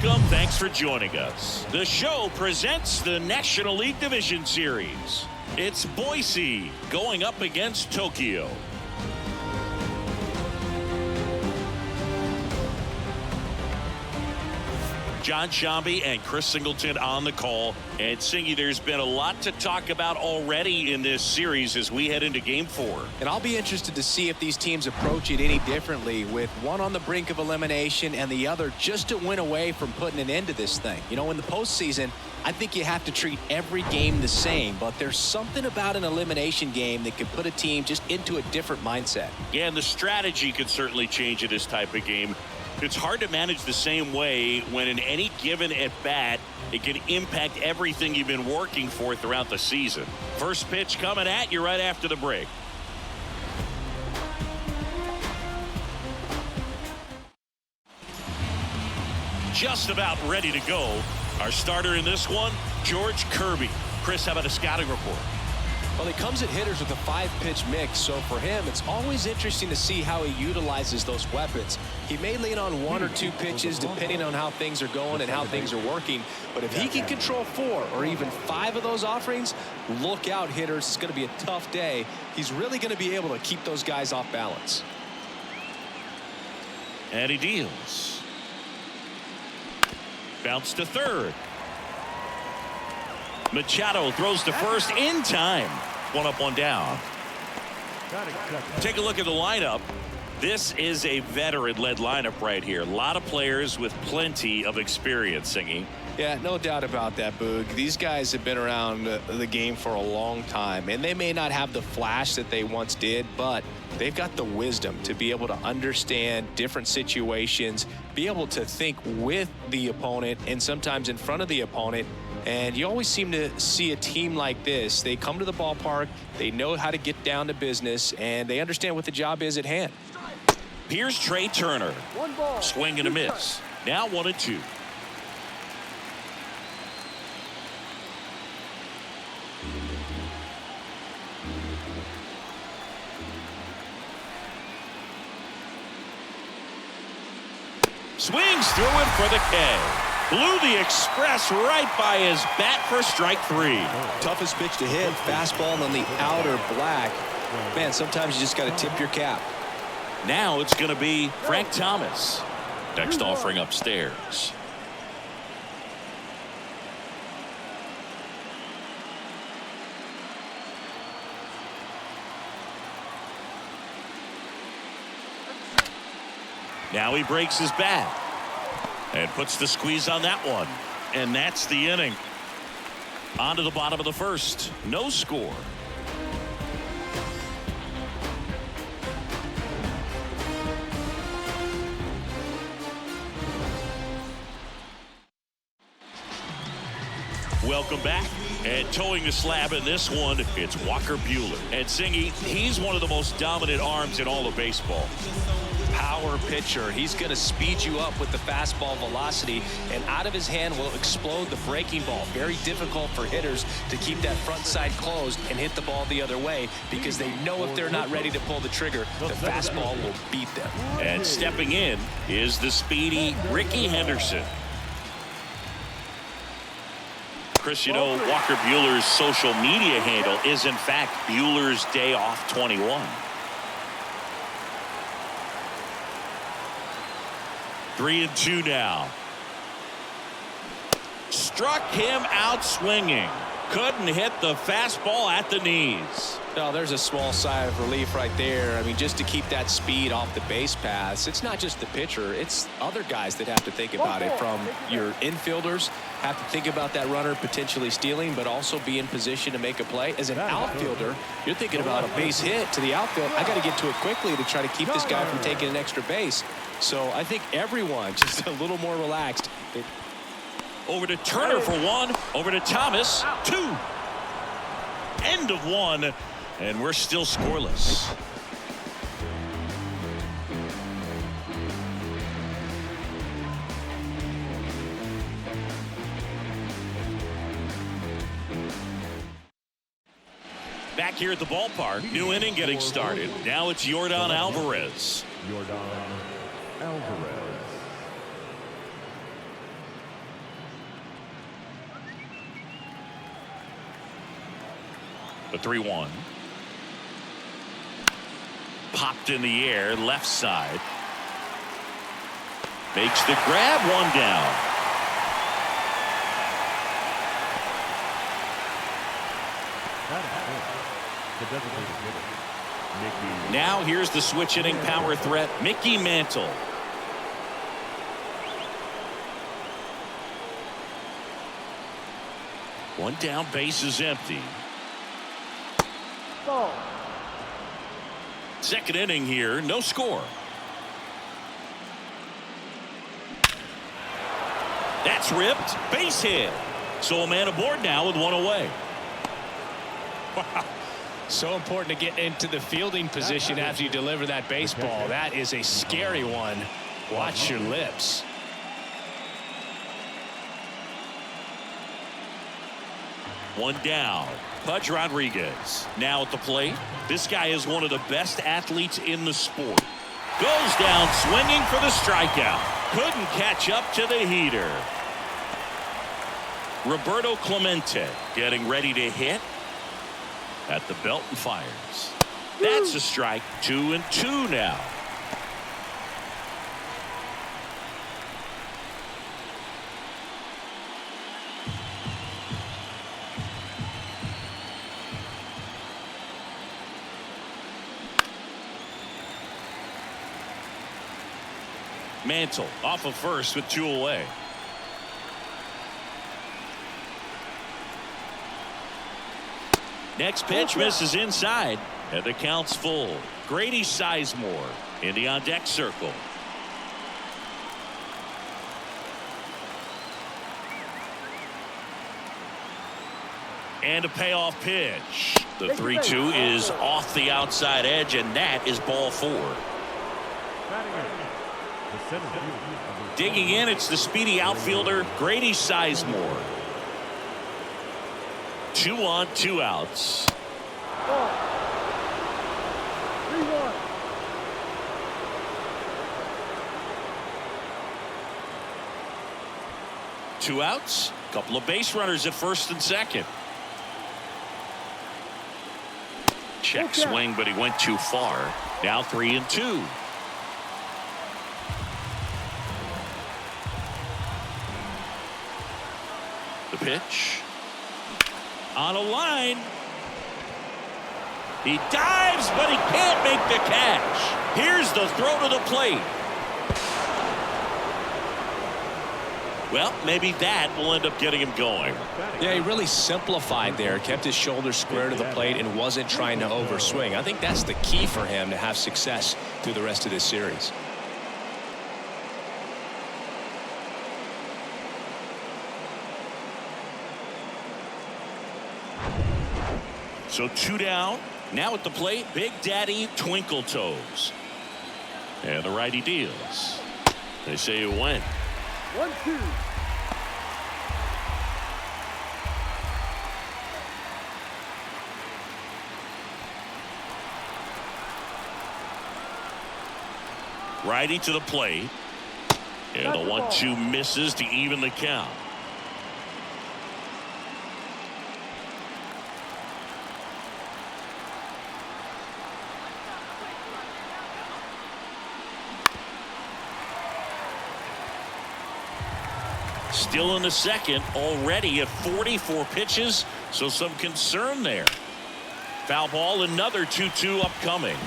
Welcome. Thanks for joining us. The show presents the National League Division Series. It's Boise going up against Tokyo. John Shambi and Chris Singleton on the call. And Singy, there's been a lot to talk about already in this series as we head into Game 4. And I'll be interested to see if these teams approach it any differently, with one on the brink of elimination and the other just a win away from putting an end to this thing. You know, in the postseason, I think you have to treat every game the same, but there's something about an elimination game that can put a team just into a different mindset. Yeah, and the strategy could certainly change in this type of game. It's hard to manage the same way when in any given at-bat, it can impact everything you've been working for throughout the season. First pitch coming at you right after the break. Just about ready to go. Our starter in this one, George Kirby. Chris, how about a scouting report? Well, he comes at hitters with a 5-pitch mix, so for him, it's always interesting to see how he utilizes those weapons. He may lean on 1 or 2 pitches depending on how things are going and how things are working, but if he can control 4 or even 5 of those offerings, look out, hitters. It's going to be a tough day. He's really going to be able to keep those guys off balance. And he deals. Bounce to third. Machado throws to first in time. 1 up, 1 down. Take a look at the lineup. This is a veteran-led lineup right here. A lot of players with plenty of experience, Singy. Yeah, no doubt about that, Boog. These guys have been around the game for a long time, and they may not have the flash that they once did, but they've got the wisdom to be able to understand different situations, be able to think with the opponent and sometimes in front of the opponent. And you always seem to see a team like this. They come to the ballpark, they know how to get down to business, and they understand what the job is at hand. Here's Trey Turner. Swing and a miss. Now 1-2. Swings through it for the K. Blew the express right by his bat for strike 3. Toughest pitch to hit, fastball on the outer black. Man, sometimes you just got to tip your cap. Now it's going to be Frank Thomas. Next offering upstairs. Now he breaks his bat and puts the squeeze on that one. And that's the inning. On to the bottom of the first. No score. Welcome back. And towing the slab in this one, it's Walker Buehler. And Singy, he's one of the most dominant arms in all of baseball. Power pitcher. He's going to speed you up with the fastball velocity, and out of his hand will explode the breaking ball. Very difficult for hitters to keep that front side closed and hit the ball the other way, because they know if they're not ready to pull the trigger, the fastball will beat them. And stepping in is the speedy Ricky Henderson. Chris, you know, Walker Buehler's social media handle is in fact Buehler's Day Off 21. 3-2 now. Struck him out swinging. Couldn't hit the fastball at the knees. No, there's a small sigh of relief right there. I mean, just to keep that speed off the base paths. It's not just the pitcher. It's other guys that have to think about it. From your infielders, have to think about that runner potentially stealing, but also be in position to make a play. As an outfielder, you're thinking about a base hit to the outfield. I got to get to it quickly to try to keep this guy from taking an extra base. So I think everyone just a little more relaxed. Over to Turner for 1. Over to Thomas. 2. End of 1. And we're still scoreless. Back here at the ballpark. New inning getting started. Now it's Yordan Alvarez. Yordan Alvarez. The 3-1. Popped in the air, left side. Makes the grab, one down. Now here's the switch hitting power threat, Mickey Mantle. One down, base is empty. Ball. Second inning here, no score. That's ripped, base hit. So a man aboard now with one away. Wow. So important to get into the fielding position after you deliver that baseball. That is a scary one. Watch your lips. One down. Pudge Rodriguez now at the plate. This guy is one of the best athletes in the sport. Goes down swinging for the strikeout. Couldn't catch up to the heater. Roberto Clemente getting ready to hit at the belt and fires. That's a strike. 2-2 now. Mantle off of first with 2 away. Next pitch misses inside, and the count's full. Grady Sizemore in the on deck circle. And a payoff pitch. The 3-2 is off the outside edge, and that is ball 4. Digging in, it's the speedy outfielder Grady Sizemore. 2 on, 2 outs. 3-1. Two outs. Couple of base runners at first and second. Check swing, but he went too far. Now 3-2. The pitch. On a line. He dives, but he can't make the catch. Here's the throw to the plate. Well, maybe that will end up getting him going. Yeah, he really simplified there, kept his shoulders square to the plate and wasn't trying to overswing. I think that's the key for him to have success through the rest of this series. So 2 down. Now at the plate, Big Daddy Twinkle Toes. And the righty deals. They say it went. 1-2. Righty to the plate. And the 1-2 misses to even the count. Still in the second, already at 44 pitches, so some concern there. Foul ball, another 2-2 upcoming.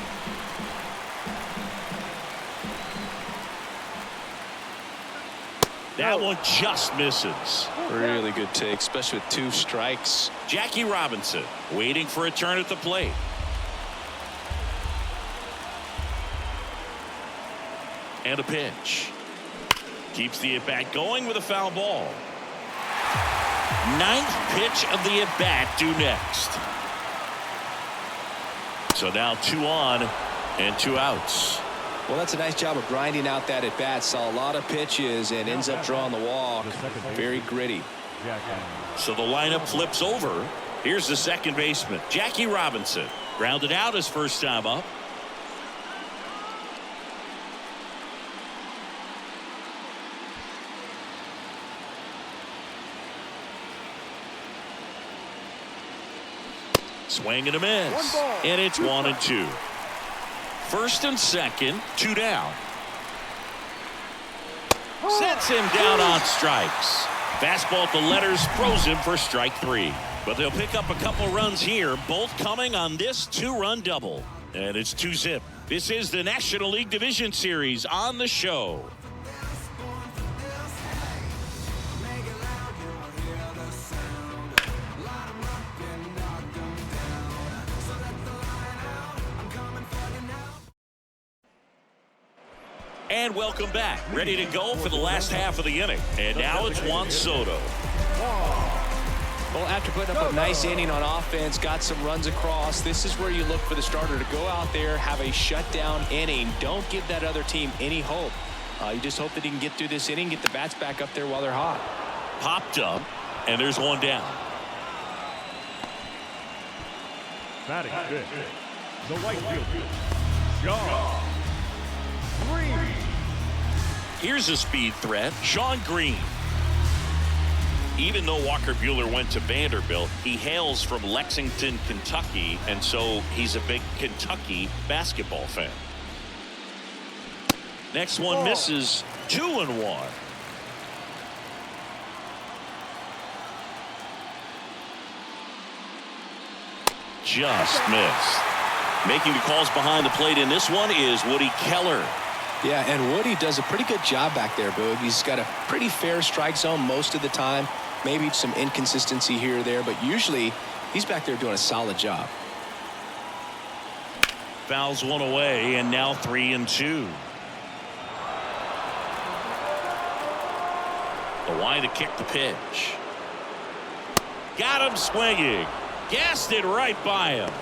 That one just misses. Really good take, especially with 2 strikes. Jackie Robinson waiting for a turn at the plate. And a pitch. Keeps the at-bat going with a foul ball. 9th pitch of the at-bat due next. So now 2 on and 2 outs. Well, that's a nice job of grinding out that at-bat. Saw a lot of pitches and ends up drawing the walk. Very gritty. So the lineup flips over. Here's the second baseman, Jackie Robinson. Grounded out his first time up. Swing and a miss. One ball, And it's two 1-2. First and second, 2 down. Sets him down on strikes. Fastball at the letters throws him for strike 3. But they'll pick up a couple runs here, both coming on this 2-run double. And it's 2-zip. This is the National League Division Series on the show. And welcome back. Ready to go for the last half of the inning. And now it's Juan Soto. Well, after putting up a nice inning on offense, got some runs across, this is where you look for the starter to go out there, have a shutdown inning. Don't give that other team any hope. You just hope that he can get through this inning, get the bats back up there while they're hot. Popped up, and there's one down. Batting fifth, the right fielder, Shaw Green. Here's a speed threat, Shawn Green. Even though Walker Buehler went to Vanderbilt, he hails from Lexington, Kentucky, and so he's a big Kentucky basketball fan. Next one misses. 2-1. Just missed. Making the calls behind the plate in this one is Woody Keller. Yeah, and Woody does a pretty good job back there, Boog. He's got a pretty fair strike zone most of the time. Maybe some inconsistency here or there, but usually he's back there doing a solid job. Fouls one away, and now 3-2. The line to kick the pitch. Got him swinging. Gassed it right by him.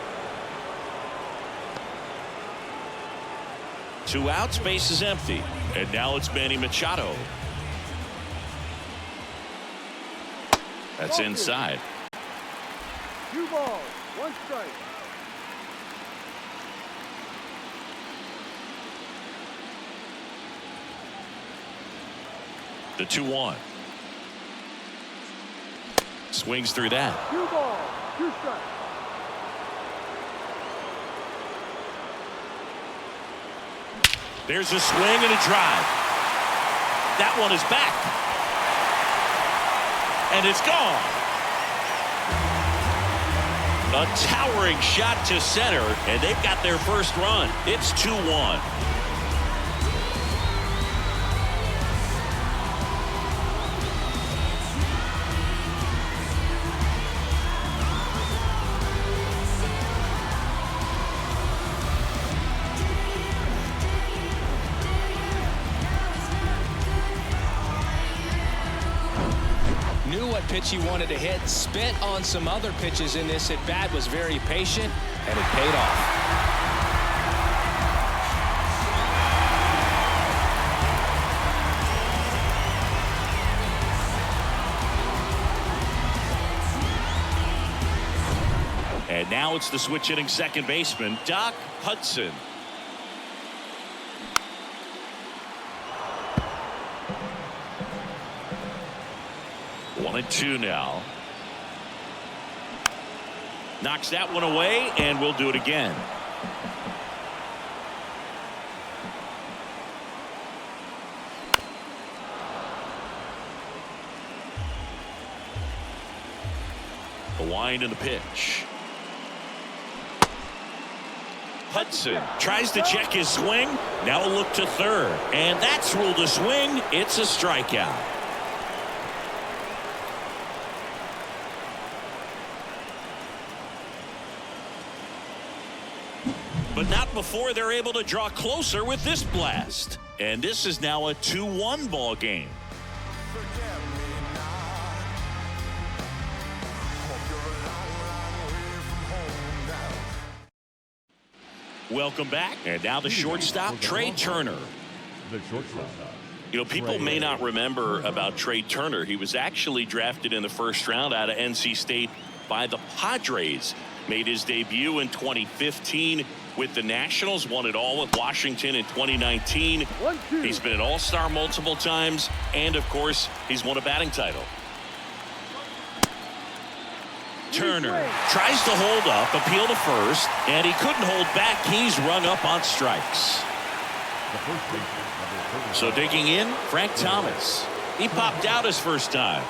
2 outs, base is empty. And now it's Manny Machado. That's inside. 2 balls, 1 strike. The 2-1. Swings through that. 2 balls, 2 strikes. There's a swing and a drive. That one is back. And it's gone. A towering shot to center, and they've got their first run. It's 2-1. Knew what pitch he wanted to hit, spent on some other pitches in this at bat, was very patient, and it paid off. And now it's the switch hitting second baseman, Doc Hudson. One and 2 now. Knocks that one away, and we'll do it again. The wind and the pitch. Hudson tries to check his swing. Now a look to third, and that's ruled a swing. It's a strikeout. But not before they're able to draw closer with this blast. And this is now a 2-1 ball game. Welcome back. And now the shortstop, Trey Turner. The shortstop. You know, people may not remember about Trey Turner. He was actually drafted in the first round out of NC State by the Padres. Made his debut in 2015 with the Nationals. Won it all with Washington in 2019. 1-2. He's been an all-star multiple times. And, of course, he's won a batting title. Turner tries to hold up, appeal to first, and he couldn't hold back. He's rung up on strikes. So digging in, Frank Thomas. He popped out his first time.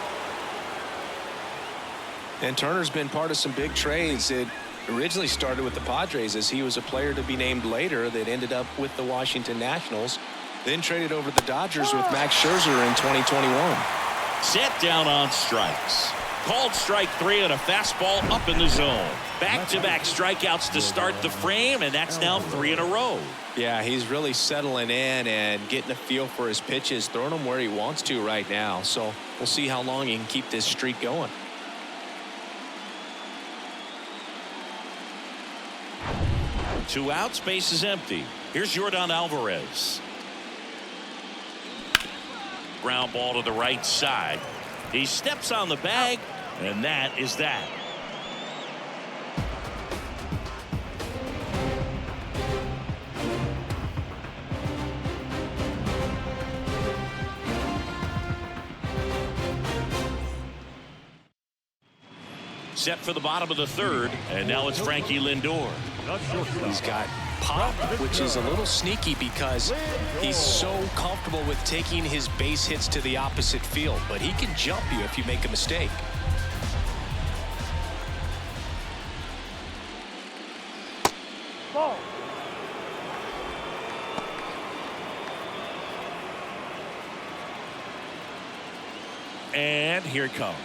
And Turner's been part of some big trades. It originally started with the Padres as he was a player to be named later that ended up with the Washington Nationals. Then traded over to the Dodgers with Max Scherzer in 2021. Set down on strikes. Called strike 3 and a fastball up in the zone. Back-to-back strikeouts to start the frame, and that's now 3 in a row. Yeah, he's really settling in and getting a feel for his pitches, throwing them where he wants to right now. So we'll see how long he can keep this streak going. Two outs, base is empty. Here's Yordan Alvarez. Ground ball to the right side. He steps on the bag, and that is that. Set for the bottom of the third, and now it's Frankie Lindor. He's got pop, which is a little sneaky because he's so comfortable with taking his base hits to the opposite field, but he can jump you if you make a mistake. Ball. And here it comes.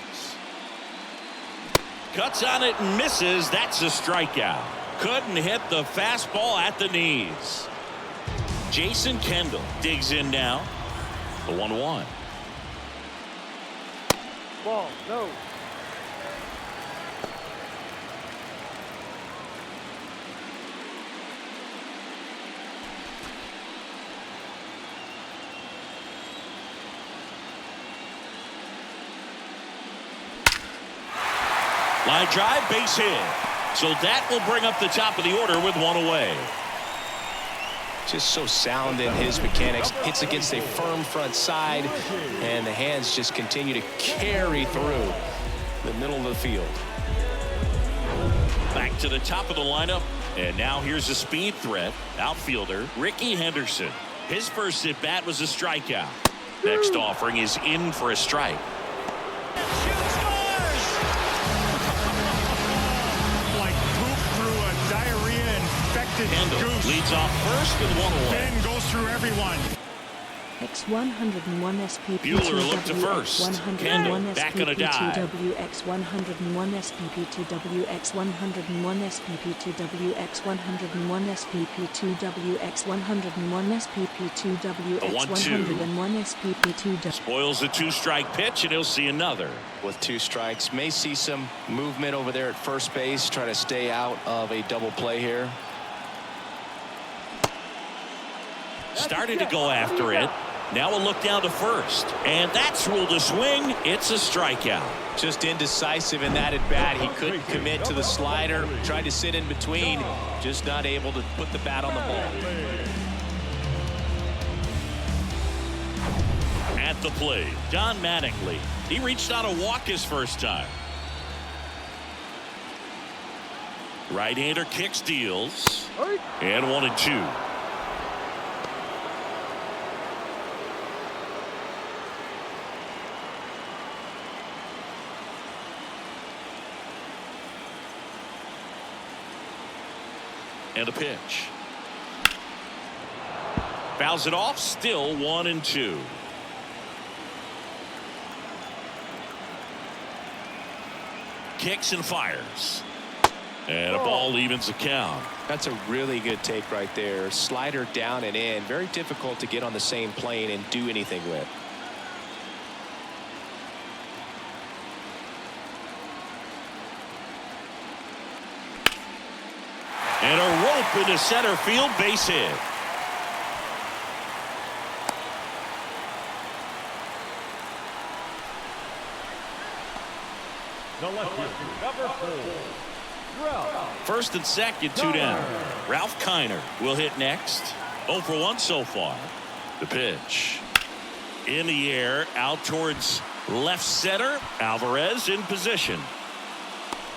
Cuts on it and misses. That's a strikeout. Couldn't hit the fastball at the knees. Jason Kendall digs in now. The 1-1. Ball. No. Line drive, base hit. So that will bring up the top of the order with one away. Just so sound in his mechanics. Hits against a firm front side, and the hands just continue to carry through the middle of the field. Back to the top of the lineup, and now here's a speed threat. Outfielder Ricky Henderson. His first at bat was a strikeout. Next offering is in for a strike. Kendall leads off first with one away. Ben goes through everyone. X101 SPP Bueller looked to first. Kendall back on a dive. WX101 SPP2 WX101 SPP2 WX101 SPP2 WX101 SPP2 WX101 SPP2. Spoils the two-strike pitch, and he'll see another. With 2 strikes, may see some movement over there at first base, try to stay out of a double play here. Started to go after it. Now a look down to first, and that's ruled a swing. It's a strikeout. Just indecisive in that at bat. He couldn't commit to the slider, tried to sit in between, just not able to put the bat on the ball. At the plate, Don Mattingly. He reached on a walk his first time. Right-hander kicks, deals, and 1-2. And a pitch. Fouls it off, still 1-2. Kicks and fires. And a ball evens the count. That's a really good take right there. Slider down and in. Very difficult to get on the same plane and do anything with. And a rope into center field, base hit. The left fielder, number 4, Ralph. First and second, 2 down. Ralph Kiner will hit next. 0 for 1 so far. The pitch. In the air, out towards left center. Alvarez in position.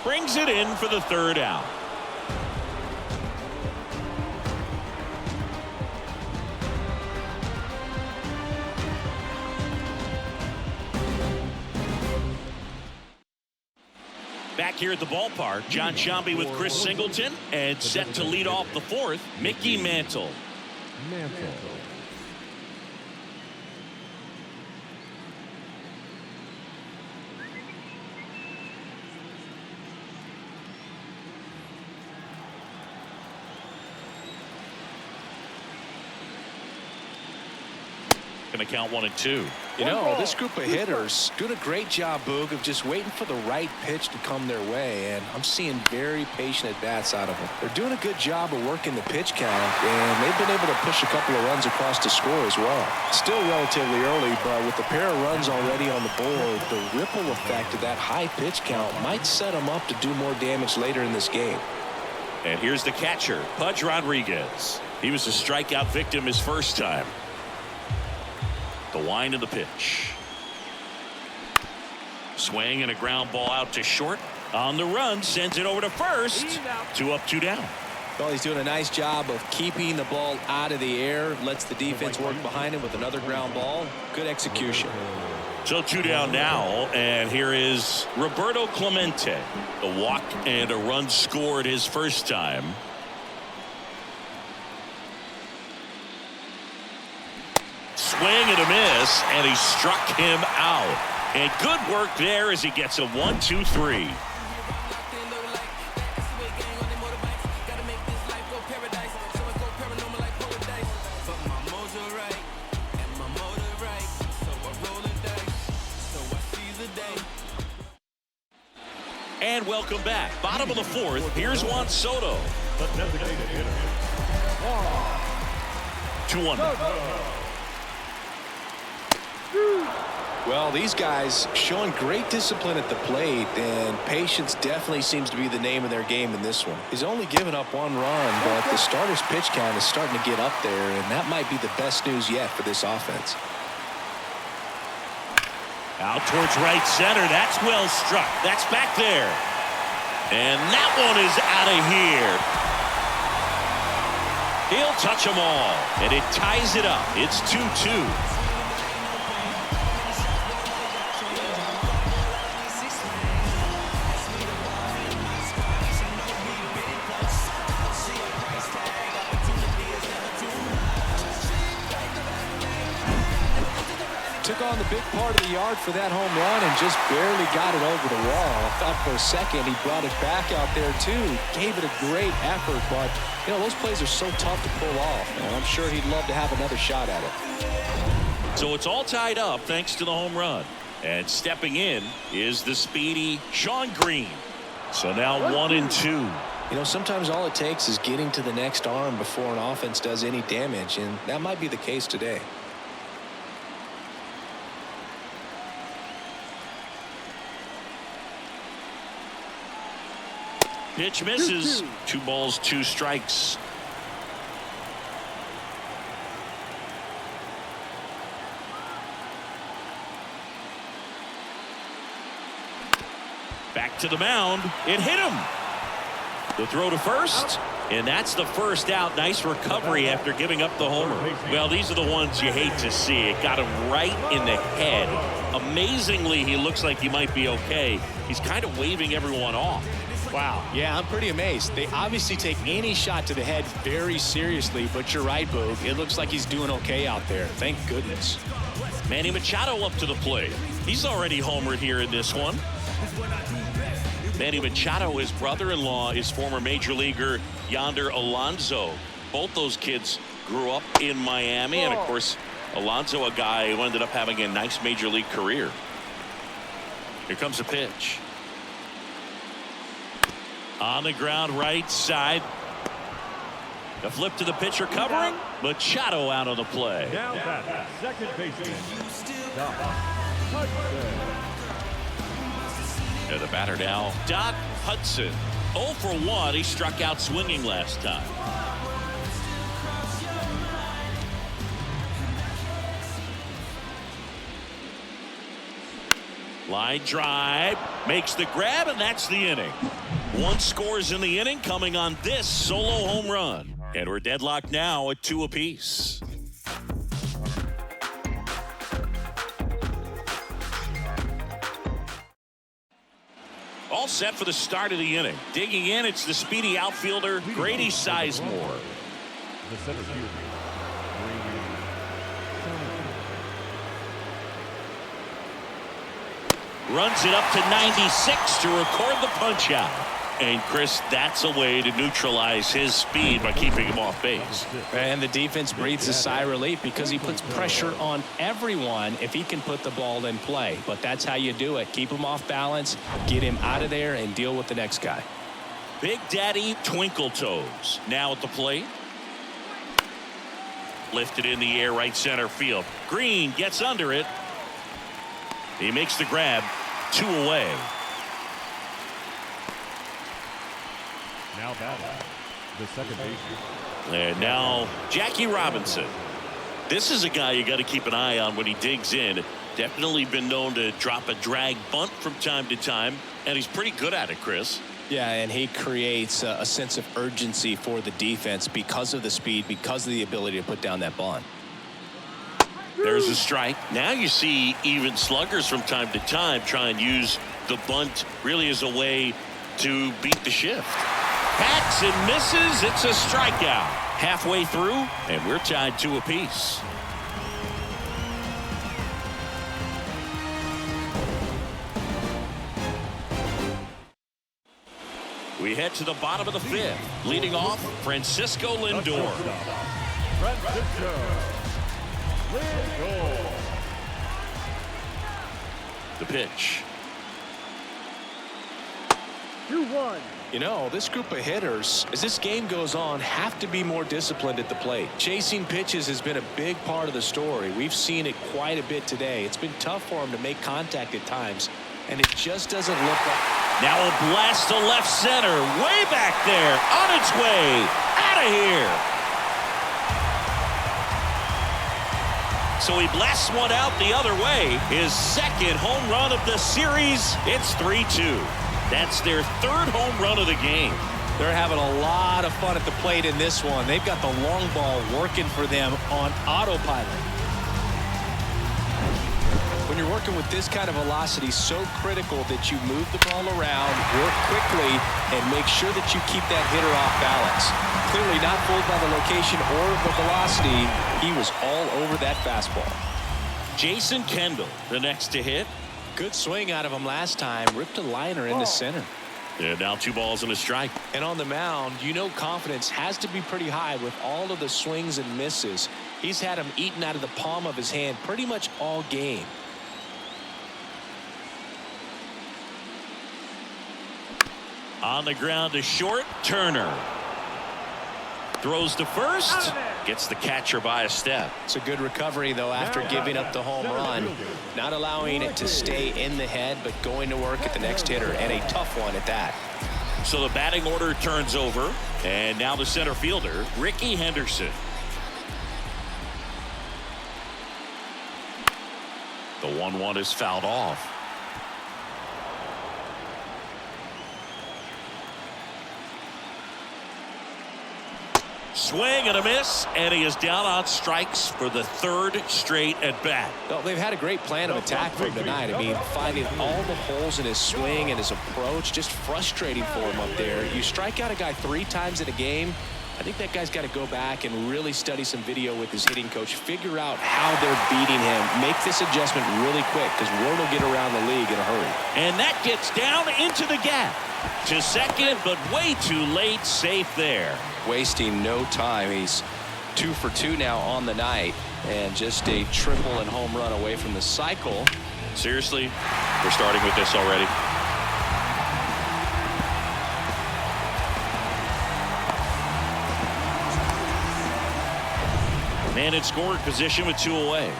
Brings it in for the third out. Back here at the ballpark, John Sciambi with Chris Singleton, and set to lead off the fourth, Mickey Mantle. Going to count 1 and 2. You know, this group of hitters doing a great job, Boog, of just waiting for the right pitch to come their way, and I'm seeing very patient at-bats out of them. They're doing a good job of working the pitch count, and they've been able to push a couple of runs across to score as well. Still relatively early, but with a pair of runs already on the board, the ripple effect of that high pitch count might set them up to do more damage later in this game. And here's the catcher, Pudge Rodriguez. He was a strikeout victim his first time. The wind of the pitch. Swing and a ground ball out to short. On the run, sends it over to first. 2 up, 2 down. Well, he's doing a nice job of keeping the ball out of the air. Lets the defense work behind him with another ground ball. Good execution. So 2 down now, and here is Roberto Clemente. A walk and a run scored his first time. Swing and a miss, and he struck him out. And good work there as he gets a 1-2-3. And welcome back. Bottom of the fourth. Here's Juan Soto. The designated hitter, 2-1. Well, these guys showing great discipline at the plate, and patience definitely seems to be the name of their game in this one. He's only given up 1 run, but the starter's pitch count is starting to get up there, and that might be the best news yet for this offense. Out towards right center. That's well struck. That's back there. And that one is out of here. He'll touch them all, and it ties it up. It's 2-2. Took on the big part of the yard for that home run and just barely got it over the wall. I thought for a second he brought it back out there too. Gave it a great effort, but you know, those plays are so tough to pull off, and I'm sure he'd love to have another shot at it. So it's all tied up thanks to the home run. And stepping in is the speedy Sean Green. So now 1 and 2. You know, sometimes all it takes is getting to the next arm before an offense does any damage, and that might be the case today. Pitch misses. 2 balls, 2 strikes. Back to the mound. It hit him. The throw to first. And that's the first out. Nice recovery after giving up the homer. Well, these are the ones you hate to see. It got him right in the head. Amazingly, he looks like he might be okay. He's kind of waving everyone off. Wow. Yeah, I'm pretty amazed. They obviously take any shot to the head very seriously, but you're right, Boog. It looks like he's doing okay out there. Thank goodness. Manny Machado up to the plate. He's already homered here in this one. Manny Machado, his brother-in-law, is former major leaguer Yonder Alonso. Both those kids grew up in Miami, and of course, Alonso, a guy who ended up having a nice major league career. Here comes the pitch. On the ground, right side. A flip to the pitcher covering. Machado out of the play. Now that second baseman, Doc Hudson. And the batter now, Doc Hudson. 0 for 1. He struck out swinging last time. Line drive, makes the grab, and that's the inning. 1 scores in the inning, coming on this solo home run. And we're deadlocked now at 2 apiece. All set for the start of the inning. Digging in, it's the speedy outfielder, Grady Sizemore. The center fielder, Grady Sizemore. Runs it up to 96 to record the punch out. And Chris, that's a way to neutralize his speed by keeping him off base. And the defense breathes a sigh of relief because he puts pressure on everyone if he can put the ball in play. But that's how you do it. Keep him off balance, get him out of there, and deal with the next guy. Big Daddy Twinkle Toes now at the plate. Lifted in the air, right center field. Green gets under it. He makes the grab. 2 away. Now batting, the second baseman. And now Jackie Robinson. This is a guy you got to keep an eye on when he digs in. Definitely been known to drop a drag bunt from time to time, and he's pretty good at it, Chris. Yeah, and he creates a sense of urgency for the defense because of the speed, because of the ability to put down that bunt. There's a strike. Now you see even sluggers from time to time try and use the bunt really as a way to beat the shift. Hacks and misses. It's a strikeout. Halfway through, and we're tied 2 apiece. We head to the bottom of the 5th. Leading off, Francisco Lindor. Francisco Lindor. The pitch. 2-1. You know, this group of hitters, as this game goes on, have to be more disciplined at the plate. Chasing pitches has been a big part of the story. We've seen it quite a bit today. It's been tough for them to make contact at times, and it just doesn't look like. Now a blast to left center, way back there, on its way, out of here. So he blasts one out the other way. His 2nd home run of the series. It's 3-2. That's their 3rd home run of the game. They're having a lot of fun at the plate in this one. They've got the long ball working for them on autopilot. When you're working with this kind of velocity, so critical that you move the ball around, work quickly, and make sure that you keep that hitter off balance. Clearly not fooled by the location or the velocity. He was all over that fastball. Jason Kendall, the next to hit. Good swing out of him last time. Ripped a liner into center. And now 2 balls and a strike. And on the mound, you know confidence has to be pretty high with all of the swings and misses. He's had them eaten out of the palm of his hand pretty much all game. On the ground to short, Turner. Throws to first. Gets the catcher by a step. It's a good recovery, though, after giving up the home run. Not allowing it to stay in the head, but going to work at the next hitter, and a tough one at that. So the batting order turns over, and now the center fielder, Ricky Henderson. The 1-1 is fouled off. Swing and a miss, and he is down on strikes for the 3rd straight at bat. Well, they've had a great plan of attack for him tonight. I mean, finding all the holes in his swing and his approach, just frustrating for him up there. You strike out a guy 3 times in a game, I think that guy's got to go back and really study some video with his hitting coach, figure out how they're beating him, make this adjustment really quick because word will get around the league in a hurry. And that gets down into the gap. To second, but way too late, safe there. Wasting no time. He's 2 for 2 now on the night, and just a triple and home run away from the cycle. Seriously, we're starting with this already. Man in scoring position with 2 away.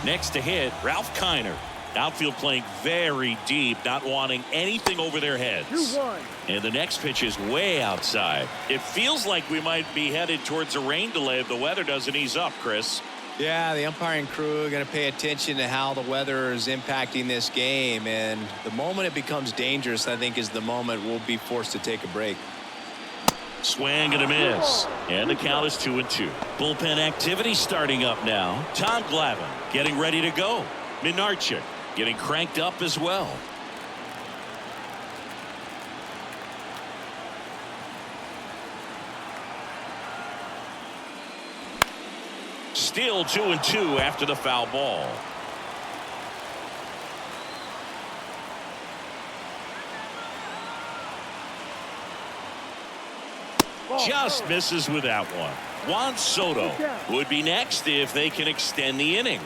Next to hit, Ralph Kiner. Outfield playing very deep, not wanting anything over their heads. 2-1. And the next pitch is way outside. It feels like we might be headed towards a rain delay if the weather doesn't ease up, Chris. Yeah, the umpiring crew are going to pay attention to how the weather is impacting this game. And the moment it becomes dangerous, I think, is the moment we'll be forced to take a break. Swing and a miss. And the count is 2-2. Bullpen activity starting up now. Tom Glavine getting ready to go. Minarchik getting cranked up as well. Still 2-2 after the foul ball. Just misses with that one. Juan Soto would be next if they can extend the inning.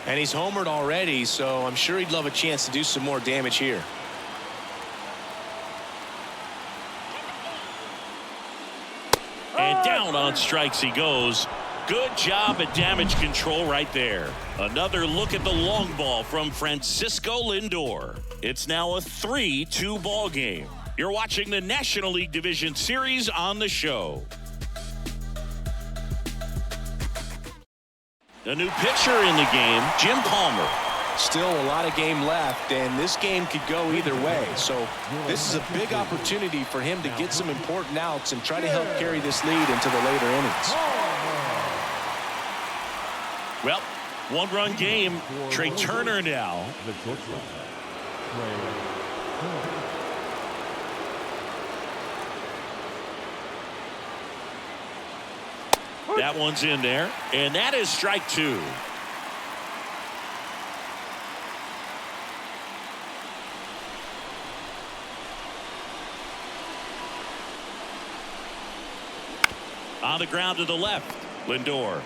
And he's homered already, so I'm sure he'd love a chance to do some more damage here. And down on strikes he goes. Good job at damage control right there. Another look at the long ball from Francisco Lindor. It's now a 3-2 ball game. You're watching the National League Division Series on the show. A new pitcher in the game, Jim Palmer. Still a lot of game left, and this game could go either way. So this is a big opportunity for him to get some important outs and try to help carry this lead into the later innings. Well, one-run game. Trey Turner now. That one's in there, and that is strike two. On the ground to the left, Lindor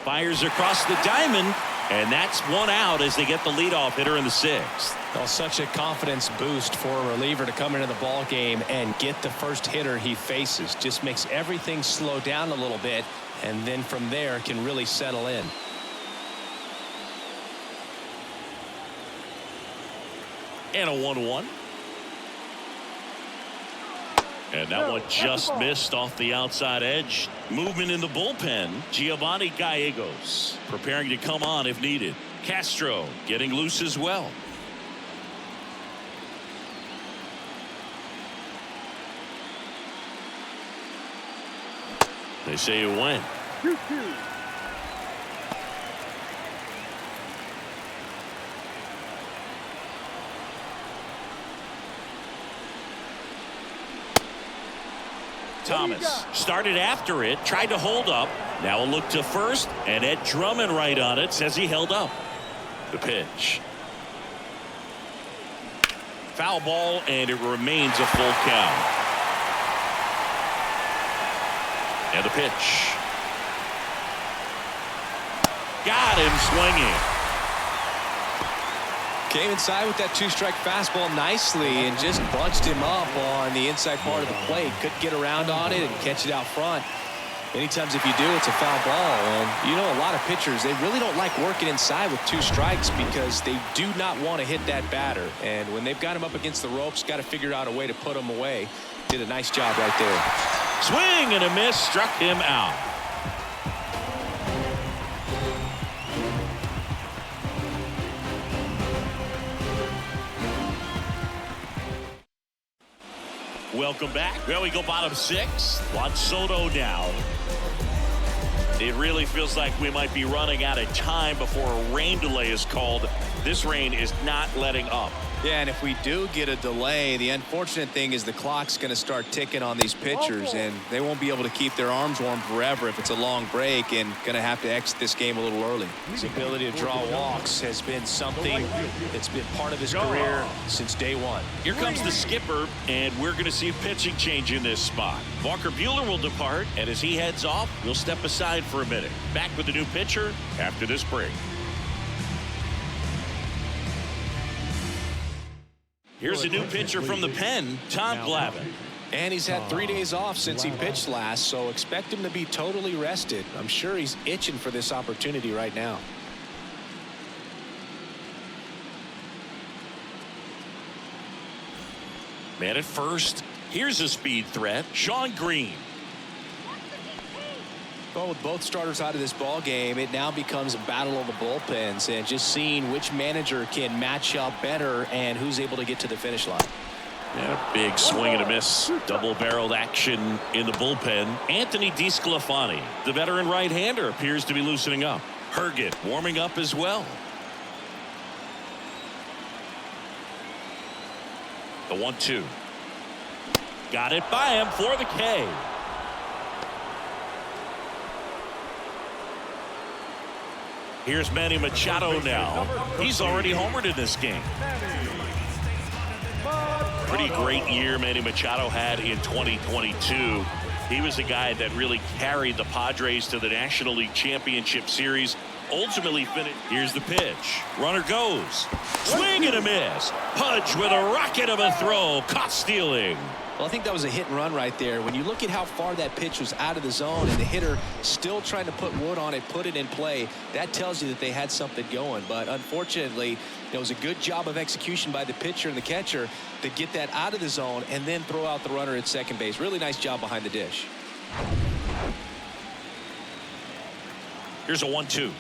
fires across the diamond, and that's one out as they get the leadoff hitter in the sixth. Well, such a confidence boost for a reliever to come into the ball game and get the first hitter he faces. Just makes everything slow down a little bit, and then from there can really settle in. And a 1-1. And that one just missed off the outside edge. Movement in the bullpen. Giovanni Gallegos preparing to come on if needed. Castro getting loose as well. They say it went. 2-2. Thomas started after it, tried to hold up. Now a look to first, and Ed Drummond right on it, says he held up. The pitch. Foul ball, and it remains a full count. And the pitch. Got him swinging. Came inside with that two-strike fastball nicely and just bunched him up on the inside part of the plate. Couldn't get around on it and catch it out front. Many times if you do, it's a foul ball. And you know, a lot of pitchers, they really don't like working inside with two strikes because they do not want to hit that batter. And when they've got him up against the ropes, got to figure out a way to put him away. Did a nice job right there. Swing and a miss, struck him out. Welcome back. Well, we go bottom six. Juan Soto now. It really feels like we might be running out of time before a rain delay is called. This rain is not letting up. Yeah, and if we do get a delay, the unfortunate thing is the clock's going to start ticking on these pitchers, and they won't be able to keep their arms warm forever if it's a long break, and going to have to exit this game a little early. His ability to draw walks has been something that's been part of his career since day one. Here comes the skipper, and we're going to see a pitching change in this spot. Walker Buehler will depart, and as he heads off, we'll step aside for a minute. Back with the new pitcher after this break. Here's a new pitcher from the pen, Tom Glavine. And he's had 3 days off since he pitched last, so expect him to be totally rested. I'm sure he's itching for this opportunity right now. Man at first. Here's a speed threat, Sean Green. Well, with both starters out of this ball game, it now becomes a battle of the bullpens and just seeing which manager can match up better and who's able to get to the finish line. Yeah, big swing and a miss. Double-barreled action in the bullpen. Anthony DeSclafani, the veteran right-hander, appears to be loosening up. Herget warming up as well. The 1-2. Got it by him for the K. Here's Manny Machado now. He's already homered in this game. Pretty great year Manny Machado had in 2022. He was the guy that really carried the Padres to the National League Championship Series. Ultimately finished. Here's the pitch. Runner goes. Swing and a miss. Pudge with a rocket of a throw. Caught stealing. Well, I think that was a hit and run right there. When you look at how far that pitch was out of the zone and the hitter still trying to put wood on it, put it in play, that tells you that they had something going. But unfortunately, it was a good job of execution by the pitcher and the catcher to get that out of the zone and then throw out the runner at second base. Really nice job behind the dish. Here's a 1-2.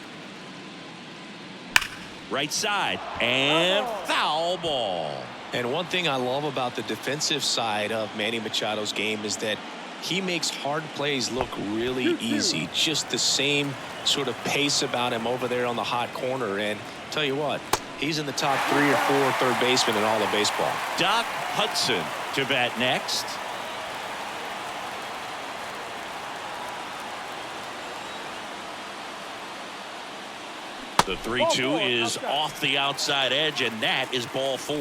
Right side and foul ball. And one thing I love about the defensive side of Manny Machado's game is that he makes hard plays look really easy. Just the same sort of pace about him over there on the hot corner. And tell you what, he's in the top 3 or 4 third basemen in all of baseball. Doc Hudson to bat next. The 3-2 is off the outside edge, and that is ball 4.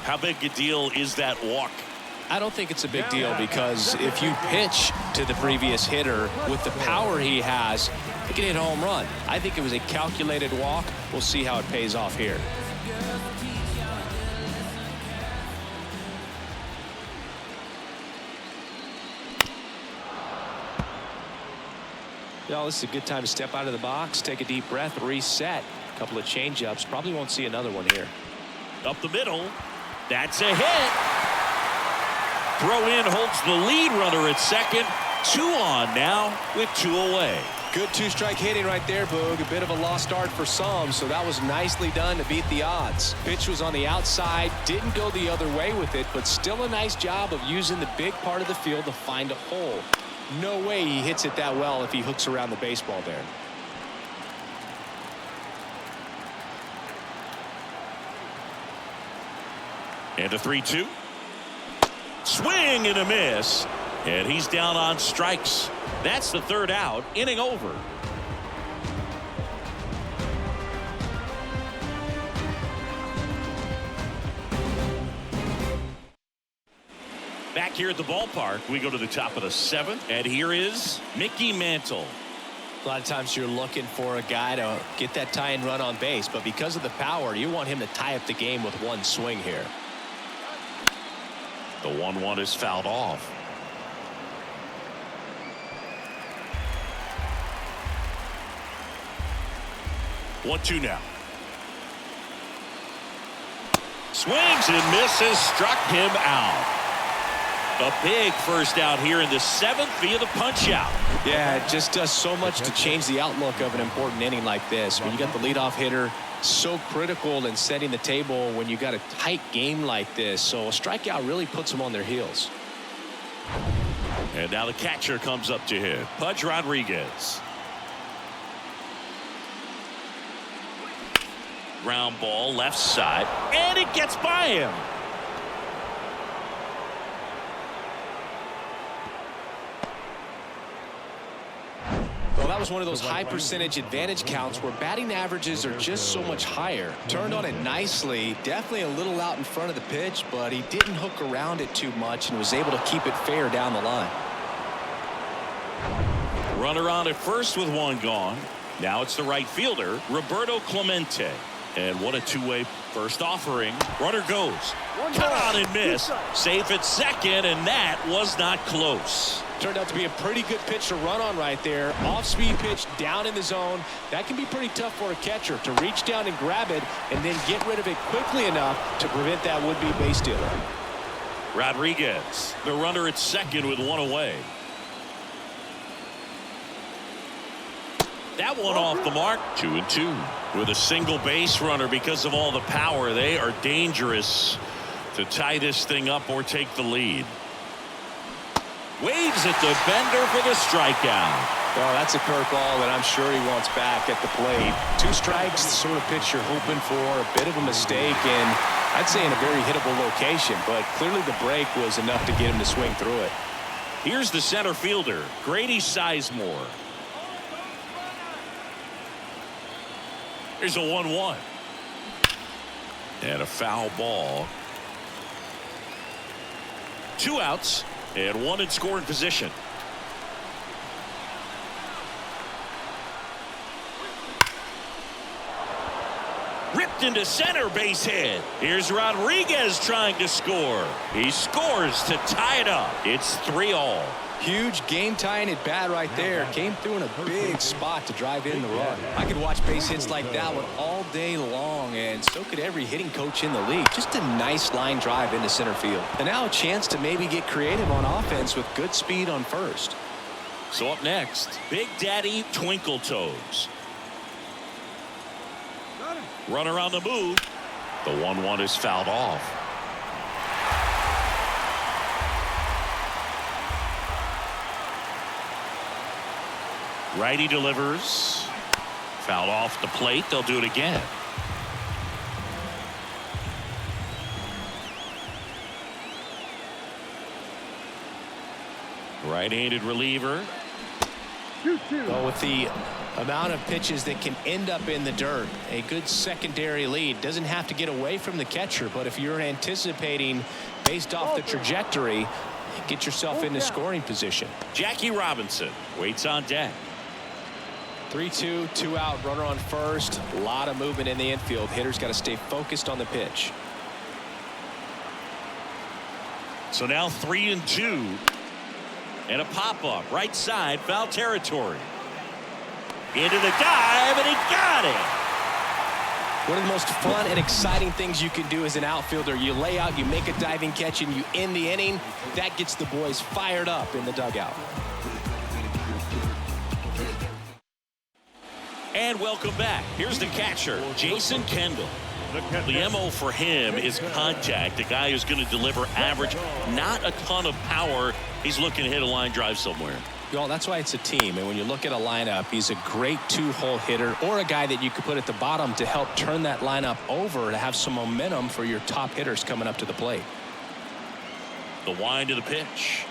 How big a deal is that walk? I don't think it's a big deal because if you pitch to the previous hitter with the power he has, he can hit a home run. I think it was a calculated walk. We'll see how it pays off here. Well, this is a good time to step out of the box, take a deep breath, reset. A couple of change-ups. Probably won't see another one here. Up the middle. That's a hit. Throw in holds the lead runner at second. 2 on now with 2 away. Good 2-strike hitting right there, Boog. A bit of a lost start for some, so that was nicely done to beat the odds. Pitch was on the outside, didn't go the other way with it, but still a nice job of using the big part of the field to find a hole. No way he hits it that well if he hooks around the baseball there. And a 3-2. Swing and a miss. And he's down on strikes. That's the 3rd out. Inning over. Back here at the ballpark, we go to the top of the 7th. And here is Mickey Mantle. A lot of times you're looking for a guy to get that tying run on base, but because of the power, you want him to tie up the game with one swing here. The 1-1 is fouled off. One, 2 now. Swings and misses, struck him out. A big first out here in the 7th via the punch out. Yeah, it just does so much to change the outlook of an important inning like this. When you got the leadoff hitter, so critical in setting the table when you got a tight game like this. So a strikeout really puts them on their heels. And now the catcher comes up to hit. Pudge Rodriguez. Ground ball left side, and it gets by him. Well, that was one of those high percentage advantage counts where batting averages are just so much higher. Turned on it nicely, definitely a little out in front of the pitch, but he didn't hook around it too much and was able to keep it fair down the line. Runner on at first with 1 gone. Now it's the right fielder, Roberto Clemente. And what a 2-way first offering. Runner goes. Cut on and miss. Safe at second, and that was not close. Turned out to be a pretty good pitch to run on right there. Off-speed pitch down in the zone. That can be pretty tough for a catcher to reach down and grab it and then get rid of it quickly enough to prevent that would-be base stealer. Rodriguez, the runner at second with 1 away. That one off the mark. 2-2 with a single base runner. Because of all the power, they are dangerous to tie this thing up or take the lead. Waves at the bender for the strikeout. Well, that's a curveball that I'm sure he wants back at the plate. 2 strikes, the sort of pitch you're hoping for. A bit of a mistake, and I'd say in a very hittable location, but clearly the break was enough to get him to swing through it. Here's the center fielder, Grady Sizemore. Here's a 1-1. And a foul ball. 2 outs and 1 in scoring position. Ripped into center, base hit. Here's Rodriguez trying to score. He scores to tie it up. It's 3-3. Huge game tying at bat right there. Came through in a big spot to drive in the run. I could watch base hits like that one all day long, and so could every hitting coach in the league. Just a nice line drive into center field. And now a chance to maybe get creative on offense with good speed on first. So up next, Big Daddy Twinkle Toes. Runner on the move. The 1-1 is fouled off. Righty delivers. Fouled off the plate. They'll do it again. Right-handed reliever. Well, with the amount of pitches that can end up in the dirt, a good secondary lead. Doesn't have to get away from the catcher, but if you're anticipating based off the trajectory, get yourself into scoring position. Jackie Robinson waits on deck. 3-2, 2 out, runner on first. A lot of movement in the infield. Hitters got to stay focused on the pitch. So now 3-2. And a pop-up right side, foul territory. Into the dive, and he got it. One of the most fun and exciting things you can do as an outfielder. You lay out, you make a diving catch, and you end the inning. That gets the boys fired up in the dugout. And welcome back. Here's the catcher, Jason Kendall. The MO for him is contact. A guy who's going to deliver average, not a ton of power. He's looking to hit a line drive somewhere. Well, that's why it's a team. And when you look at a lineup, he's a great 2-hole hitter or a guy that you could put at the bottom to help turn that lineup over to have some momentum for your top hitters coming up to the plate. The wind of the pitch.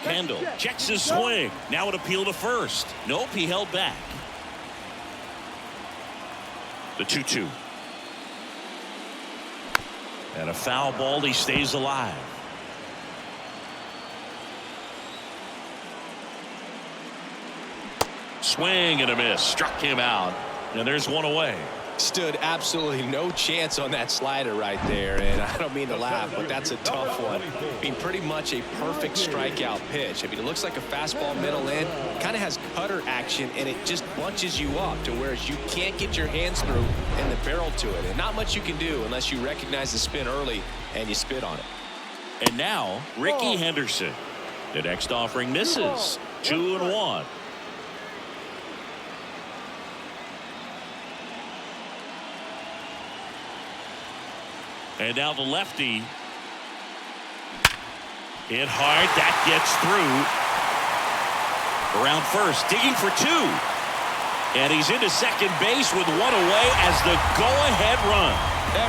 Kendall checks his swing. Now an appeal to first. Nope, he held back. The 2-2. And a foul ball. He stays alive. Swing and a miss. Struck him out. And there's one away. Stood absolutely no chance on that slider right there, and I don't mean to laugh, but that's a tough one. I mean, pretty much a perfect strikeout pitch. I mean, it looks like a fastball middle in, kind of has cutter action, and it just bunches you up to where you can't get your hands through and the barrel to it, and not much you can do unless you recognize the spin early and you spit on it. And now Ricky Henderson. The next offering misses. 2-1. And now the lefty. Hit hard. That gets through. Around first. Digging for 2. And he's into second base with 1 away as the go-ahead run.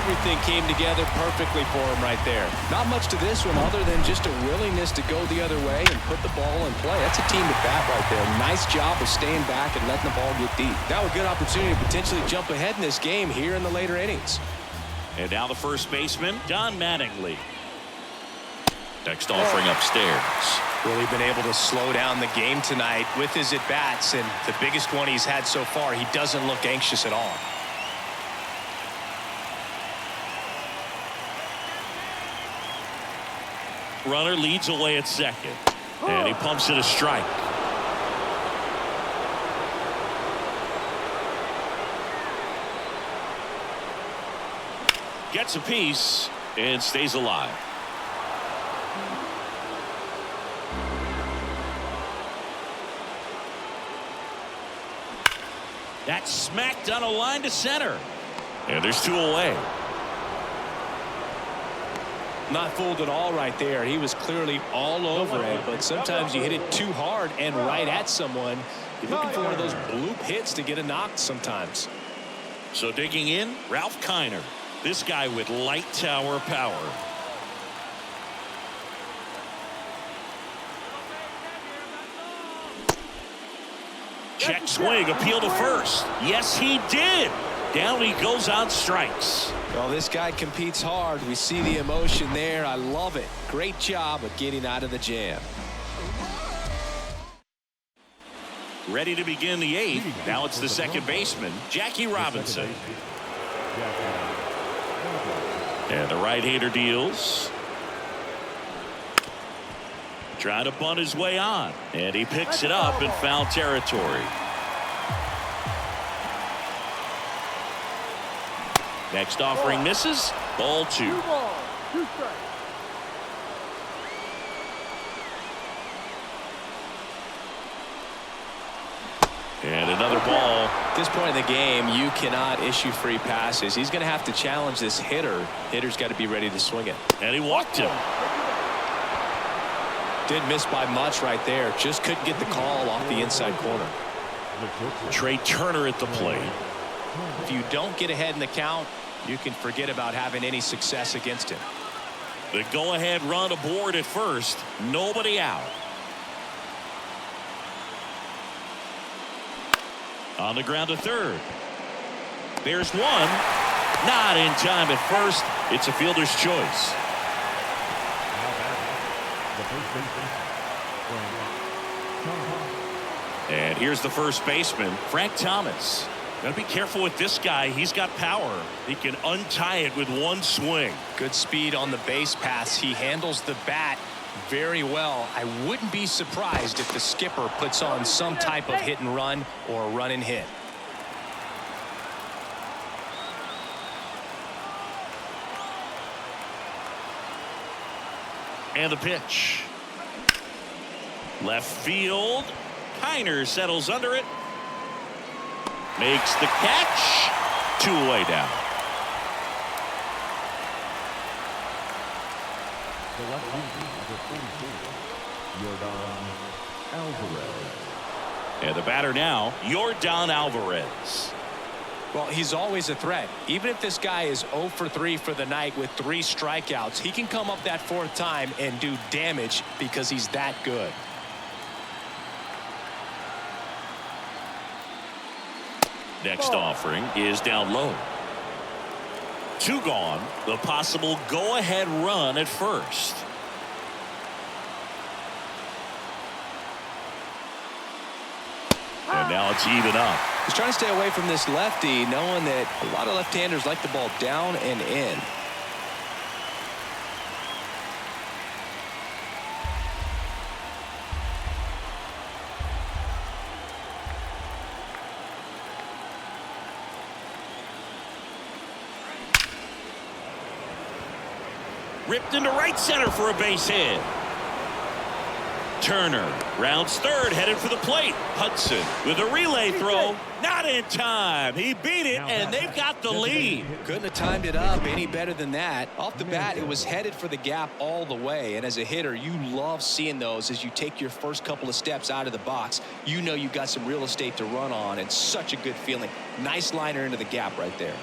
Everything came together perfectly for him right there. Not much to this one other than just a willingness to go the other way and put the ball in play. That's a team at bat right there. Nice job of staying back and letting the ball get deep. Now a good opportunity to potentially jump ahead in this game here in the later innings. And now the first baseman, Don Mattingly. Next offering upstairs. Really been able to slow down the game tonight with his at-bats, and the biggest one he's had so far, he doesn't look anxious at all. Runner leads away at second. And he pumps it a strike. Gets a piece and stays alive. That's smacked on a line to center. And there's 2 away. Not fooled at all right there. He was clearly all over it, but sometimes you hit it too hard and right at someone. You're looking for one of those bloop hits to get a knock sometimes. So digging in, Ralph Kiner. This guy with light tower power. Check swing, appeal to first. Yes, he did. Down he goes on strikes. Well, this guy competes hard. We see the emotion there. I love it. Great job of getting out of the jam. Ready to begin the 8th. Now it's the second baseman, Jackie Robinson. And the right-hander deals. Trying to bunt his way on. And he picks it up in foul territory. Next offering misses. Ball 2. 2 balls, 2 strikes. And another ball. At this point in the game, you cannot issue free passes. He's going to have to challenge this hitter. Hitter's got to be ready to swing it. And he walked him. Didn't miss by much right there. Just couldn't get the call off the inside corner. Trey Turner at the plate. If you don't get ahead in the count, you can forget about having any success against him. The go-ahead run aboard at first. Nobody out. On the ground to third. There's one. Not in time at first. It's a fielder's choice. And here's the first baseman, Frank Thomas. Got to be careful with this guy. He's got power. He can untie it with one swing. Good speed on the base pass. He handles the bat very well. I wouldn't be surprised if the skipper puts on some type of hit and run or run and hit. And the pitch. Left field. Kiner settles under it. Makes the catch. 2 away down. The left fielder, number 44, Yordan Alvarez. And the batter now, Yordan Alvarez. Well, he's always a threat. Even if this guy is 0 for 3 for the night with 3 strikeouts, he can come up that 4th time and do damage because he's that good. Next offering is down low. 2 gone. The possible go-ahead run at first. And now it's even up. He's trying to stay away from this lefty, knowing that a lot of left-handers like the ball down and in. Ripped into right center for a base hit. Turner rounds third, headed for the plate. Hudson with a relay throw. Not in time. He beat it, and they've got the lead. Couldn't have timed it up any better than that. Off the bat, it was headed for the gap all the way. And as a hitter, you love seeing those as you take your first couple of steps out of the box. You know you got some real estate to run on, and such a good feeling. Nice liner into the gap right there.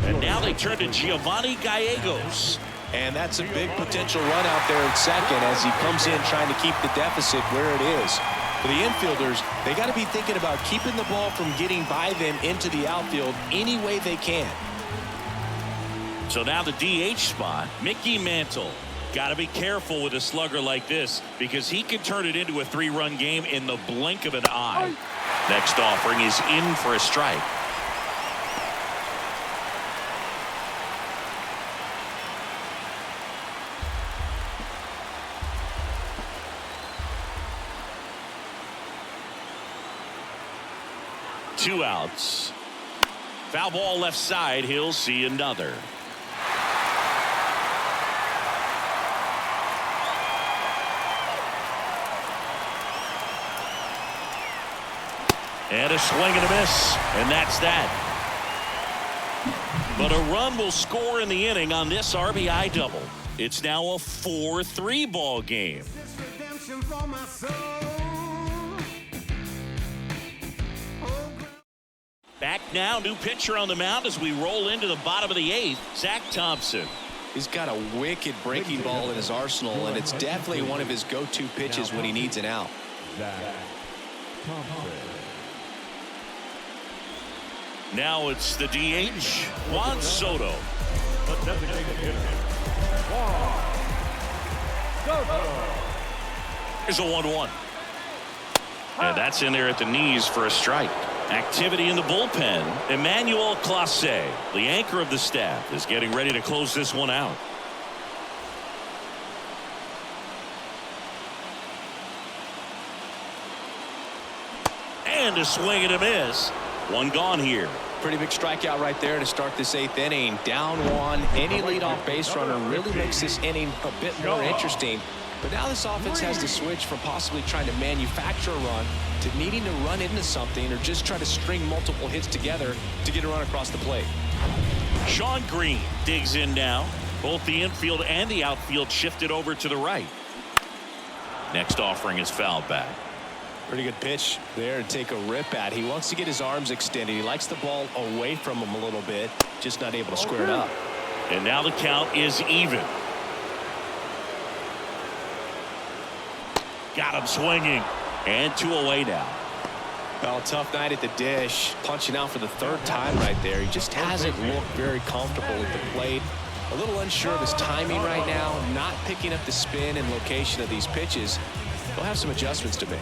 And now they turn to Giovanni Gallegos. And that's a big potential run out there at second as he comes in trying to keep the deficit where it is. For the infielders, they got to be thinking about keeping the ball from getting by them into the outfield any way they can. So now the DH spot, Mickey Mantle. Got to be careful with a slugger like this because he can turn it into a 3-run game in the blink of an eye. Next offering is in for a strike. Two outs. Foul ball left side. He'll see another. And a swing and a miss. And that's that. But a run will score in the inning on this RBI double. It's now a 4-3 ball game. Back now, new pitcher on the mound as we roll into the bottom of the 8th, Zach Thompson. He's got a wicked breaking ball in his arsenal, and it's definitely one of his go-to pitches when he needs an out. Now it's the DH, Juan Soto. Here's a 1-1. And that's in there at the knees for a strike. Activity in the bullpen. Emmanuel Clase, the anchor of the staff, is getting ready to close this one out. And a swing and a miss. One gone here. Pretty big strikeout right there to start this 8th inning. Down 1. Any leadoff base runner really makes this inning a bit more interesting. But now this offense has to switch from possibly trying to manufacture a run to needing to run into something or just try to string multiple hits together to get a run across the plate. Sean Green digs in now. Both the infield and the outfield shifted over to the right. Next offering is fouled back. Pretty good pitch there to take a rip at. He wants to get his arms extended. He likes the ball away from him a little bit, just not able to square it up. And now the count is even. Got him swinging. And 2 away now. Well, tough night at the dish. Punching out for the 3rd time right there. He just hasn't looked very comfortable at the plate. A little unsure of his timing right now. Not picking up the spin and location of these pitches. He'll have some adjustments to make.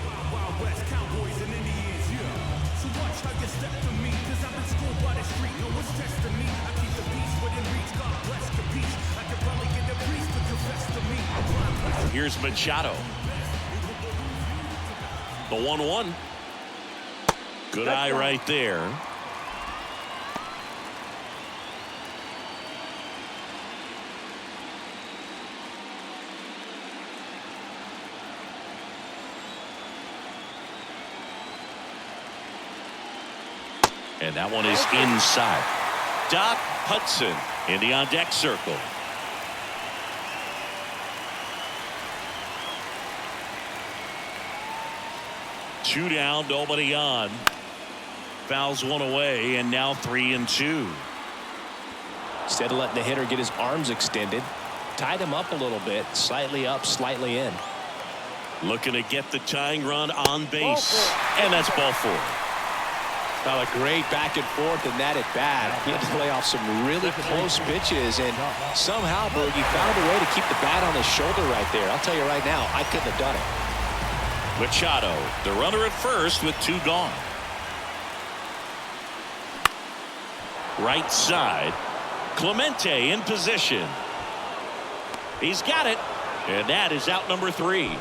Here's Machado. The 1-1. Good eye right there. And that one is inside. Doc Hudson in the on-deck circle. Two down, nobody on. Fouls one away, and now 3-2. Instead of letting the hitter get his arms extended, tied him up a little bit, slightly up, slightly in. Looking to get the tying run on base, and that's ball 4. Well, a great back and forth in that at bat. He had to play off some really close pitches, and somehow, Boogie found a way to keep the bat on his shoulder right there. I'll tell you right now, I couldn't have done it. Machado, the runner at first with 2 gone. Right side. Clemente in position. He's got it. And that is out number 3.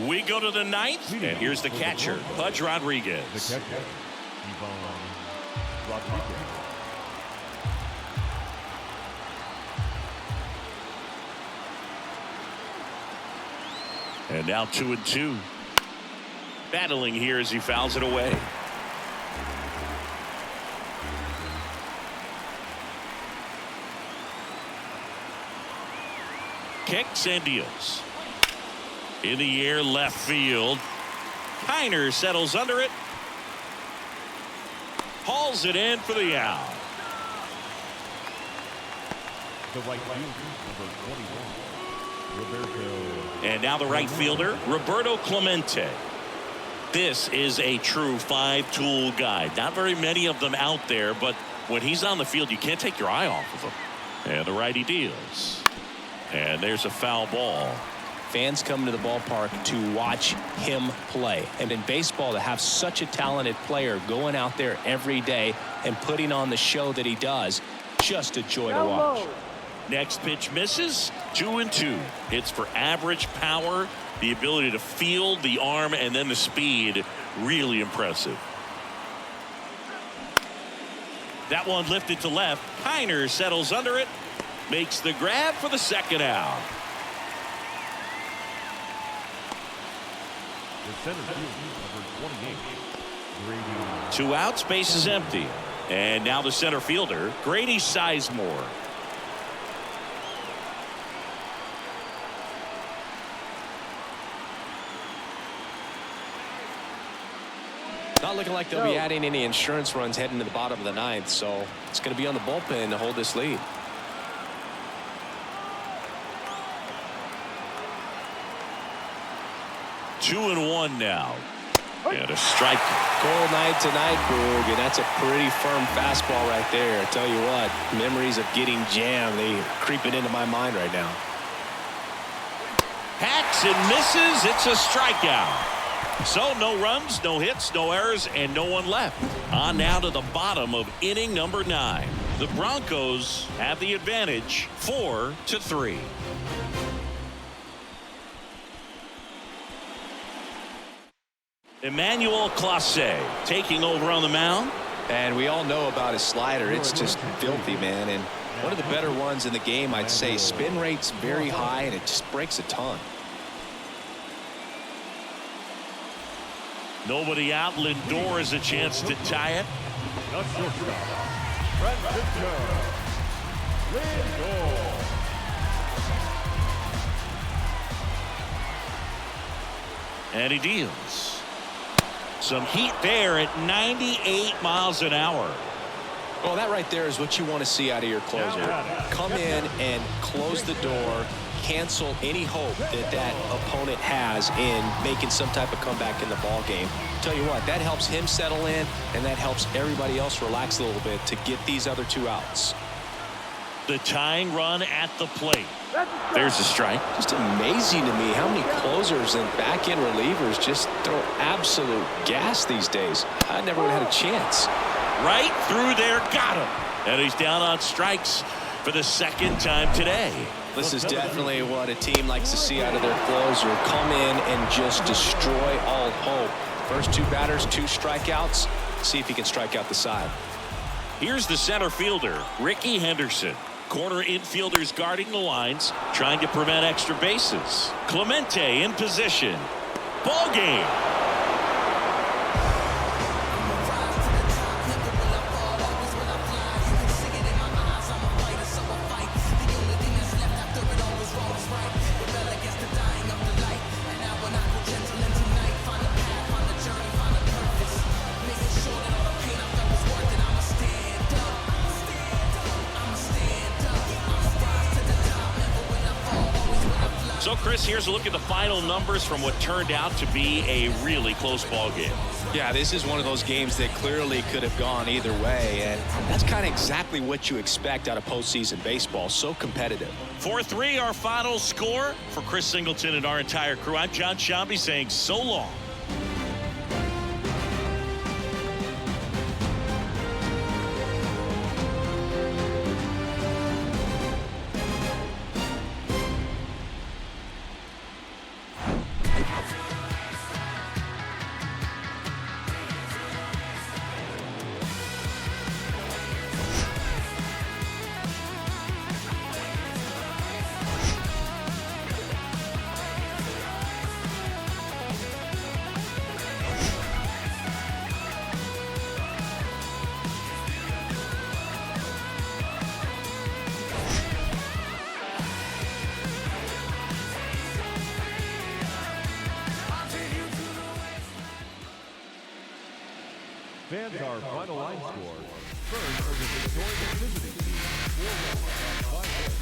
We go to the 9th, and here's the catcher, Pudge Rodriguez. And now 2-2. Battling here as he fouls it away. Kicks and deals. In the air, left field. Kiner settles under it. Hauls it in for the out. The right fielder, number 21, Roberto. And now the right fielder, Roberto Clemente. This is a true 5-tool guy. Not very many of them out there, but when he's on the field, you can't take your eye off of him. And the righty deals. And there's a foul ball. Fans come to the ballpark to watch him play. And in baseball, to have such a talented player going out there every day and putting on the show that he does, just a joy to watch. Next pitch misses. 2-2. Hits for average power, the ability to field, the arm, and then the speed. Really impressive. That one lifted to left. Heiner settles under it. Makes the grab for the second out. The center fielder, number 28, Grady. 2 outs, base is empty. And now the center fielder, Grady Sizemore. Not looking like they'll be adding any insurance runs heading to the bottom of the ninth, so it's going to be on the bullpen to hold this lead. Two and one now. And a strike. Cold night tonight, Boog, and that's a pretty firm fastball right there. I tell you what, memories of getting jammed, they creeping into my mind right now. Hacks and misses. It's a strikeout. So no runs, no hits, no errors, and no one left. On now to the bottom of inning number 9. The Broncos have the advantage 4-3. Emmanuel Clase taking over on the mound. And we all know about his slider. It's just filthy, man. And one of the better ones in the game, I'd say. Spin rate's very high, and it just breaks a ton. Nobody out. Lindor has a chance to tie it. The shortstop, Francisco Lindor. And he deals. Some heat there at 98 miles an hour. Well, that right there is what you want to see out of your closer. Come in and close the door, cancel any hope that that opponent has in making some type of comeback in the ball game. Tell you what, that helps him settle in, and that helps everybody else relax a little bit to get these other 2 outs. The tying run at the plate. There's a strike. Just amazing to me how many closers and back-end relievers just throw absolute gas these days. I never would have had a chance. Right through there, got him. And he's down on strikes for the second time today. This is definitely what a team likes to see out of their closer. Come in and just destroy all hope. First 2 batters, 2 strikeouts. See if he can strike out the side. Here's the center fielder, Ricky Henderson. Corner infielders guarding the lines, trying to prevent extra bases. Clemente in position. Ball game. So, Chris, here's a look at the final numbers from what turned out to be a really close ball game. Yeah, this is one of those games that clearly could have gone either way, and that's kind of exactly what you expect out of postseason baseball. So competitive. 4-3, our final score. For Chris Singleton and our entire crew, I'm John Shambi saying so long. Fans, our final line score. First are the victorious visiting team, 4-1 on 5 hits.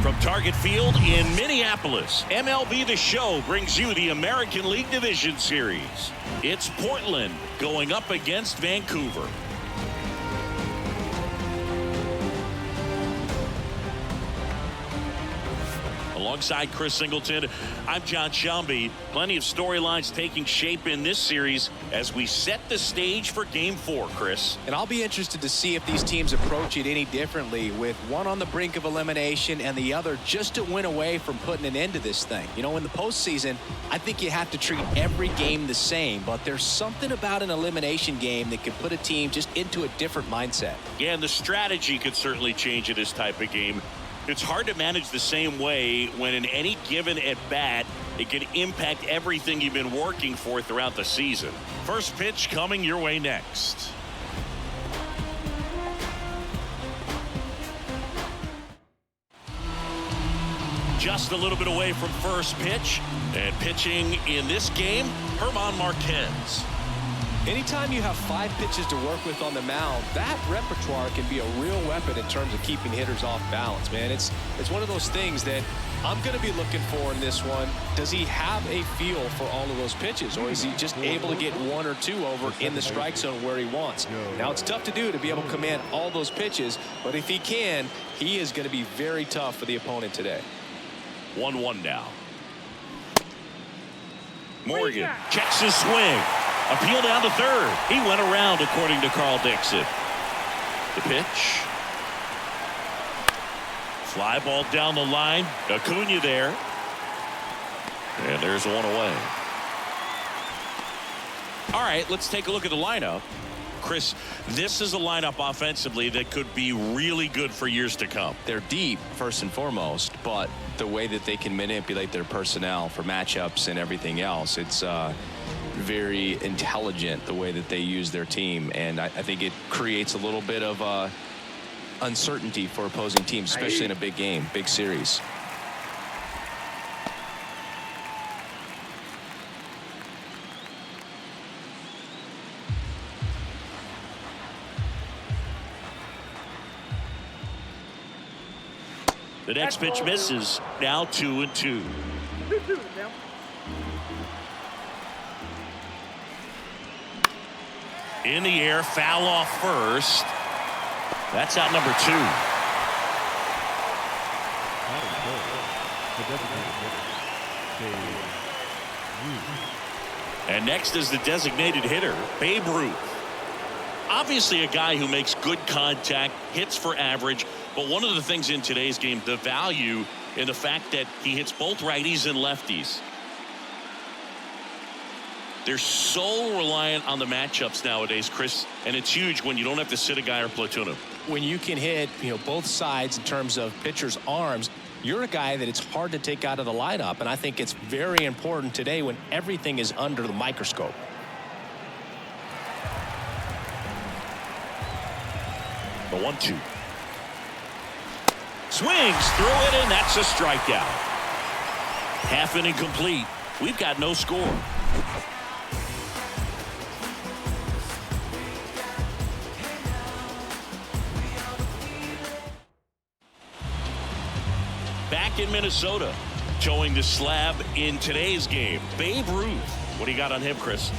From Target Field in Minneapolis, MLB The Show brings you the American League Division Series. It's Portland going up against Vancouver. Alongside Chris Singleton, I'm John Shelby. Plenty of storylines taking shape in this series as we set the stage for Game 4, Chris. And I'll be interested to see if these teams approach it any differently, with one on the brink of elimination and the other just to win away from putting an end to this thing. You know, in the postseason, I think you have to treat every game the same, but there's something about an elimination game that can put a team just into a different mindset. Yeah, and the strategy could certainly change in this type of game. It's hard to manage the same way when in any given at bat, it can impact everything you've been working for throughout the season. First pitch coming your way next. Just a little bit away from first pitch, and pitching in this game, German Marquez. Anytime you have 5 pitches to work with on the mound, that repertoire can be a real weapon in terms of keeping hitters off balance, man. It's one of those things that I'm going to be looking for in this one. Does he have a feel for all of those pitches, or is he just able to get 1 or 2 over in the strike zone where he wants? Now, it's tough to do to be able to command all those pitches, but if he can, he is going to be very tough for the opponent today. 1-1 now. Morgan checks his swing. Appeal down to third. He went around, according to Carl Dixon. The pitch. Fly ball down the line. Acuna there. And there's one away. All right, let's take a look at the lineup. Chris, this is a lineup offensively that could be really good for years to come. They're deep, first and foremost, but the way that they can manipulate their personnel for matchups and everything else, it's very intelligent the way that they use their team, and I think it creates a little bit of uncertainty for opposing teams, especially in a big game, big series. The next pitch misses. Now 2-2. In the air, foul off first. That's out number 2. And next is the designated hitter, Babe Ruth. Obviously a guy who makes good contact, hits for average, but one of the things in today's game, the value in the fact that he hits both righties and lefties. They're so reliant on the matchups nowadays, Chris, and it's huge when you don't have to sit a guy or platoon him. When you can hit, both sides in terms of pitchers' arms, you're a guy that it's hard to take out of the lineup, and I think it's very important today when everything is under the microscope. The 1-2. Swings through it, and that's a strikeout. Half inning complete. We've got no score. Back in Minnesota, showing the slab in today's game, Babe Ruth. What do you got on him, Chris?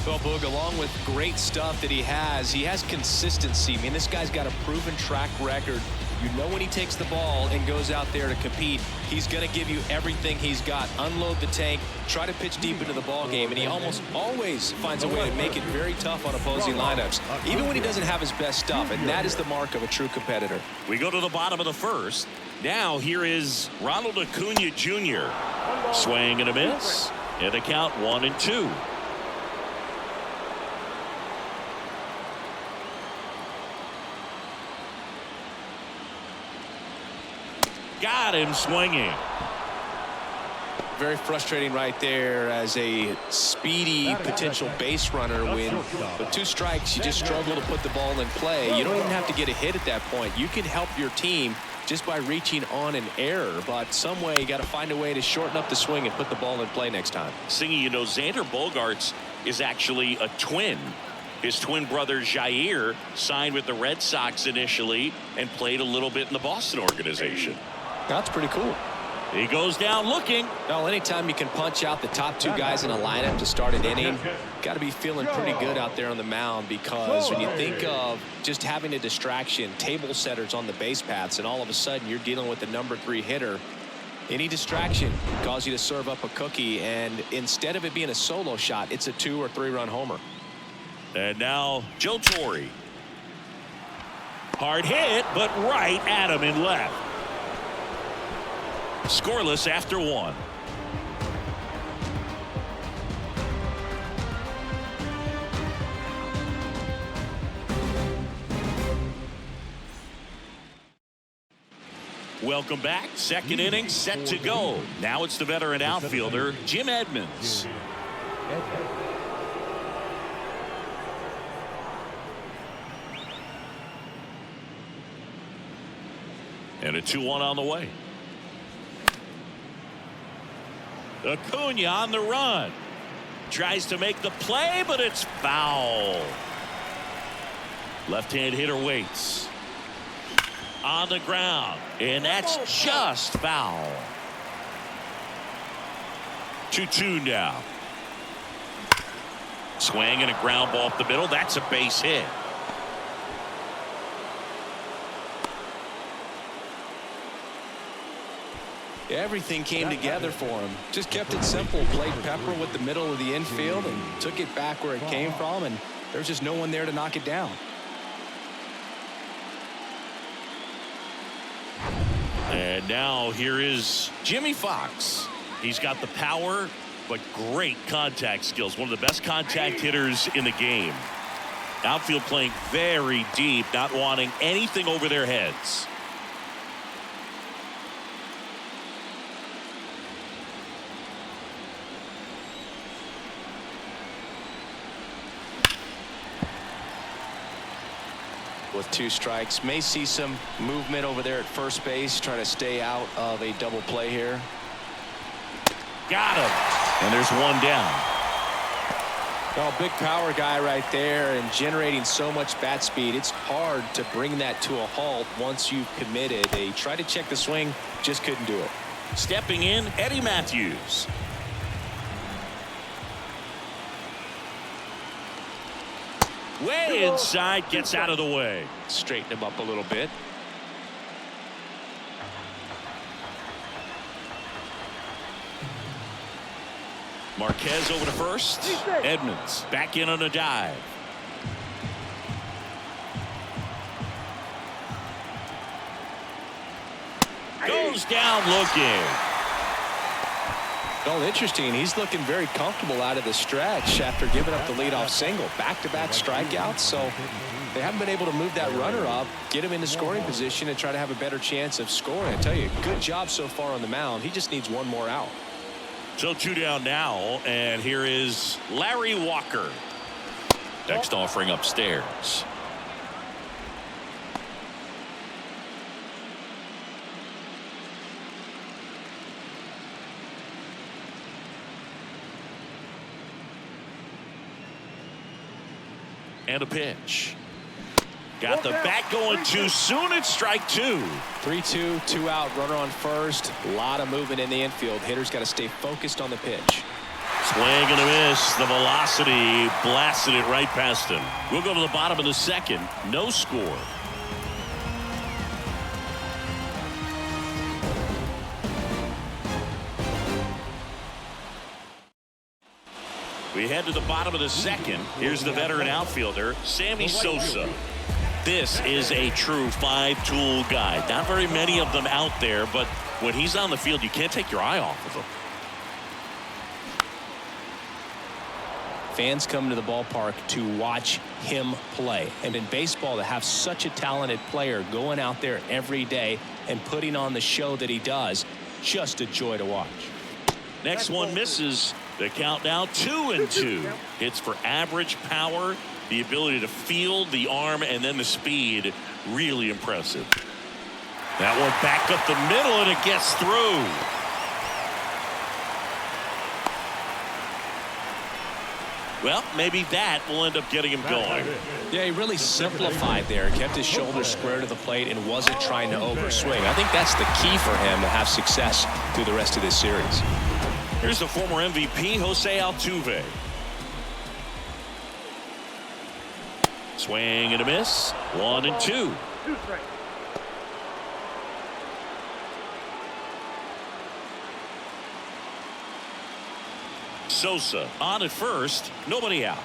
Well, Boog, along with great stuff that he has consistency. I mean, this guy's got a proven track record. You know when he takes the ball and goes out there to compete, he's going to give you everything he's got. Unload the tank, try to pitch deep into the ball game, and he almost always finds a way to make it very tough on opposing lineups, even when he doesn't have his best stuff, and that is the mark of a true competitor. We go to the bottom of the first. Now here is Ronald Acuna Jr. Swing and a miss, and the count 1-2. got him swinging. Very frustrating right there as a speedy potential base runner. When with 2 strikes, you just struggle to put the ball in play. You don't even have to get a hit at that point. You can help your team just by reaching on an error, but some way you got to find a way to shorten up the swing and put the ball in play next time. Singy, you know, Xander Bogaerts is actually a twin. His twin brother Jair signed with the Red Sox initially and played a little bit in the Boston organization. That's pretty cool. He goes down looking. Well, anytime you can punch out the top 2 guys in a lineup to start an inning, got to be feeling pretty good out there on the mound, because when you think of just having a distraction, table setters on the base paths, and all of a sudden you're dealing with the number 3 hitter, any distraction can cause you to serve up a cookie, and instead of it being a solo shot, it's a 2 or 3 run homer. And now Joe Torre. Hard hit, but right at him in left. Scoreless after 1. Welcome back. Second inning set to go. Now it's the veteran outfielder, Jim Edmonds. And a 2-1 on the way. Acuna on the run. Tries to make the play, but it's foul. Left-hand hitter waits. On the ground. And that's just foul. 2-2 now. Swing and a ground ball up the middle. That's a base hit. Everything came together for him. Just kept it simple. Played pepper with the middle of the infield and took it back where it came from, and there's just no one there to knock it down. And now here is Jimmy Fox. He's got the power, but great contact skills. One of the best contact hitters in the game. Outfield playing very deep, not wanting anything over their heads. With 2 strikes, may see some movement over there at first base, trying to stay out of a double play here. Got him. And there's 1 down. Oh, big power guy right there, and generating so much bat speed. It's hard to bring that to a halt once you've committed. They tried to check the swing, just couldn't do it. Stepping in, Eddie Matthews. Way inside, gets out of the way. Straighten him up a little bit. Marquez over to first. Edmonds back in on a dive. Goes down looking. Well, interesting. He's looking very comfortable out of the stretch after giving up the leadoff single. Back-to-back strikeouts, so they haven't been able to move that runner up, get him into scoring position, and try to have a better chance of scoring. I tell you, good job so far on the mound. He just needs 1 more out. So 2 down now, and here is Larry Walker. Next offering upstairs. And a pitch. Got the bat going too soon. It's strike 2. 3-2, 2 out, runner on first. A lot of movement in the infield. Hitters got to stay focused on the pitch. Swing and a miss. The velocity blasted it right past him. We'll go to the bottom of the second. No score. We head to the bottom of the second. Here's the veteran outfielder, Sammy Sosa. This is a true 5-tool guy. Not very many of them out there, but when he's on the field, you can't take your eye off of him. fans come to the ballpark to watch him play. And in baseball, to have such a talented player going out there every day and putting on the show that he does, just a joy to watch. Next one misses. The count now 2-2. Hits for average power, the ability to field, the arm, and then the speed. Really impressive. That one back up the middle, and it gets through. Well, maybe that will end up getting him going. Yeah, he really simplified there. Kept his shoulders square to the plate and wasn't trying to overswing. I think that's the key for him to have success through the rest of this series. Here's the former MVP, Jose Altuve. Swing and a miss. 1-2. Sosa on at first. Nobody out.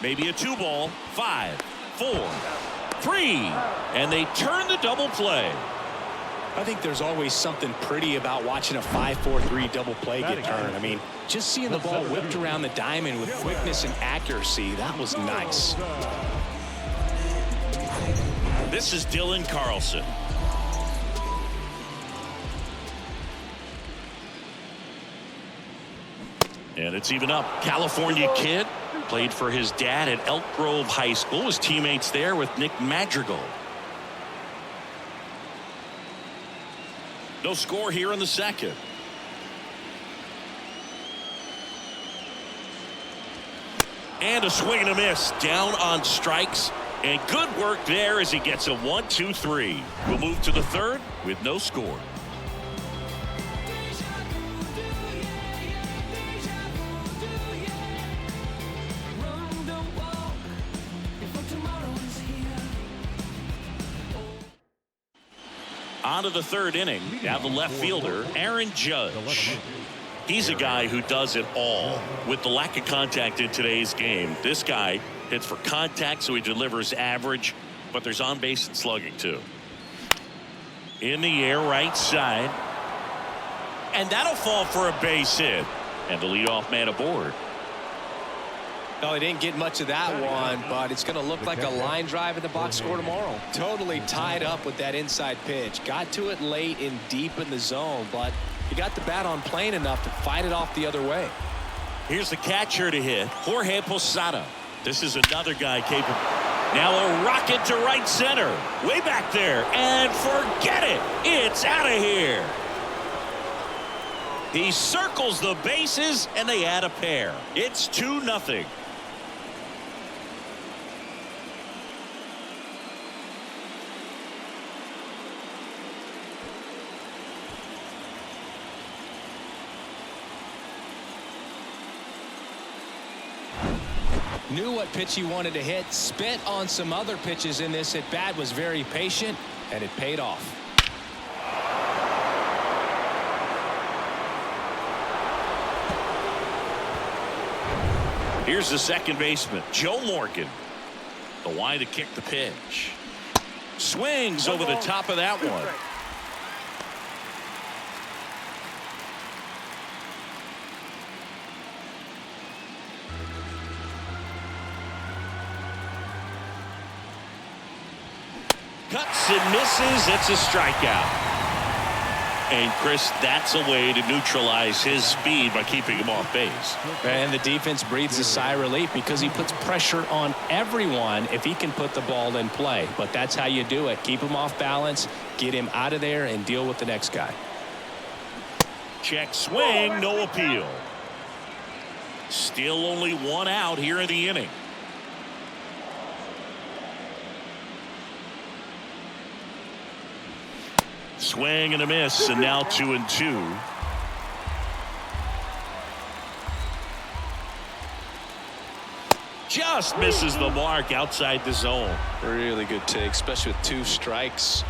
Maybe a 2-ball. 5, 4, 3. And they turn the double play. I think there's always something pretty about watching a 5-4-3 double play get turned. I mean, just seeing the ball whipped around the diamond with quickness and accuracy, that was nice. This is Dylan Carlson. And it's even up. California kid. Played for his dad at Elk Grove High School. His teammates there with Nick Madrigal. No score here in the second. And a swing and a miss. Down on strikes. And good work there as he gets a 1-2-3. We'll move to the third with no score. On to the third inning. Now the left fielder, Aaron Judge. He's a guy who does it all. With the lack of contact in today's game, this guy hits for contact, so he delivers average, but there's on base and slugging too. In the air, right side. And that'll fall for a base hit. And the leadoff man aboard. No, he didn't get much of that one, but it's going to look like a line drive in the box score tomorrow. Totally tied up with that inside pitch. Got to it late and deep in the zone, but he got the bat on plane enough to fight it off the other way. Here's the catcher to hit, Jorge Posada. This is another guy capable. Now a rocket to right center. Way back there. And forget it. It's out of here. He circles the bases, and they add a pair. It's 2-0. Knew what pitch he wanted to hit, spit on some other pitches in this at bat, was very patient, and it paid off. Here's the second baseman, Joe Morgan. The wide to kick the pitch. Swings over the top of that one. Cuts and misses. It's a strikeout. And Chris, that's a way to neutralize his speed by keeping him off base. And the defense breathes a sigh of relief because he puts pressure on everyone if he can put the ball in play. But that's how you do it. Keep him off balance, get him out of there, and deal with the next guy. Check swing, no appeal. Still only one out here in the inning. Swing and a miss, and now 2-2. Just misses the mark outside the zone. Really good take, especially with 2 strikes.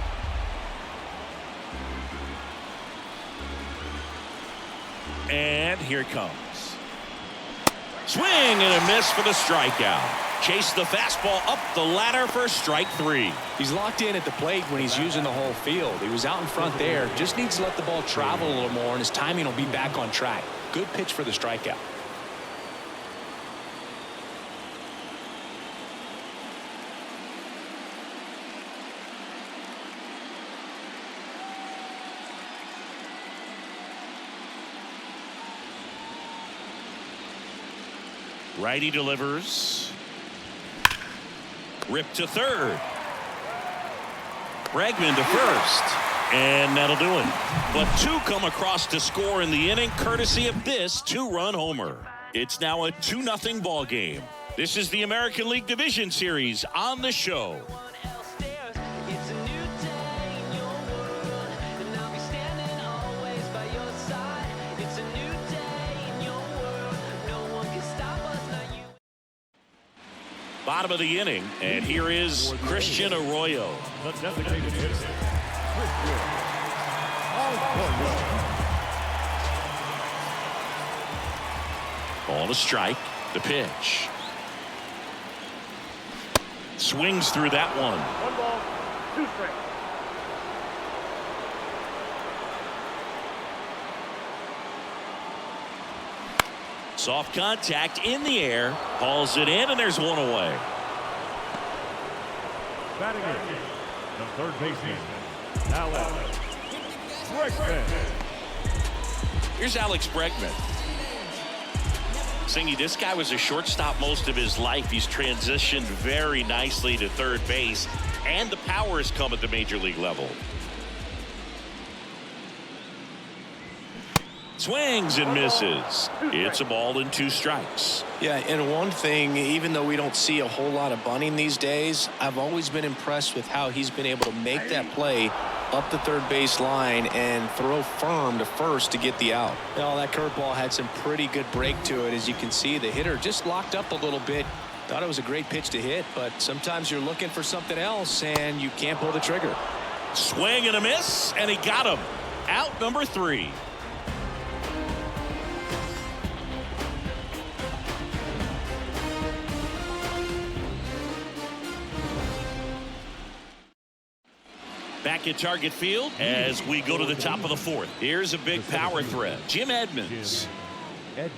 And here it comes. Swing and a miss for the strikeout. Chase the fastball up the ladder for strike 3. He's locked in at the plate when he's using the whole field. He was out in front there. Just needs to let the ball travel a little more, and his timing will be back on track. Good pitch for the strikeout. Righty delivers. Rip to third. Bregman to first. And that'll do it. But 2 come across to score in the inning, courtesy of this 2-run homer. It's now a 2-0 ball game. This is the American League Division Series on the show. Bottom of the inning, and here is Christian Arroyo. The designated hitter, Christian Arroyo. Ball to strike. The pitch. Swings through that one. 1 ball, 2 strikes. Soft contact in the air. Hauls it in, and there's 1 away. Batting in, the third baseman, Alex Bregman. Here's Alex Bregman. Singy, this guy was a shortstop most of his life. He's transitioned very nicely to third base, and the power has come at the major league level. Swings and misses. It's a ball and 2 strikes. Yeah, and one thing, even though we don't see a whole lot of bunting these days, I've always been impressed with how he's been able to make that play up the third base line and throw firm to first to get the out. Well, that curveball had some pretty good break to it. As you can see, the hitter just locked up a little bit. Thought it was a great pitch to hit, but sometimes you're looking for something else and you can't pull the trigger. Swing and a miss, and he got him. Out number 3. Back at Target Field as we go to the top of the 4th. Here's a big power threat. Jim Edmonds. And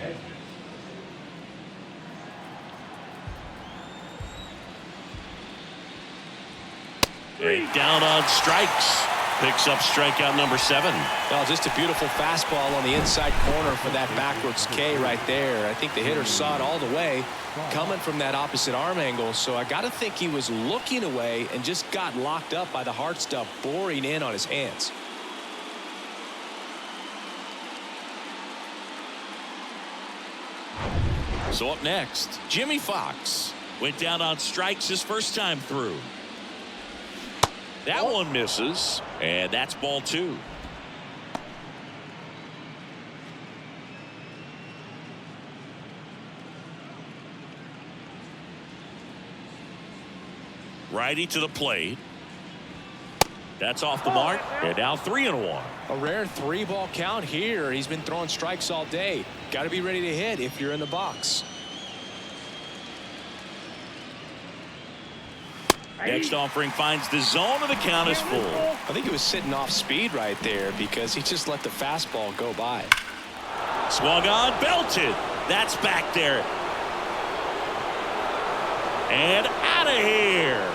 down on strikes. Picks up strikeout number 7. Well, just a beautiful fastball on the inside corner for that backwards K right there. I think the hitter saw it all the way coming from that opposite arm angle. So I got to think he was looking away and just got locked up by the hard stuff boring in on his hands. So up next, Jimmy Fox went down on strikes his first time through. That one misses, and that's ball 2. Righty to the plate. That's off the mark, and now 3-1. A rare 3-ball count here. He's been throwing strikes all day. Got to be ready to hit if you're in the box. Next offering finds the zone, and the count is full. I think he was sitting off speed right there because he just let the fastball go by. Swung on, belted. That's back there. And out of here.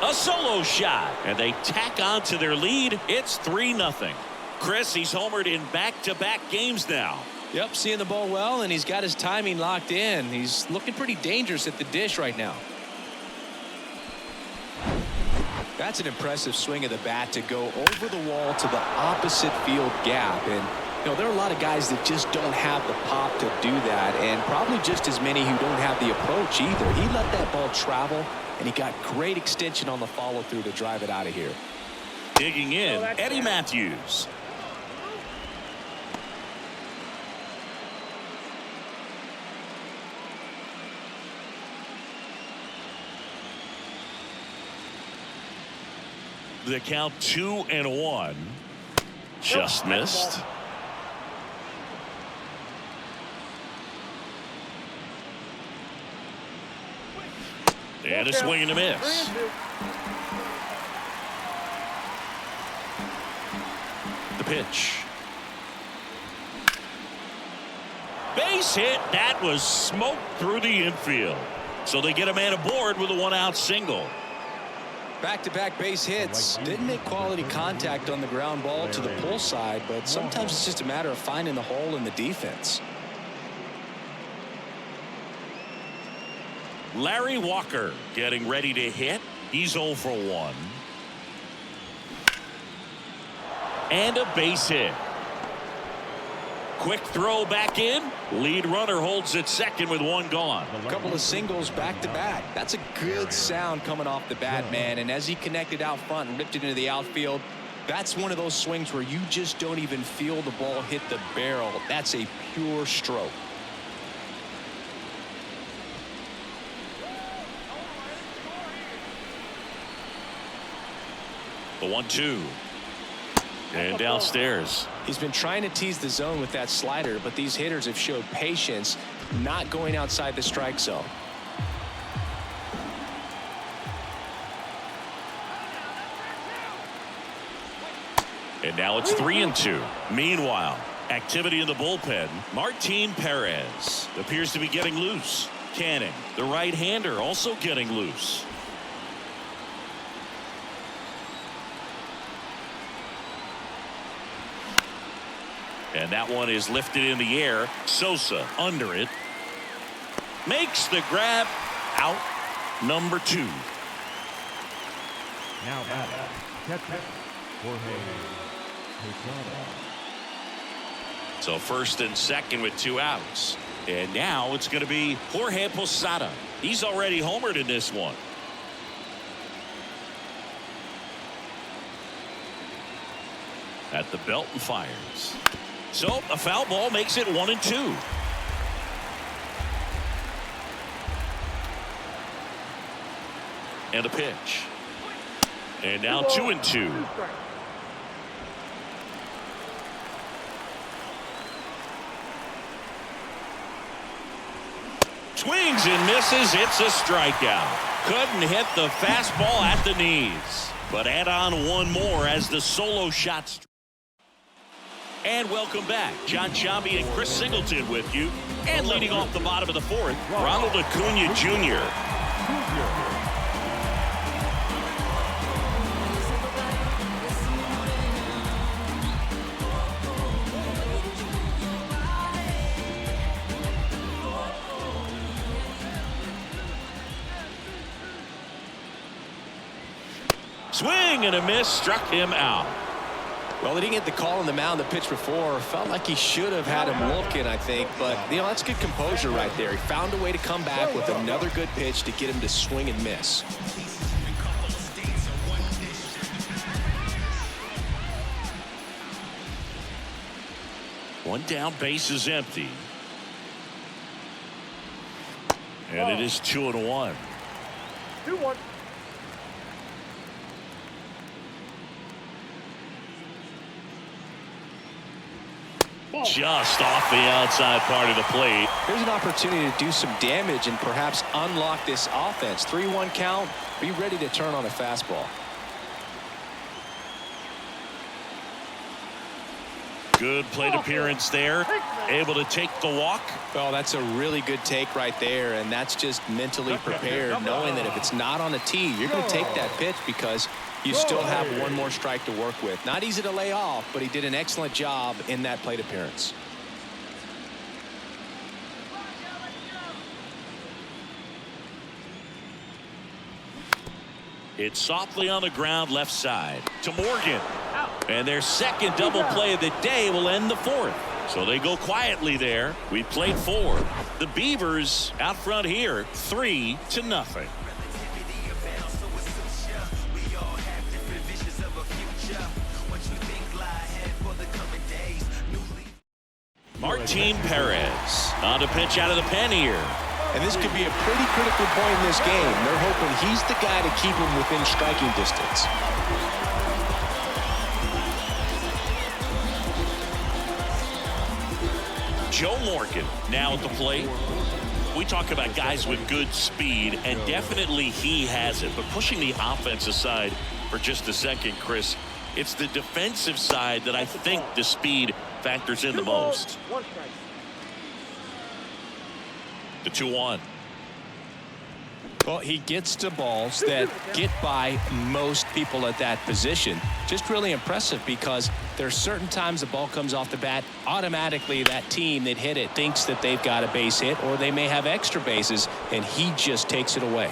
A solo shot, and they tack on to their lead. It's 3-0. Chris, he's homered in back-to-back games now. Yep, seeing the ball well, and he's got his timing locked in. He's looking pretty dangerous at the dish right now. That's an impressive swing of the bat to go over the wall to the opposite field gap. And, you know, there are a lot of guys that just don't have the pop to do that, and probably just as many who don't have the approach either. He let that ball travel, and he got great extension on the follow-through to drive it out of here. Digging in, Eddie Matthews. The count 2-1. Just missed. And a swing and a miss. The pitch. Base hit. That was smoked through the infield. So they get a man aboard with a one-out single. Back-to-back base hits. Didn't make quality contact on the ground ball to the pull side, but sometimes it's just a matter of finding the hole in the defense. Larry Walker getting ready to hit. He's 0 for 1. And a base hit. Quick throw back in. Lead runner holds at second with one gone. A couple of singles back-to-back. That's a good sound coming off the bat, man. And as he connected out front and ripped it into the outfield, that's one of those swings where you just don't even feel the ball hit the barrel. That's a pure stroke. The 1-2. And downstairs. He's been trying to tease the zone with that slider, but these hitters have showed patience, not going outside the strike zone. And now it's 3-2. Meanwhile, activity in the bullpen. Martin Perez appears to be getting loose. Canning, the right-hander, also getting loose. And that one is lifted in the air. Sosa under it. Makes the grab. Out number 2. Now batting, catcher, Jorge Posada. So first and second with 2 outs. And now it's going to be Jorge Posada. He's already homered in this one. At the belt and fires. So a foul ball makes it 1-2. And a pitch. And now 2-2. Swings and misses. It's a strikeout. Couldn't hit the fastball at the knees. But add on one more as the solo shot. And welcome back. John Sciambi and Chris Singleton with you. And leading off the bottom of the 4th, Ronald Acuna Jr. Swing and a miss, struck him out. Well, they didn't get the call on the mound the pitch before. Felt like he should have had him looking, I think. But, you know, that's good composure right there. He found a way to come back with another good pitch to get him to swing and miss. One down, base is empty. And it is 2-1. 2-1. Just off the outside part of the plate. Here's an opportunity to do some damage and perhaps unlock this offense. 3-1 count. Be ready to turn on a fastball. Good plate appearance there. Able to take the walk. Well, that's a really good take right there, and that's just mentally prepared, knowing that if it's not on a tee, you're going to take that pitch because you still have one more strike to work with. Not easy to lay off, but he did an excellent job in that plate appearance. It's softly on the ground left side to Morgan. And their second double play of the day will end the 4th. So they go quietly there. We played 4. The Beavers out front here 3-0. Martin Perez on to pitch out of the pen here. And this could be a pretty critical point in this game. They're hoping he's the guy to keep him within striking distance. Joe Morgan now at the plate. We talk about guys with good speed, and definitely he has it. But pushing the offense aside for just a second, Chris, it's the defensive side that I think the speed factors in the most. The 2-1. Well, he gets to balls that get by most people at that position. Just really impressive because there's certain times the ball comes off the bat, automatically that team that hit it thinks that they've got a base hit, or they may have extra bases, and he just takes it away.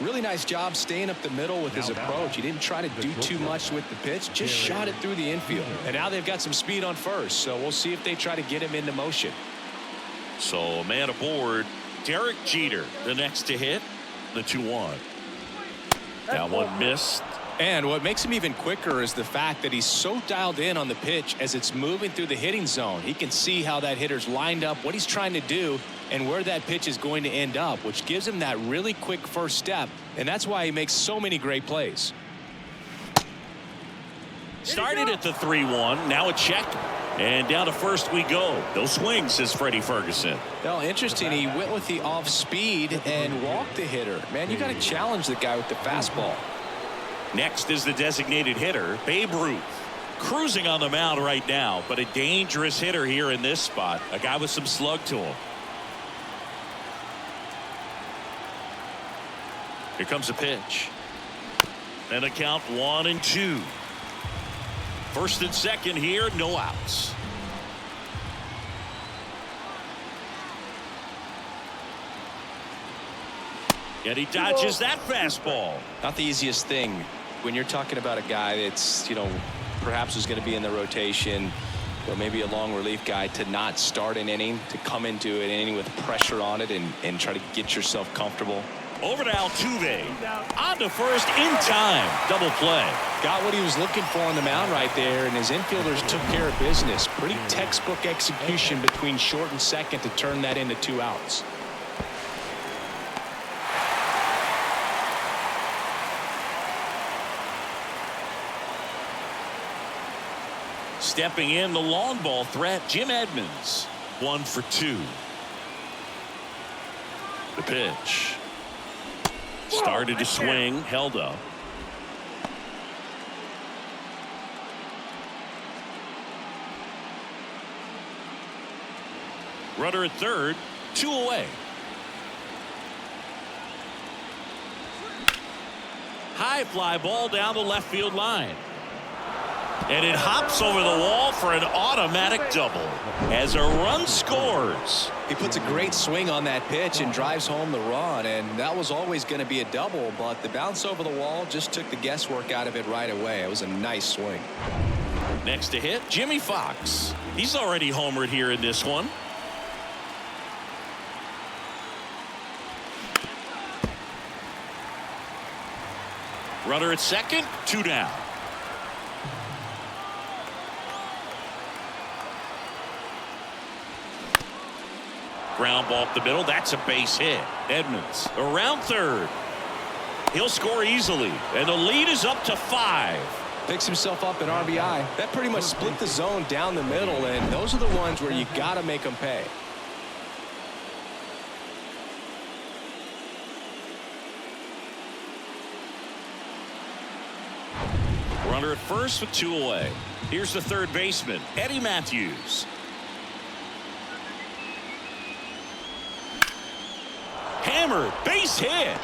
Really nice job staying up the middle with his approach. He didn't try to do too much with the pitch, just shot it through the infield. And now they've got some speed on first, so we'll see if they try to get him into motion. So a man aboard. Derek Jeter, the next to hit, the 2-1. That one missed. And what makes him even quicker is the fact that he's so dialed in on the pitch as it's moving through the hitting zone. He can see how that hitter's lined up, what he's trying to do, and where that pitch is going to end up, which gives him that really quick first step. And that's why he makes so many great plays. Started at the 3-1. Now a check. And down to first we go. No swings, says Freddie Ferguson. Well, interesting. He went with the off speed and walked the hitter. Man, you got to challenge the guy with the fastball. Next is the designated hitter, Babe Ruth. Cruising on the mound right now, but a dangerous hitter here in this spot. A guy with some slug to him. Here comes a pitch. And a count 1-2. First and second here, no outs. And he dodges that fastball. Not the easiest thing when you're talking about a guy that's, perhaps is going to be in the rotation, or maybe a long relief guy, to not start an inning, to come into an inning with pressure on it and try to get yourself comfortable. Over to Altuve. On to first in time. Double play. Got what he was looking for on the mound right there, and his infielders took care of business. Pretty textbook execution between short and second to turn that into 2 outs. Stepping in, the long ball threat, Jim Edmonds. 1 for 2. The pitch. Started to swing, held up. Runner at third, 2 away. High fly ball down the left field line. And it hops over the wall for an automatic double as a run scores. He puts a great swing on that pitch and drives home the run, and that was always going to be a double, but the bounce over the wall just took the guesswork out of it right away. It was a nice swing. Next to hit, Jimmy Fox. He's already homered here in this one. Runner at second, 2 down. Ground ball up the middle. That's a base hit. Edmonds around third. He'll score easily, and the lead is up to 5. Picks himself up an RBI. That pretty much split the zone down the middle, and those are the ones where you got to make them pay. Runner at first with 2 away. Here's the third baseman, Eddie Matthews. Hammered, base hit.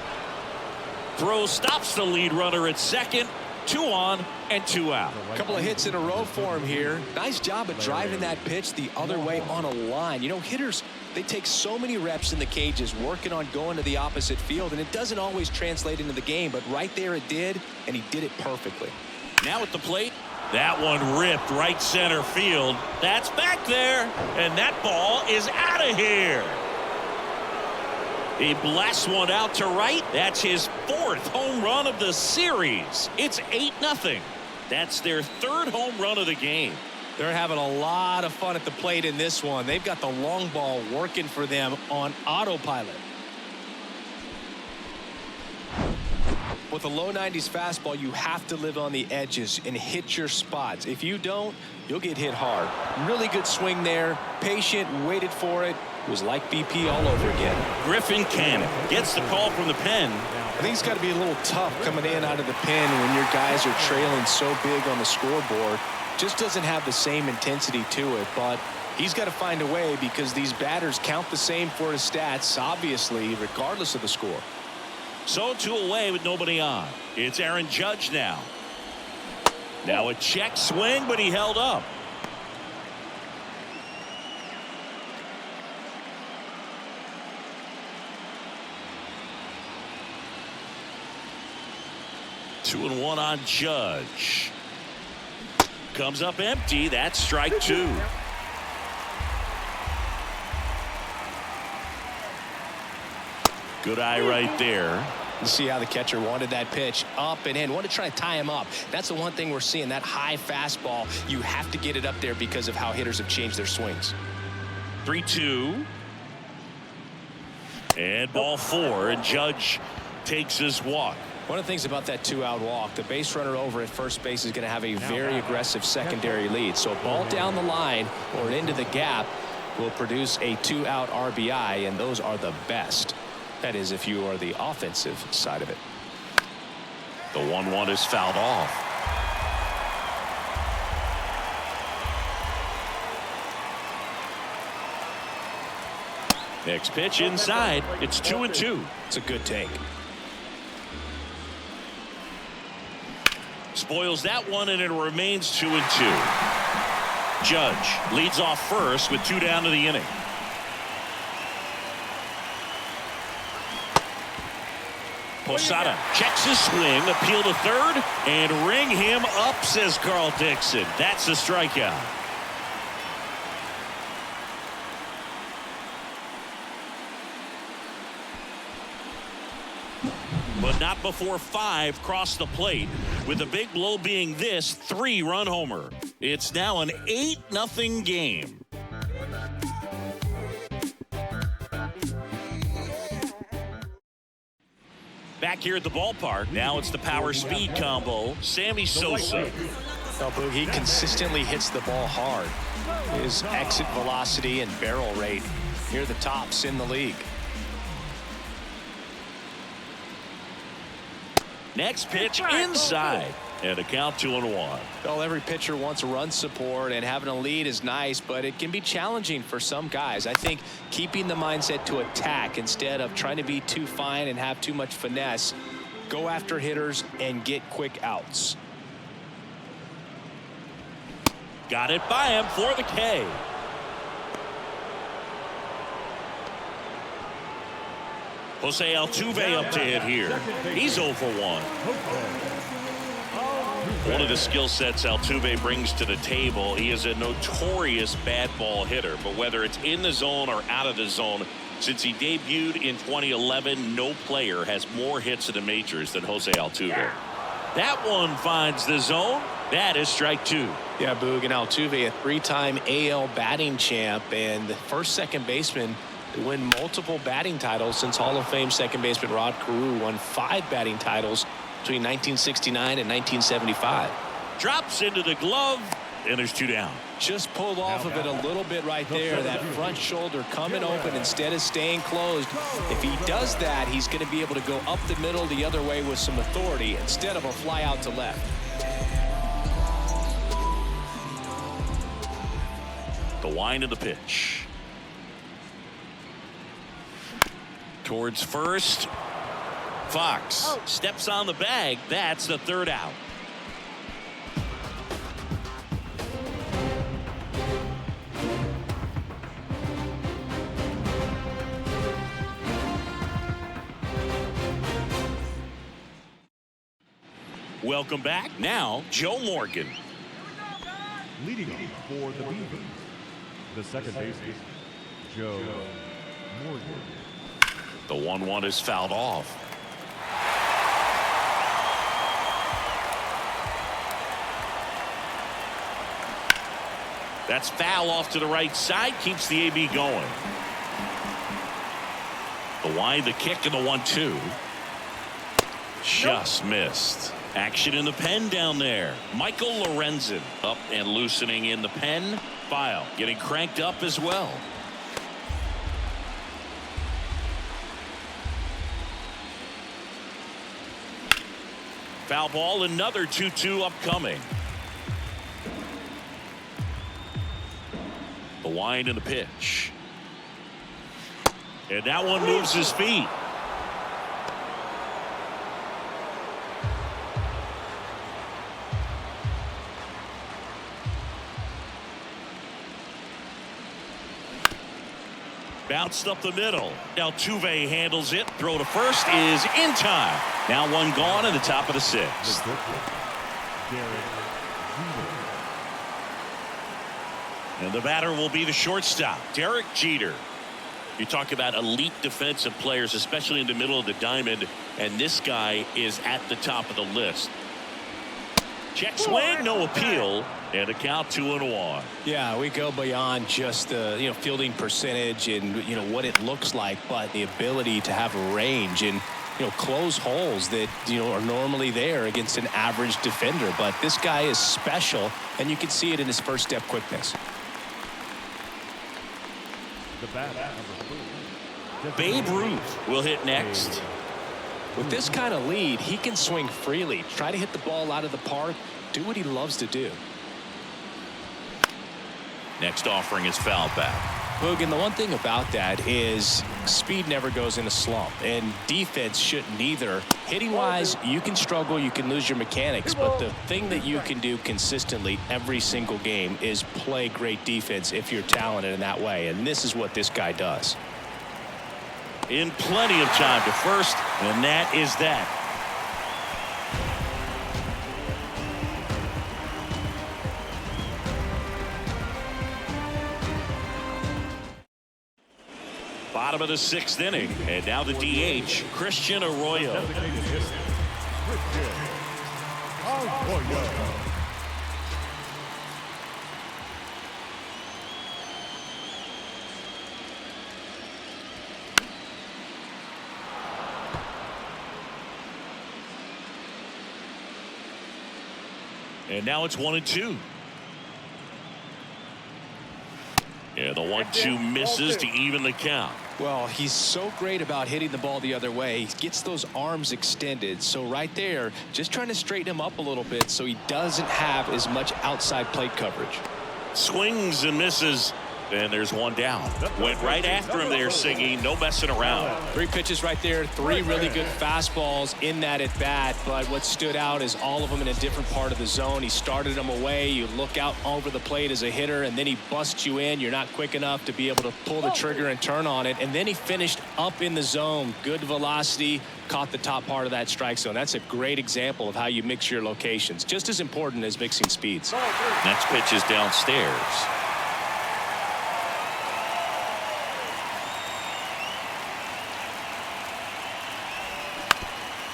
Throw stops the lead runner at second. 2 on and 2 out. A couple of hits in a row for him here. Nice job of driving that pitch the other way on a line. Hitters, they take so many reps in the cages working on going to the opposite field, and it doesn't always translate into the game, but right there it did, and he did it perfectly. Now at the plate, that one ripped right center field. That's back there, and that ball is out of here. He blasts one out to right. That's his 4th home run of the series. It's 8-0. That's their 3rd home run of the game. They're having a lot of fun at the plate in this one. They've got the long ball working for them on autopilot. With a low 90s fastball, you have to live on the edges and hit your spots. If you don't, you'll get hit hard. Really good swing there. Patient, waited for it. It was like BP all over again. Griffin Cannon gets the call from the pen. I think it's got to be a little tough coming in out of the pen when your guys are trailing so big on the scoreboard. Just doesn't have the same intensity to it, but he's got to find a way because these batters count the same for his stats, obviously, regardless of the score. So 2 away with nobody on. It's Aaron Judge now. Now a check swing, but he held up. Two and one on Judge. Comes up empty. That's strike 2. Good eye right there. You see how the catcher wanted that pitch up and in. Wanted to try to tie him up. That's the one thing we're seeing. That high fastball, you have to get it up there because of how hitters have changed their swings. 3-2. And ball 4. And Judge takes his walk. One of the things about that 2-out walk, the base runner over at first base is going to have a very aggressive secondary lead. So a ball down the line or into the gap will produce a 2-out RBI, and those are the best. That is, if you are the offensive side of it. The 1-1 is fouled off. Next pitch inside. It's 2-2. It's a good take. Spoils that one, and it remains 2-2. Judge leads off first with 2 down to the inning. Posada checks his swing, appeal to third, and ring him up, says Carl Dixon. That's a strikeout. But not before 5 cross the plate, with the big blow being this 3-run homer. It's now an 8-0 game. Back here at the ballpark, now it's the power speed combo, Sammy Sosa. He consistently hits the ball hard. His exit velocity and barrel rate near the tops in the league. Next pitch inside, and a count 2-1. Well, every pitcher wants run support, and having a lead is nice, but it can be challenging for some guys. I think keeping the mindset to attack instead of trying to be too fine and have too much finesse, go after hitters and get quick outs. Got it by him for the K. Jose Altuve up to hit here. He's 0 for 1. One of the skill sets Altuve brings to the table, he is a notorious bad ball hitter. But whether it's in the zone or out of the zone, since he debuted in 2011, no player has more hits in the majors than Jose Altuve. That one finds the zone. That is strike 2. Yeah, Boog, and Altuve, a 3-time AL batting champ and the first second baseman to win multiple batting titles since Hall of Fame second baseman Rod Carew won 5 batting titles between 1969 and 1975. Drops into the glove, and there's 2 down. Just pulled off of it a little bit right there. That front shoulder coming open instead of staying closed. If he does that, he's going to be able to go up the middle the other way with some authority instead of a fly out to left. The wind of the pitch. Towards first. Fox steps on the bag. That's the 3rd out. Welcome back. Now, Joe Morgan. Leading off for the Beavers, the second baseman, Joe Morgan. The 1-1 is fouled off. That's foul off to the right side. Keeps the AB going. The wind, the kick, and the 1-2. Just missed. Action in the pen down there. Michael Lorenzen up and loosening in the pen. File getting cranked up as well. Foul ball, another 2-2 upcoming. The wind and the pitch. And that one moves his feet. Bounced up the middle. Now Tuve handles it. Throw to first is in time. Now one gone at the top of the sixth. And the batter will be the shortstop, Derek Jeter. You talk about elite defensive players, especially in the middle of the diamond, and this guy is at the top of the list. Check swing, no appeal, and a count 2-1. Yeah, we go beyond just the fielding percentage and what it looks like, but the ability to have range and close holes that are normally there against an average defender. But this guy is special, and you can see it in his first step quickness. The bat, Babe Ruth will hit next. With this kind of lead, he can swing freely, try to hit the ball out of the park, do what he loves to do. Next offering is foul back. Boog, and the one thing about that is speed never goes in a slump, and defense shouldn't either. Hitting wise, you can struggle, you can lose your mechanics, but the thing that you can do consistently every single game is play great defense if you're talented in that way, and this is what this guy does. In plenty of time to first, and that is that. Bottom of the sixth inning, and now the DH, Christian Arroyo. And now it's 1-2. And the 1-2 misses to even the count. Well, he's so great about hitting the ball the other way. He gets those arms extended. So right there, just trying to straighten him up a little bit so he doesn't have as much outside plate coverage. Swings and misses. And there's one down. Went right after him there, Siggy. No messing around. 3 pitches right there. 3 really good fastballs in that at bat. But what stood out is all of them in a different part of the zone. He started them away. You look out over the plate as a hitter, and then he busts you in. You're not quick enough to be able to pull the trigger and turn on it. And then he finished up in the zone. Good velocity. Caught the top part of that strike zone. That's a great example of how you mix your locations. Just as important as mixing speeds. Next pitch is downstairs.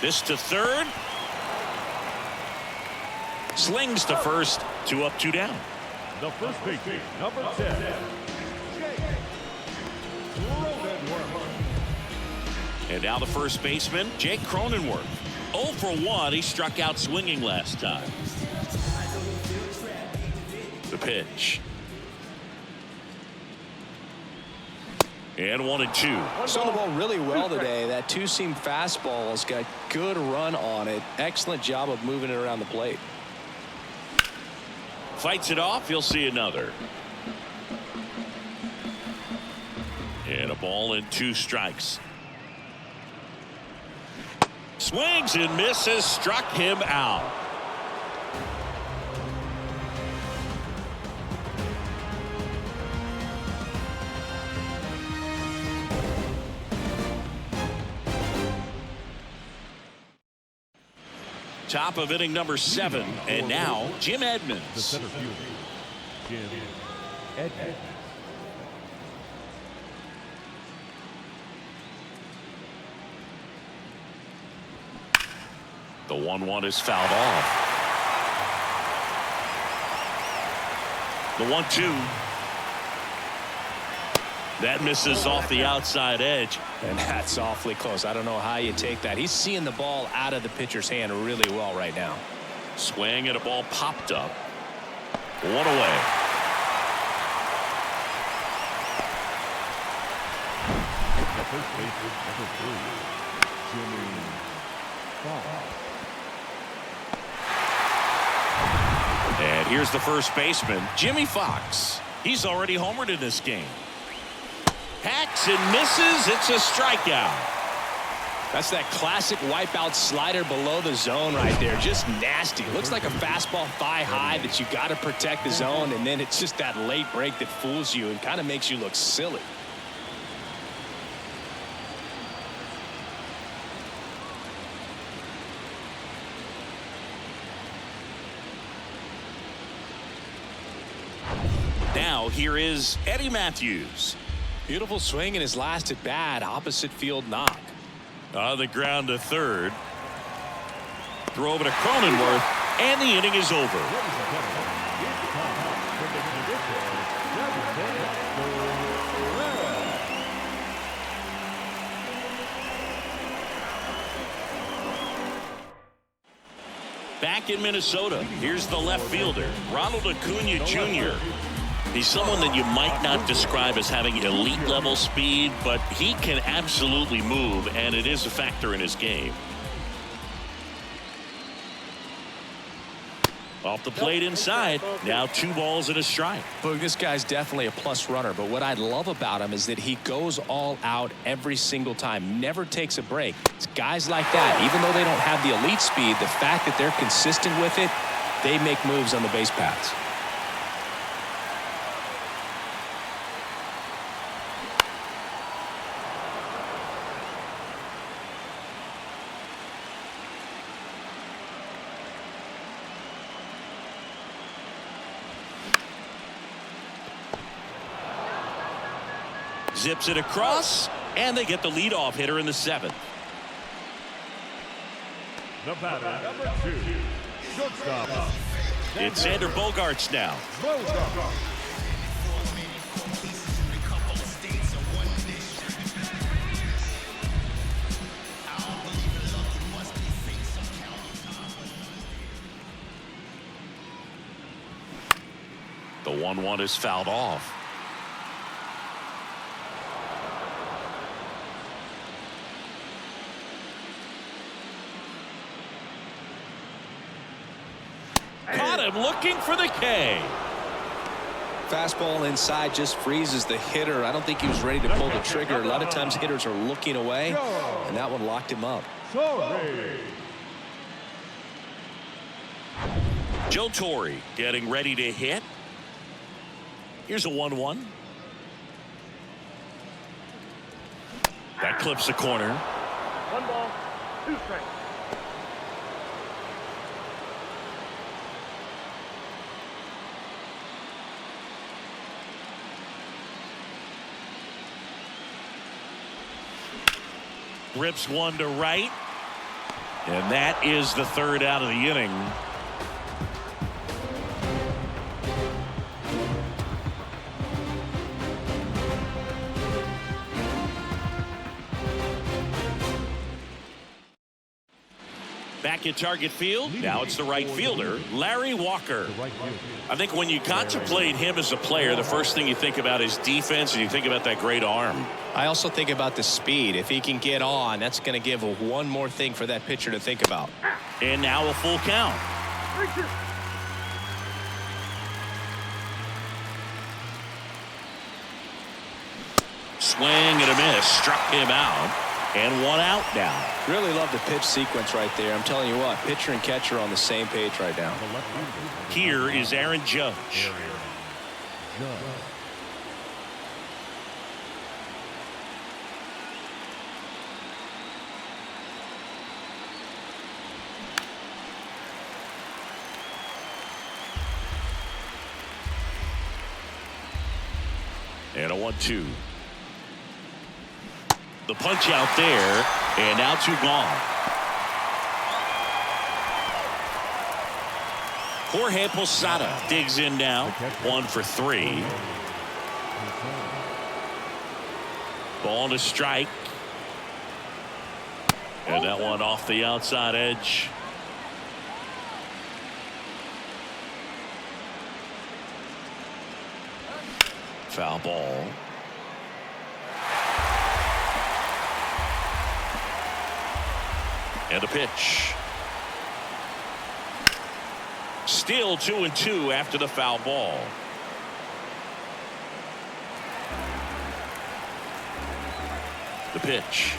This to third. Slings to first. 2 up, 2 down. The first baseman, number 10. And now the first baseman, Jake Cronenworth. 0 for 1. He struck out swinging last time. The pitch. And 1-2. Saw the ball really well today. That 2-seam fastball has got good run on it. Excellent job of moving it around the plate. Fights it off. He'll see another. And a ball and 2 strikes. Swings and misses. Struck him out. Top of inning number 7, and now Jim The Edmonds. center fielder, Jim Edmonds. The 1-1 is fouled off. The 1-2. That misses off the outside edge. And that's awfully close. I don't know how you take that. He's seeing the ball out of the pitcher's hand really well right now. Swing and a ball popped up. One away. The first baseman, number 3, Jimmy Fox. And here's the first baseman, Jimmy Fox. He's already homered in this game. Hacks and misses. It's a strikeout. That's that classic wipeout slider below the zone right there. Just nasty. Looks like a fastball thigh high that you got to protect the zone, and then it's just that late break that fools you and kind of makes you look silly. Now here is Eddie Matthews. Beautiful swing in his last at bat. Opposite field knock. On the ground to third. Throw over to Cronenworth, and the inning is over. Back in Minnesota, here's the left fielder, Ronald Acuna Jr. He's someone that you might not describe as having elite level speed, but he can absolutely move, and it is a factor in his game. Off the plate inside. Now 2 balls and a strike. Look, this guy's definitely a plus runner, but what I love about him is that he goes all out every single time, never takes a break. It's guys like that, even though they don't have the elite speed, the fact that they're consistent with it, they make moves on the base paths. Zips it across, and they get the leadoff hitter in the 7th. The batter, number 2, shortstop. It's Xander Bogaerts now. The 1-1 is fouled off. Caught him looking for the K. Fastball inside just freezes the hitter. I don't think he was ready to pull the trigger. A lot of times hitters are looking away, and that one locked him up. Joe Torre getting ready to hit. Here's a 1-1. That clips the corner. 1 ball, 2 strikes. Rips one to right. And that is the 3rd out of the inning. Back at target field. Now it's the right fielder, Larry Walker. I think when you contemplate him as a player, the first thing you think about is defense, and you think about that great arm. I also think about the speed. If he can get on, that's going to give one more thing for that pitcher to think about. And now a full count. Swing and a miss. Struck him out. And 1 out now. Really love the pitch sequence right there. I'm telling you what, pitcher and catcher are on the same page right now. Here is Aaron Judge. And a 1-2. The punch out there, and now 2 gone. Jorge Posada digs in now, 1 for 3. Ball to strike. And that one off the outside edge. Foul ball. And a pitch. Still 2-2 after the foul ball. The pitch.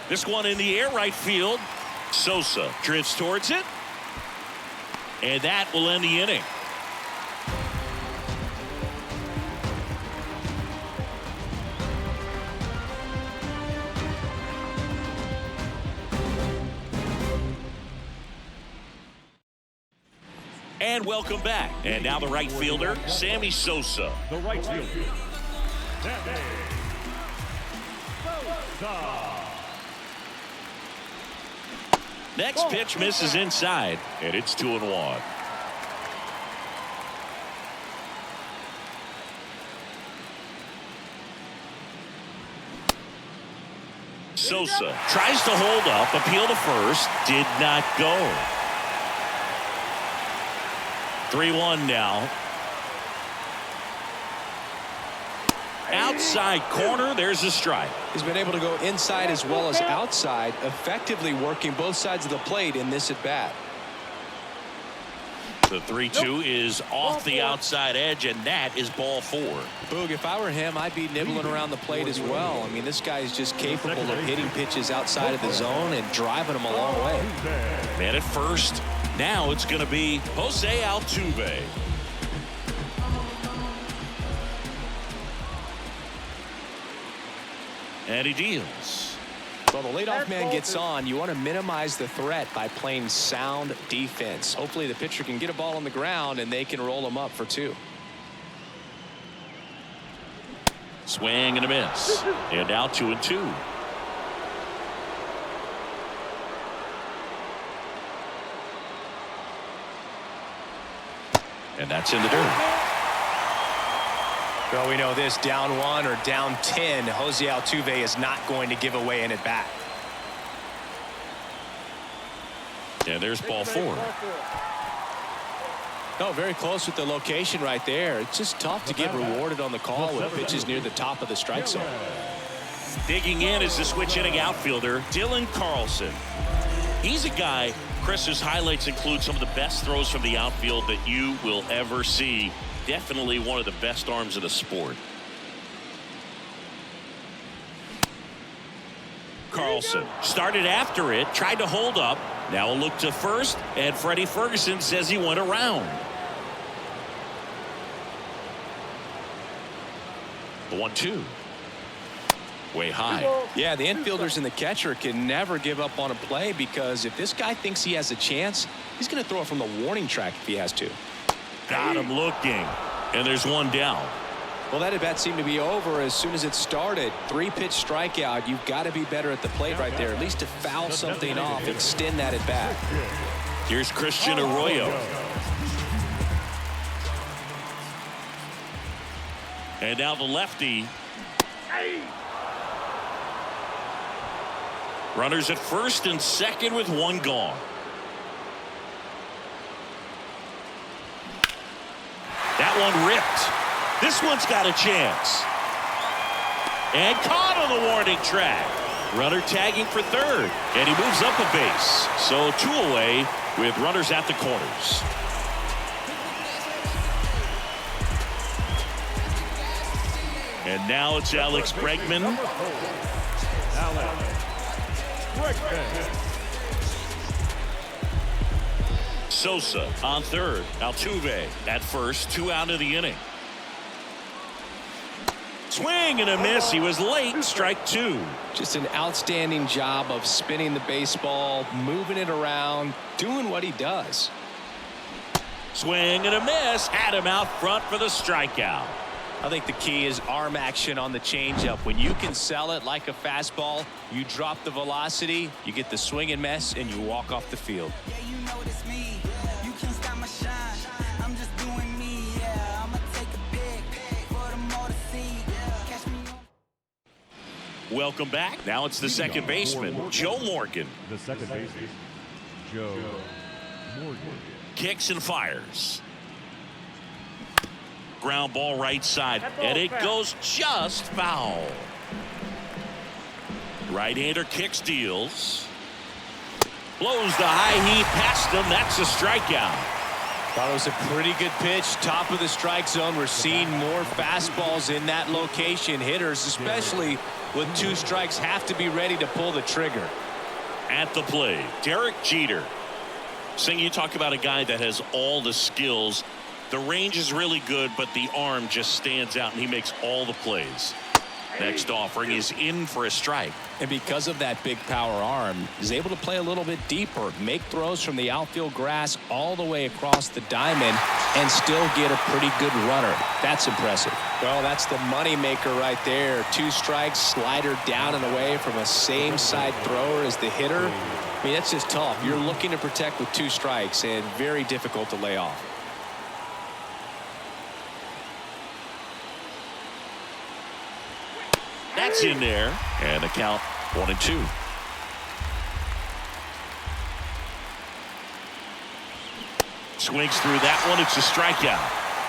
This one in the air right field. Sosa drifts towards it. And that will end the inning. And welcome back. And now the right fielder, Sammy Sosa. The right fielder, Sammy Sosa. Next pitch misses inside, and it's 2-1. Sosa tries to hold up, appeal to first, did not go. 3-1 now. Outside corner, there's a strike. He's been able to go inside as well as outside, effectively working both sides of the plate in this at bat. The 3-2 is off the outside edge, and that is ball 4. Boog, if I were him, I'd be nibbling around the plate as well. I mean, this guy is just capable of hitting pitches outside of the zone and driving them a long way. Man at first. Now it's going to be Jose Altuve. And he deals. Well, the leadoff man gets on. You want to minimize the threat by playing sound defense. Hopefully the pitcher can get a ball on the ground and they can roll him up for 2. Swing and a miss. And now 2-2. And that's in the dirt. Well, we know this, down 1 or down 10, Jose Altuve is not going to give away an at bat. And there's ball 4. Oh, very close with the location right there. It's just tough to get rewarded on the call when pitches near the top of the strike zone. Digging in is the switch hitting outfielder, Dylan Carlson. He's a guy, Chris's highlights include some of the best throws from the outfield that you will ever see. Definitely one of the best arms of the sport. Carlson started after it, tried to hold up. Now a look to first, and Freddie Ferguson says he went around. The 1-2. Way high. Yeah, the infielders and the catcher can never give up on a play because if this guy thinks he has a chance, he's going to throw it from the warning track if he has to. Got him looking. And there's one down. Well, that at bat seemed to be over as soon as it started. 3-pitch strikeout. You've got to be better at the plate right there, at least to foul something off, extend that at bat. Here's Christian Arroyo. And now the lefty. Runners at first and second with 1 gone. That one ripped. This one's got a chance. And caught on the warning track. Runner tagging for third. And he moves up a base. So 2 away with runners at the corners. And now it's Alex Bregman. Sosa on third. Altuve at first. 2 out of the inning. Swing and a miss. He was late. Strike 2. Just an outstanding job of spinning the baseball, moving it around, doing what he does. Swing and a miss. Had him out front for the strikeout. I think the key is arm action on the changeup. When you can sell it like a fastball, you drop the velocity, you get the swing and miss, and you walk off the field. Yeah, you know it's me. You can't stop my shine. I'm just doing me. Yeah, I'ma take a pic for them all to see. Welcome back. Now it's the second baseman, Joe Morgan. The second baseman, Joe Morgan. Kicks and fires. Ground ball right side, and it goes just foul. Right-hander kicks, deals. Blows the high heat past him. That's a strikeout. Thought it was a pretty good pitch. Top of the strike zone. We're seeing more fastballs in that location. Hitters, especially with 2 strikes, have to be ready to pull the trigger. At the plate, Derek Jeter. Sing, you talk about a guy that has all the skills. The range is really good, but the arm just stands out, and he makes all the plays. Next offering is in for a strike. And because of that big power arm, he's able to play a little bit deeper, make throws from the outfield grass all the way across the diamond, and still get a pretty good runner. That's impressive. Well, that's the money maker right there. 2 strikes, slider down and away from a same side thrower as the hitter. I mean, that's just tough. You're looking to protect with 2 strikes, and very difficult to lay off. That's in there, and the count 1-2. Swings through that one. It's a strikeout,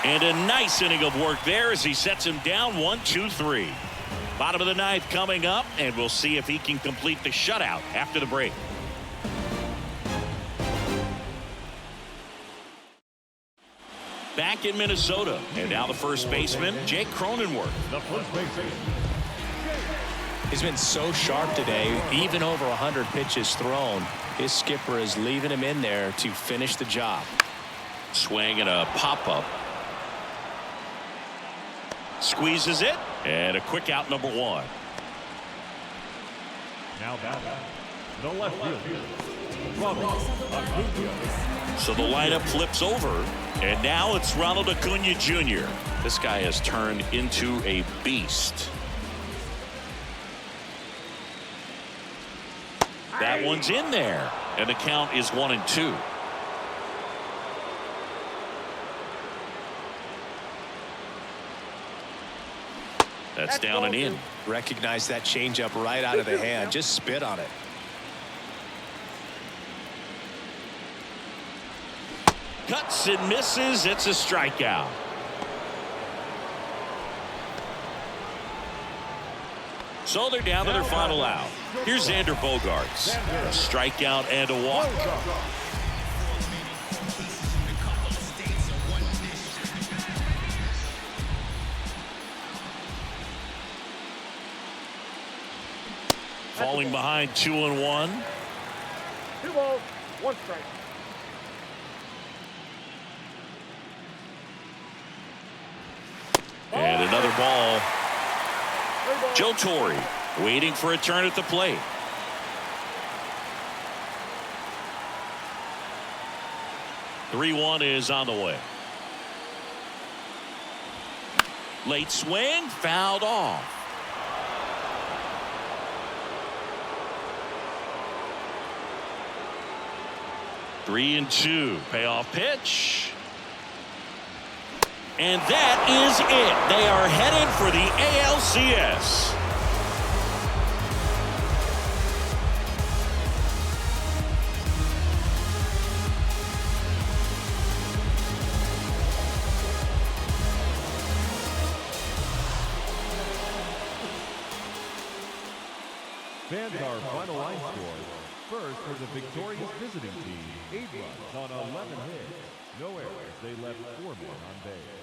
and a nice inning of work there as he sets him down 1-2-3. Bottom of the 9th coming up, and we'll see if he can complete the shutout after the break. Back in Minnesota, and now the first baseman, Jake Cronenworth. The first baseman. He's been so sharp today, even over 100 pitches thrown. His skipper is leaving him in there to finish the job. Swing and a pop-up. Squeezes it, and a quick out, number 1. Now batting, the left fielder, Ronald Acuna. So the lineup flips over, and now it's Ronald Acuna Jr. This guy has turned into a beast. That one's in there, and the count is 1-2. That's down and in. Recognize that changeup right out of the hand. Just spit on it. Cuts and misses. It's a strikeout. So they're down to their final out. Here's Xander Bogaerts. A strikeout and a walk. Falling behind 2-1. 2 balls, 1 strike. And another ball. Joe Torre waiting for a turn at the plate. The 3-1 is on the way. Late swing, fouled off. Three and 2. Payoff pitch. And that is it. They are headed for the ALCS. Fans, our final line score. First for the victorious visiting team, 8 runs on 11 hits. No errors. They left 4 men on base.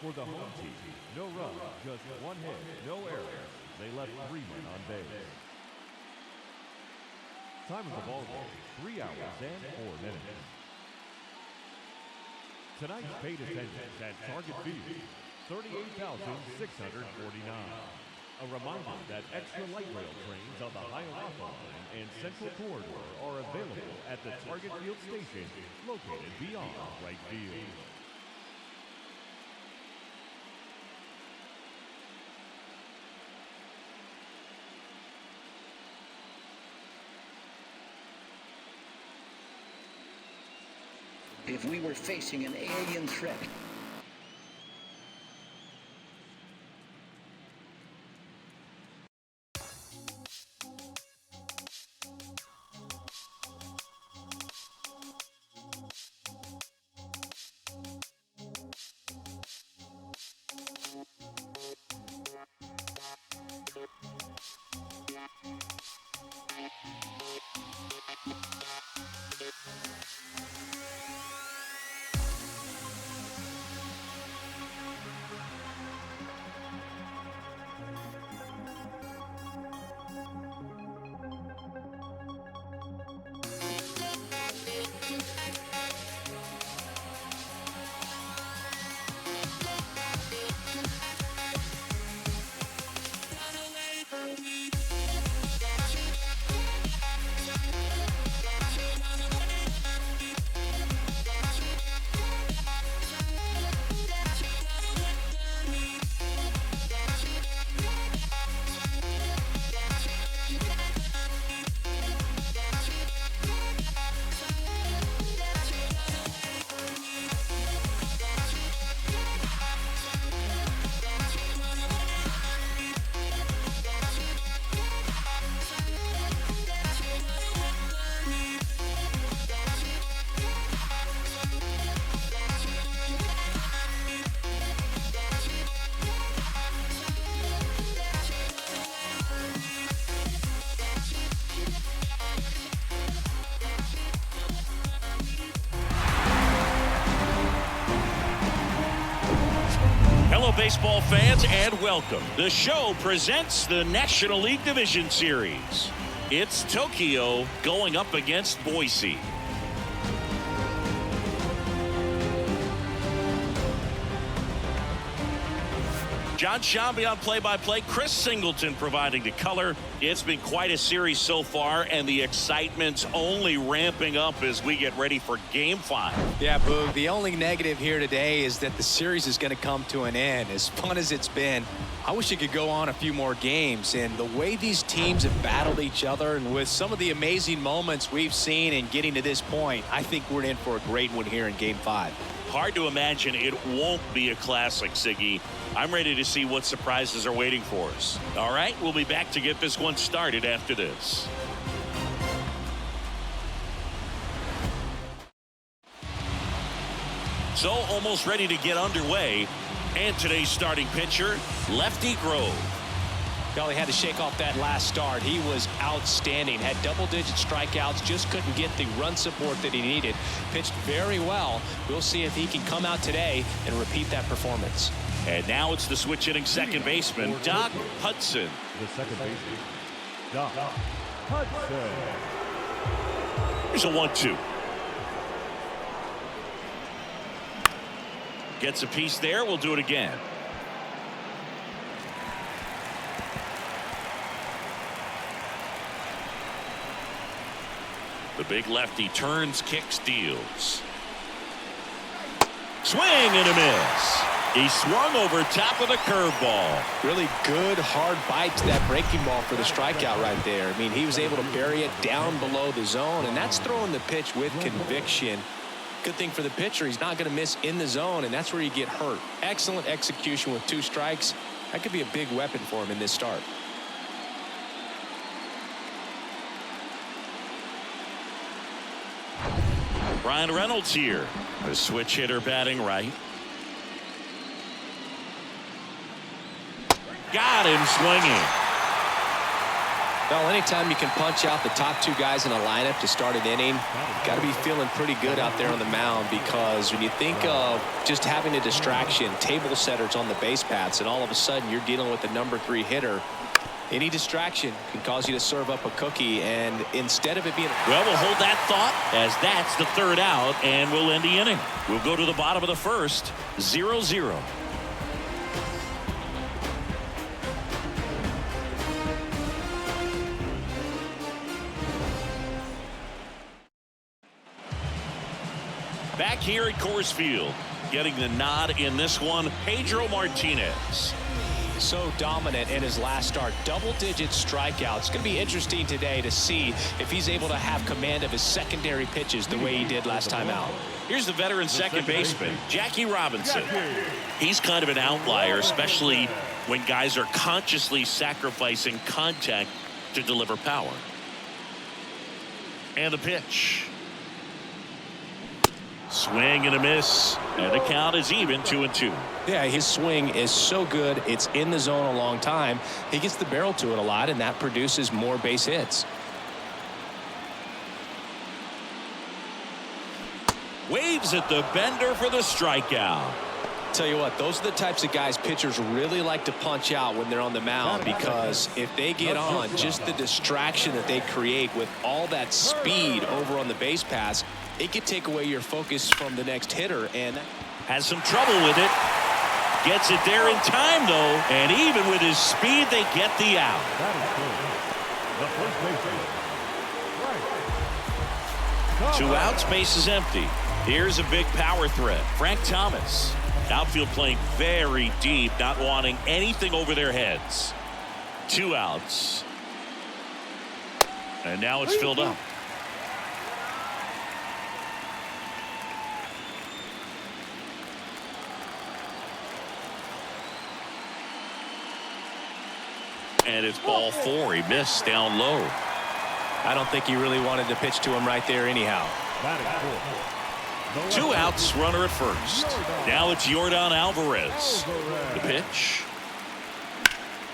For the home team, no runs, just 1 hit, no errors. They left 3 men on base. Time of the ball game, 3 hours and 4 minutes. Tonight's paid attendance at Target Field, 38,649. A reminder that extra light rail trains on the Hiawatha Line and Central Corridor are available at the Target Field station located beyond right field. If we were facing an alien threat, Hello, baseball fans, and welcome. The show presents the National League Division Series. It's Tokyo going up against Boise. John Shambi on play-by-play. Chris Singleton providing the color. It's been quite a series so far, and the excitement's only ramping up as we get ready for Game 5. Yeah, Boog, the only negative here today is that the series is going to come to an end. As fun as it's been, I wish it could go on a few more games. And the way these teams have battled each other, and with some of the amazing moments we've seen in getting to this point, I think we're in for a great one here in Game 5. Hard to imagine it won't be a classic, Siggy. I'm ready to see what surprises are waiting for us. All right, we'll be back to get this one started after this. So almost ready to get underway. And today's starting pitcher, Lefty Grove. Well, he had to shake off that last start. He was outstanding. Had double-digit strikeouts. Just couldn't get the run support that he needed. Pitched very well. We'll see if he can come out today and repeat that performance. And now it's the switch-hitting second baseman, Doc Hudson. The second baseman, Doc Hudson. Here's a 1-2. Gets a piece there. We'll do it again. The big lefty turns, kicks, deals. Swing and a miss. He swung over top of the curveball. Really good, hard bite to that breaking ball for the strikeout right there. I mean, he was able to bury it down below the zone, and that's throwing the pitch with conviction. Good thing for the pitcher, he's not going to miss in the zone, and that's where you get hurt. Excellent execution with 2 strikes. That could be a big weapon for him in this start. Brian Reynolds here. The switch hitter batting right. Got him swinging. Well, anytime you can punch out the top 2 guys in a lineup to start an inning, got to be feeling pretty good out there on the mound, because when you think of just having a distraction, table setters on the base paths, and all of a sudden you're dealing with the number 3 hitter, any distraction can cause you to serve up a cookie, and instead of it being... Well, we'll hold that thought, as that's the 3rd out, and we'll end the inning. We'll go to the bottom of the 1st, 0-0. Back here at Coors Field, getting the nod in this one, Pedro Martinez. So dominant in his last start. Double-digit strikeouts. It's going to be interesting today to see if he's able to have command of his secondary pitches the way he did last time out. Here's the veteran second baseman, Jackie Robinson. He's kind of an outlier, especially when guys are consciously sacrificing contact to deliver power. And the pitch. Swing and a miss, and the count is even, 2-2. Yeah, his swing is so good. It's in the zone a long time. He gets the barrel to it a lot, and that produces more base hits. Waves at the bender for the strikeout. Tell you what, those are the types of guys pitchers really like to punch out when they're on the mound, because if they get on, just the distraction that they create with all that speed over on the base pass, it could take away your focus from the next hitter. And has some trouble with it. Gets it there in time, though, and even with his speed, they get the out. That is good. The first baseman, right. 2 outs, base is empty. Here's a big power threat, Frank Thomas. Outfield playing very deep, not wanting anything over their heads. 2 outs. And now it's filled up. And it's ball 4. He missed down low. I don't think he really wanted to pitch to him right there anyhow. That is 2 outs, runner at first. Now it's Yordan Alvarez. The pitch.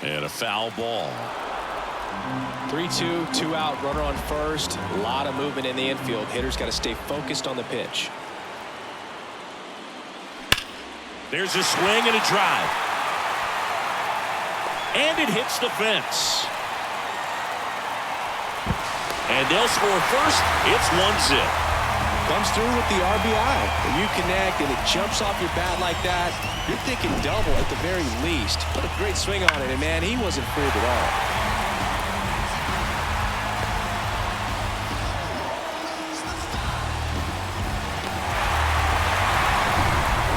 And a foul ball. 3-2, 2 out, runner on first. A lot of movement in the infield. Hitter's got to stay focused on the pitch. There's a swing and a drive. And it hits the fence. And they'll score first. It's 1-0. Comes through with the RBI. When you connect and it jumps off your bat like that, you're thinking double at the very least. Put a great swing on it, and man, he wasn't fooled at all.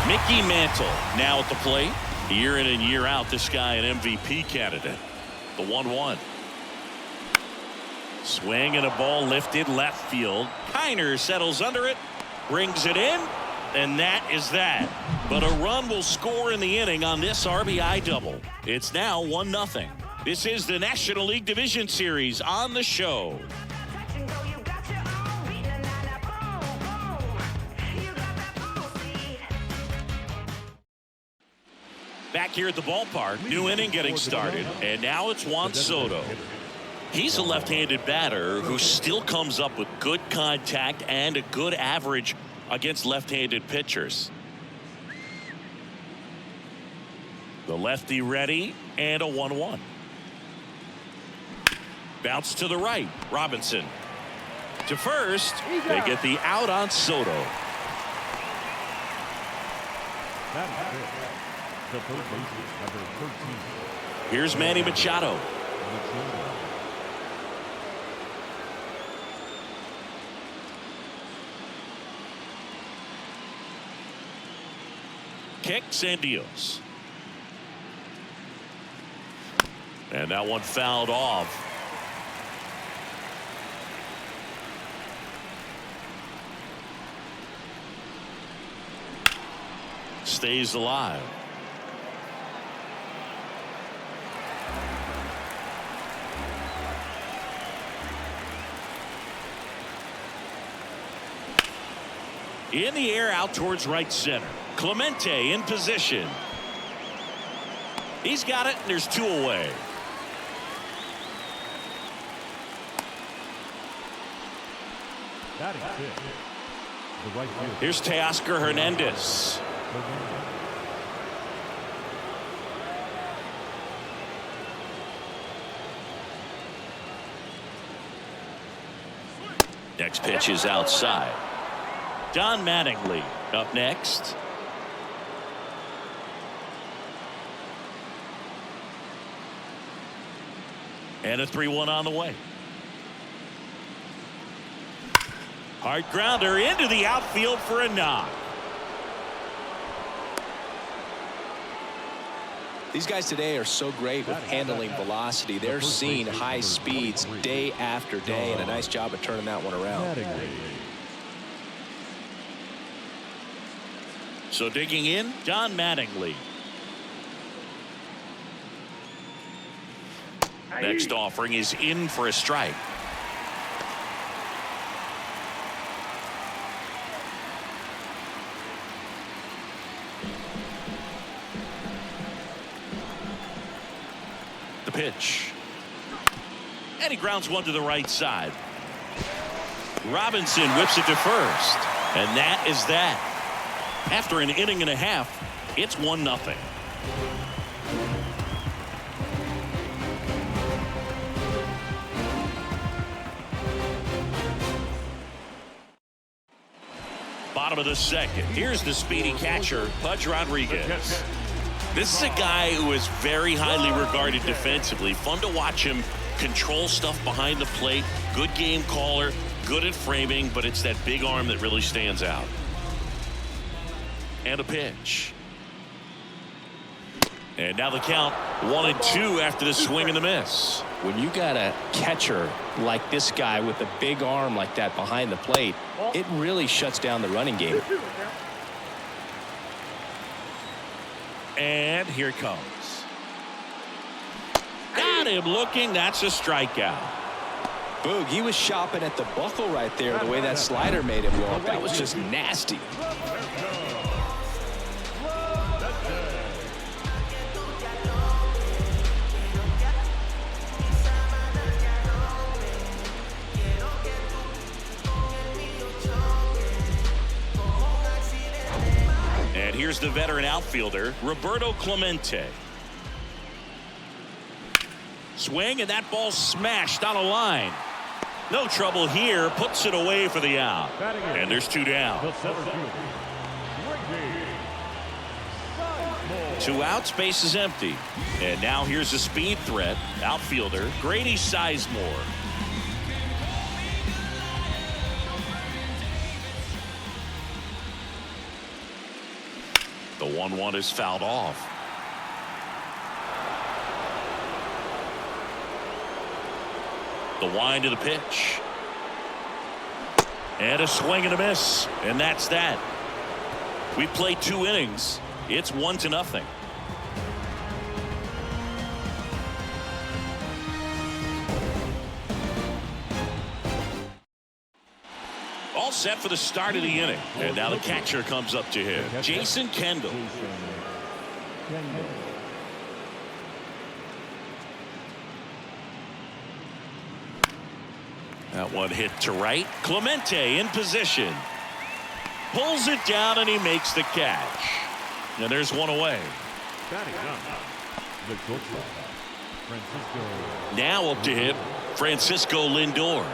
Mickey Mantle now at the plate. Year in and year out, this guy an MVP candidate. The 1-1. Swing and a ball lifted left field. Kiner settles under it, brings it in, and that is that. But a run will score in the inning on this RBI double. It's now 1-0. This is the National League Division Series on the show. Back here at the ballpark, new inning getting started, and now it's Juan Soto. He's a left-handed batter who still comes up with good contact and a good average against left-handed pitchers. The lefty ready, and a 1-1. Bounce to the right. Robinson to first. They get the out on Soto. That is it. The third baseman, number 13. Here's Manny Machado. Kicks and deals. And that one fouled off. Stays alive. In the air out towards right center. Clemente in position. He's got it, and there's 2 away. That is it. The right field. Here's Teoscar Hernandez. Next pitch is outside. Don Mattingly up next. And a 3-1 on the way. Hard grounder into the outfield for a knock. These guys today are so great with handling velocity. They're seeing high speeds day after day, and a nice job of turning that one around. So digging in, Don Mattingly. Next offering is in for a strike. The pitch. And he grounds one to the right side. Robinson whips it to first. And that is that. After an inning and a half, it's 1-0. Bottom of the second. Here's the speedy catcher, Pudge Rodriguez. This is a guy who is very highly regarded defensively. Fun to watch him control stuff behind the plate. Good game caller, good at framing, but it's that big arm that really stands out. And a pitch. And now the count 1-2 after the swing and the miss. When you got a catcher like this guy with a big arm like that behind the plate, it really shuts down the running game. And here it comes. Got him looking. That's a strikeout. Boog, he was shopping at the buckle right there, the way that slider made him look. That was just nasty. And here's the veteran outfielder, Roberto Clemente. Swing, and that ball smashed on a line. No trouble here. Puts it away for the out. And there's 2 down. The center fielder, Grady. 2 outs, base is empty. And now here's a speed threat. Outfielder Grady Sizemore. The 1-1 is fouled off. The wind of the pitch. And a swing and a miss. And that's that. We played 2 innings. It's 1-0. All set for the start of the inning. And now the catcher comes up to him. Jason Kendall. That one hit to right. Clemente in position. Pulls it down and he makes the catch. And there's 1 away. Batting up, the shortstop, Francisco. Now up to hit Francisco Lindor.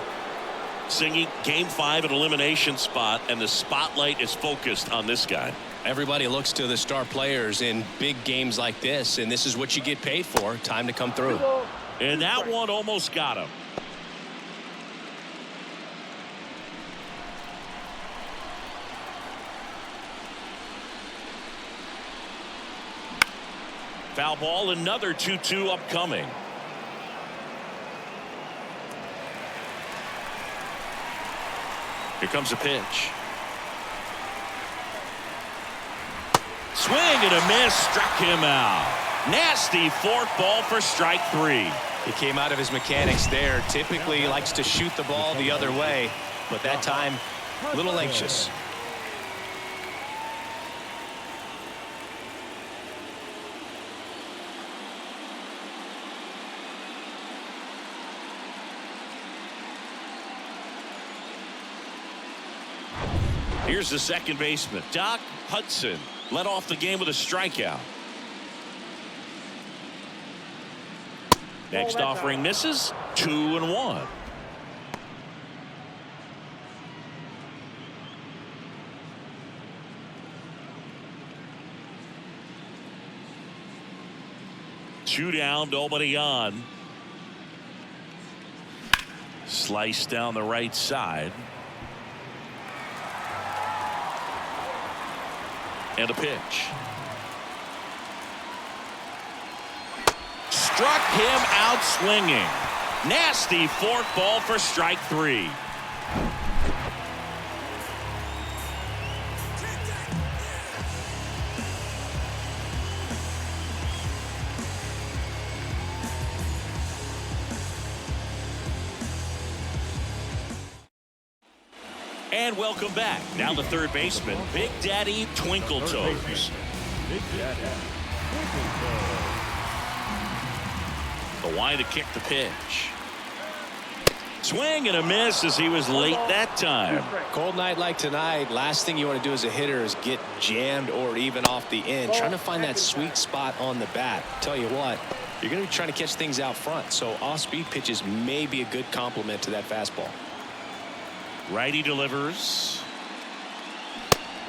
Singing game 5 an elimination spot, and the spotlight is focused on this guy. Everybody looks to the star players in big games like this, and this is what you get paid for. Time to come through. And that one almost got him. Foul ball, another 2-2 upcoming. Here comes a pitch. Swing and a miss, struck him out. Nasty forkball for strike 3. He came out of his mechanics there. Typically he likes to shoot the ball the other way, but that time a little anxious. Here's the second baseman, Doc Hudson, led off the game with a strikeout. Next offering misses. 2-1. Two down, nobody on. Slice down the right side. And a pitch. Struck him out swinging. Nasty forkball for strike 3. And welcome back. Now the third baseman, Big Daddy Twinkle Toes. Big Daddy Twinkle Toes. The wind to kick the pitch. Swing and a miss as he was late that time. Cold night like tonight, last thing you want to do as a hitter is get jammed or even off the end. Trying to find that sweet spot on the bat. Tell you what, you're going to be trying to catch things out front, so off-speed pitches may be a good complement to that fastball. Righty delivers.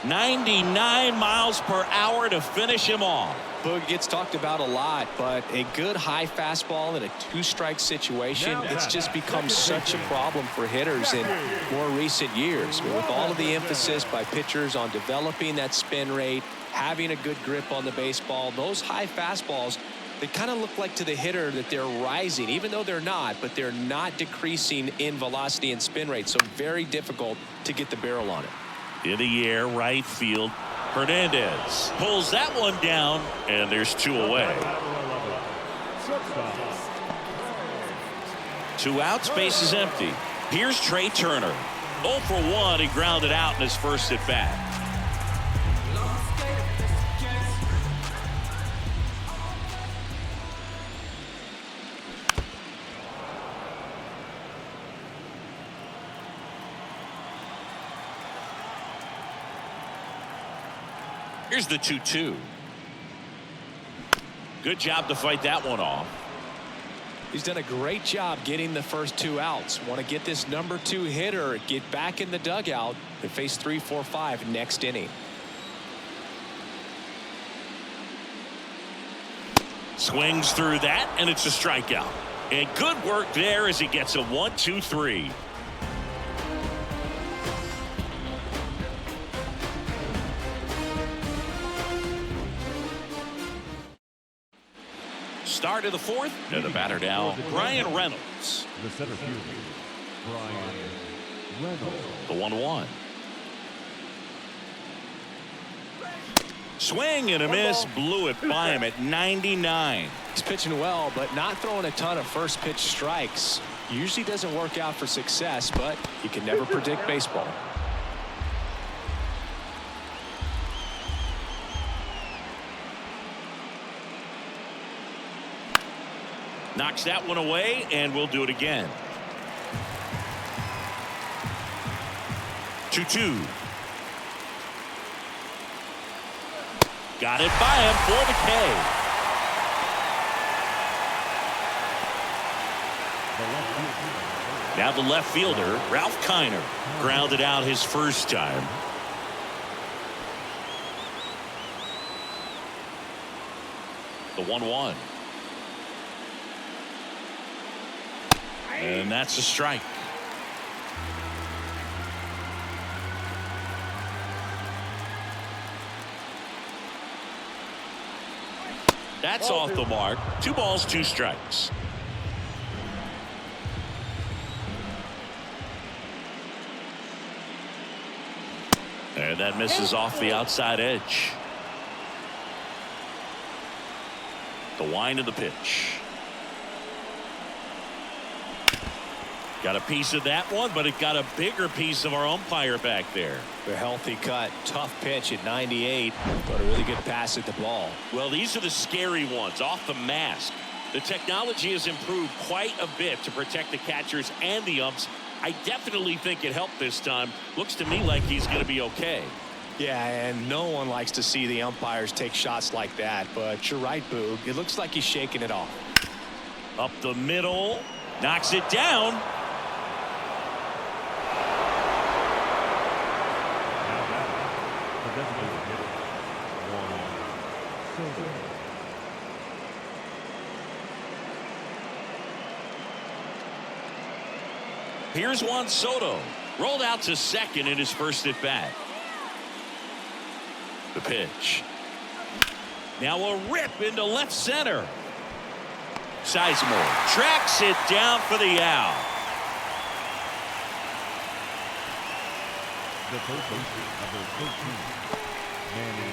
99 miles per hour to finish him off. Boog gets talked about a lot, but a good high fastball in a two-strike situation, it's just become such a problem for hitters in more recent years. With all of the emphasis by pitchers on developing that spin rate, having a good grip on the baseball, those high fastballs, they kind of look like to the hitter that they're rising, even though they're not, but they're not decreasing in velocity and spin rate, so very difficult to get the barrel on it. In the air, right field. Hernandez pulls that one down, and there's 2 away. 2 outs, base is empty. Here's Trey Turner. 0 for 1, he grounded out in his first at bat. Here's the 2-2. Good job to fight that one off. He's done a great job getting the first 2 outs. Want to get this number 2 hitter, get back in the dugout, and face 3, 4, 5 next inning. Swings through that, and it's a strikeout. And good work there as he gets a 1-2-3. Start of the 4th, and the batter now, Brian Reynolds. The center fielder, Brian Reynolds. The 1-1. Swing and a miss, blew it by him at 99. He's pitching well, but not throwing a ton of first pitch strikes. Usually doesn't work out for success, but you can never predict baseball. Knocks that one away, and we'll do it again. 2-2. Got it by him for the K. Now the left fielder, Ralph Kiner, grounded out his first time. The 1-1. And that's a strike. That's off the mark. 2 balls, 2 strikes. And that misses off the outside edge. The wind of the pitch. Got a piece of that one, but it got a bigger piece of our umpire back there. A healthy cut, tough pitch at 98, but a really good pass at the ball. Well, these are the scary ones off the mask. The technology has improved quite a bit to protect the catchers and the umps. I definitely think it helped this time. Looks to me like he's going to be okay. Yeah, and no one likes to see the umpires take shots like that, but you're right, Boog. It looks like he's shaking it off. Up the middle, knocks it down. Here's Juan Soto, rolled out to second in his first at bat. The pitch. Now a rip into left center. Sizemore tracks it down for the out. The first baseman, number 13, Manny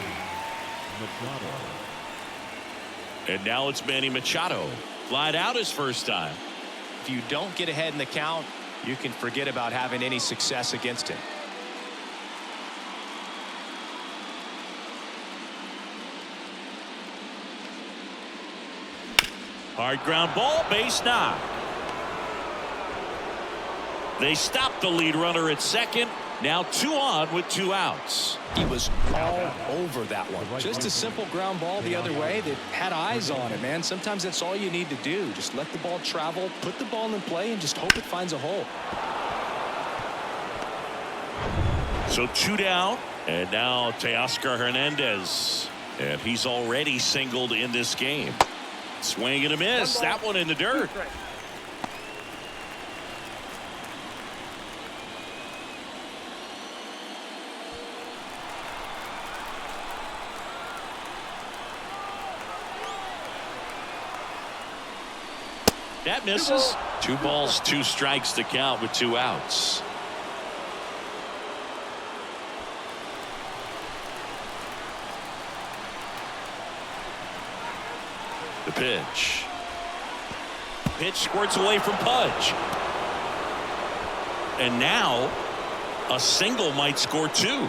Machado. And now it's Manny Machado. Flied out his first time. If you don't get ahead in the count, you can forget about having any success against him. Hard ground ball, base knock. They stopped the lead runner at second. Now 2 on with 2 outs. He was all over that one. Just a simple ground ball the other way that had eyes on it, man. Sometimes that's all you need to do. Just let the ball travel, put the ball in play, and just hope it finds a hole. So 2 down, and now Teoscar Hernandez. And he's already singled in this game. Swing and a miss. That one in the dirt. That misses. 2 balls, 2 strikes to count with 2 outs. The pitch. Pitch squirts away from Pudge. And now a single might score 2.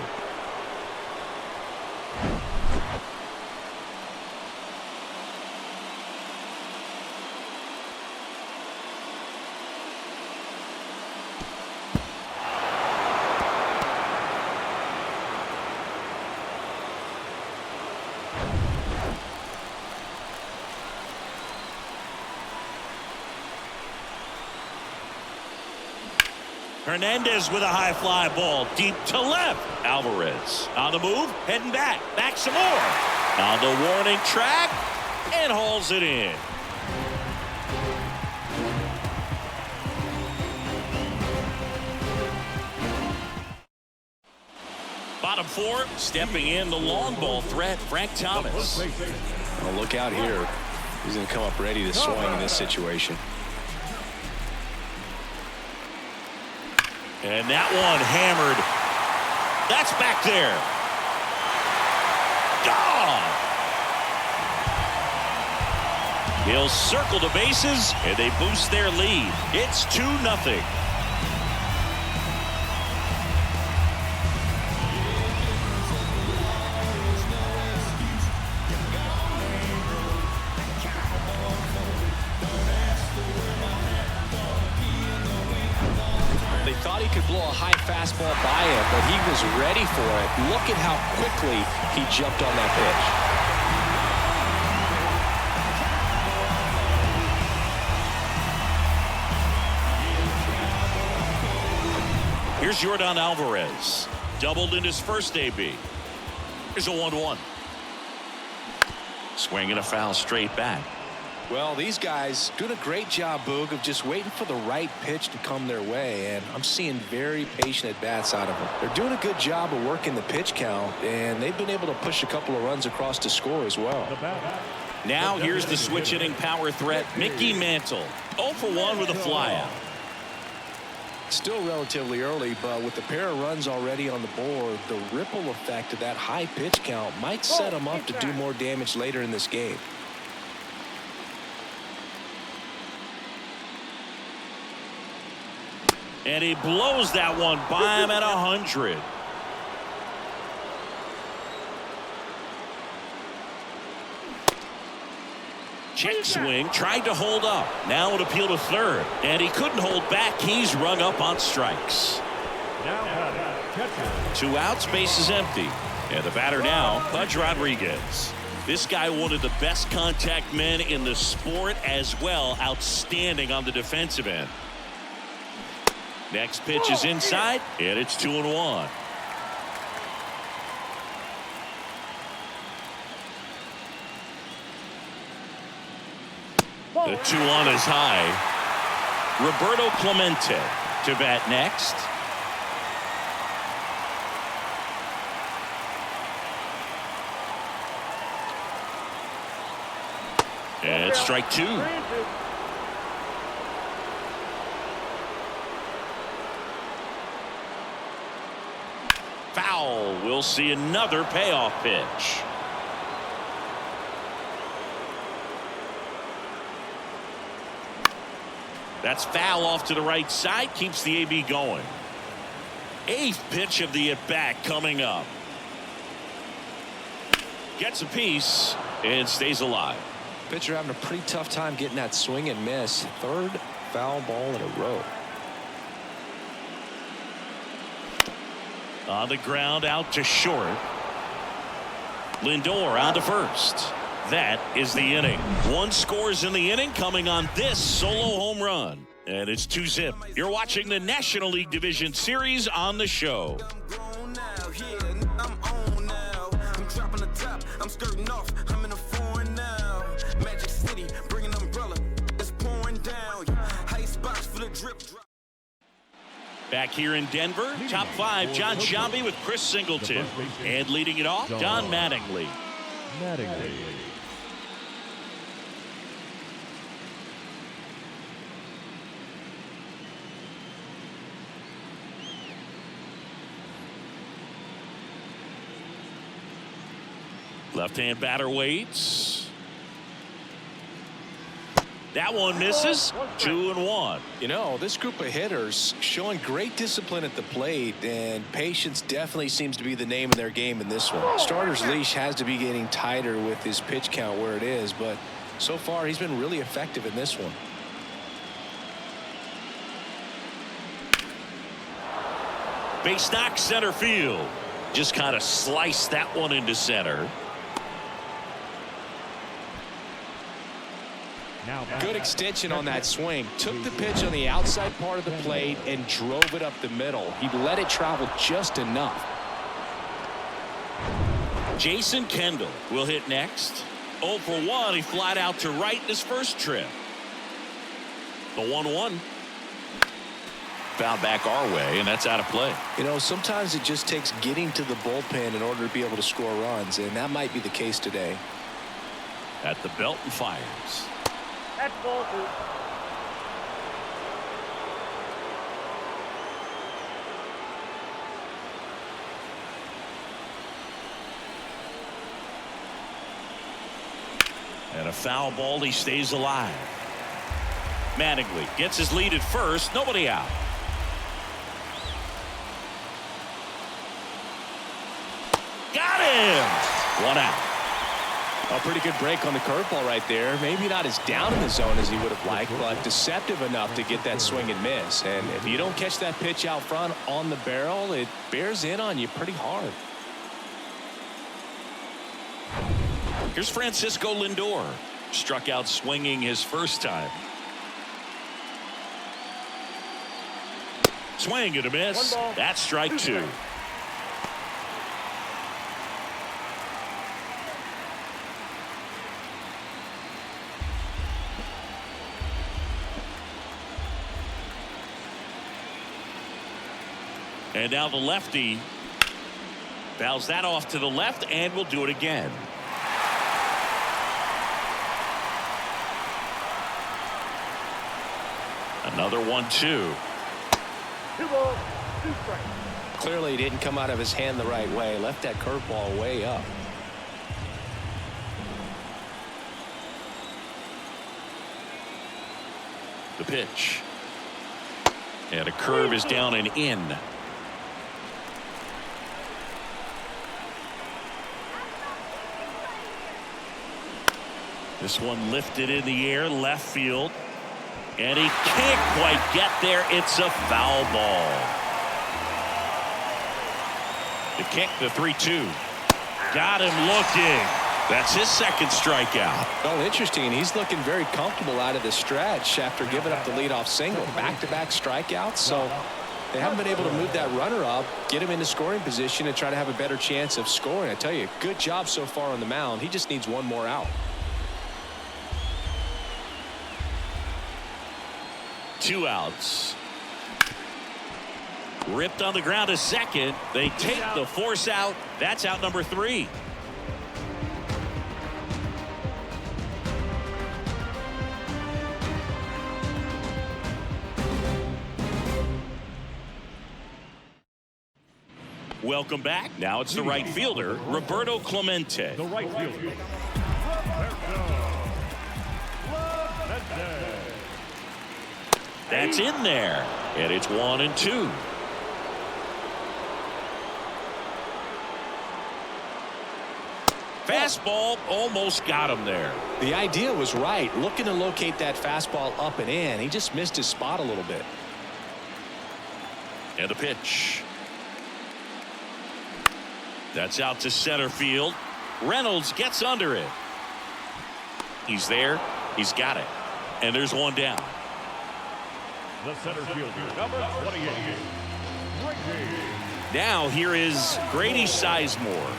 Hernandez with a high fly ball deep to left. Alvarez on the move, heading back some more. On the warning track and hauls it in. Bottom four, stepping in the long ball threat, Frank Thomas. Well, look out here. He's going to come up ready to swing in this situation. And that one hammered. That's back there. Gone. He'll circle the bases, and they boost their lead. It's 2-0. Thought he could blow a high fastball by him, but he was ready for it. Look at how quickly he jumped on that pitch. Here's Yordan Alvarez. Doubled in his first AB. Here's a 1-1. Swing and a foul straight back. Well, these guys doing a great job, Boog, of just waiting for the right pitch to come their way, and I'm seeing very patient at-bats out of them. They're doing a good job of working the pitch count, and they've been able to push a couple of runs across to score as well. Now here's the switch-hitting power threat, Mickey Mantle. 0 for 1 with a flyout. Still relatively early, but with a pair of runs already on the board, the ripple effect of that high pitch count might set them up to do more damage later in this game. And he blows that one by him at 100. Check swing, tried to hold up. Now an appeal to third. And he couldn't hold back. He's rung up on strikes. Now, 2 outs, base is empty. And the batter now, Pudge Rodriguez. This guy, one of the best contact men in the sport as well. Outstanding on the defensive end. Next pitch is inside, and it's 2-1. The 2-1 is high. Roberto Clemente to bat next. And strike 2. Foul. We'll see another payoff pitch. That's foul off to the right side. Keeps the AB going. 8th pitch of the at-bat coming up. Gets a piece and stays alive. Pitcher having a pretty tough time getting that swing and miss. 3rd foul ball in a row. On the ground, out to short. Lindor on to first. That is the inning. 1 scores in the inning coming on this solo home run. And it's 2-zip. You're watching the National League Division Series on the show. I'm skirting off. I'm in a foreign now. Magic City, bring an umbrella. It's pouring down. High spots for the drip drop. Back here in Denver, top 5, John Sciambi with Chris Singleton. And leading it off, Don Mattingly. Left-hand batter waits. That one misses. 2-1. You know, this group of hitters showing great discipline at the plate, and patience definitely seems to be the name of their game in this one. Starter's leash has to be getting tighter with his pitch count where it is, but so far he's been really effective in this one. Base knock, center field. Just kind of sliced that one into center. Good extension on that swing. Took the pitch on the outside part of the plate and drove it up the middle. He let it travel just enough. Jason Kendall will hit next. 0 for 1. He flied out to right in his first trip. The 1-1. Foul back our way, and that's out of play. You know, sometimes it just takes getting to the bullpen in order to be able to score runs, and that might be the case today. At the belt and fires. That's ball 2. And a foul ball. He stays alive. Mattingly gets his lead at first. Nobody out. Got him. 1 out. A pretty good break on the curveball right there. Maybe not as down in the zone as he would have liked, but deceptive enough to get that swing and miss. And if you don't catch that pitch out front on the barrel, it bears in on you pretty hard. Here's Francisco Lindor. Struck out swinging his first time. Swing and a miss. That's strike 2. And now the lefty fouls that off to the left, and will do it again. Another 1-2. 2 balls, 2 strikes. Clearly didn't come out of his hand the right way. Left that curveball way up. The pitch. And a curve is down and in. This one lifted in the air, left field. And he can't quite get there. It's a foul ball. The kick, the 3-2. Got him looking. That's his second strikeout. Well, interesting. He's looking very comfortable out of the stretch after giving up the leadoff single. Back-to-back strikeouts. So they haven't been able to move that runner up, get him into scoring position, and try to have a better chance of scoring. I tell you, good job so far on the mound. He just needs one more out. 2 outs. Ripped on the ground to second. They take the force out. That's out number 3. Welcome back. Now it's the right fielder, Roberto Clemente. The right fielder, That's in there. And it's 1-2. Fastball almost got him there. The idea was right. Looking to locate that fastball up and in. He just missed his spot a little bit. And a pitch. That's out to center field. Reynolds gets under it. He's there. He's got it. And there's one down. the center fielder, number 28, Grady. Now here is Grady Sizemore.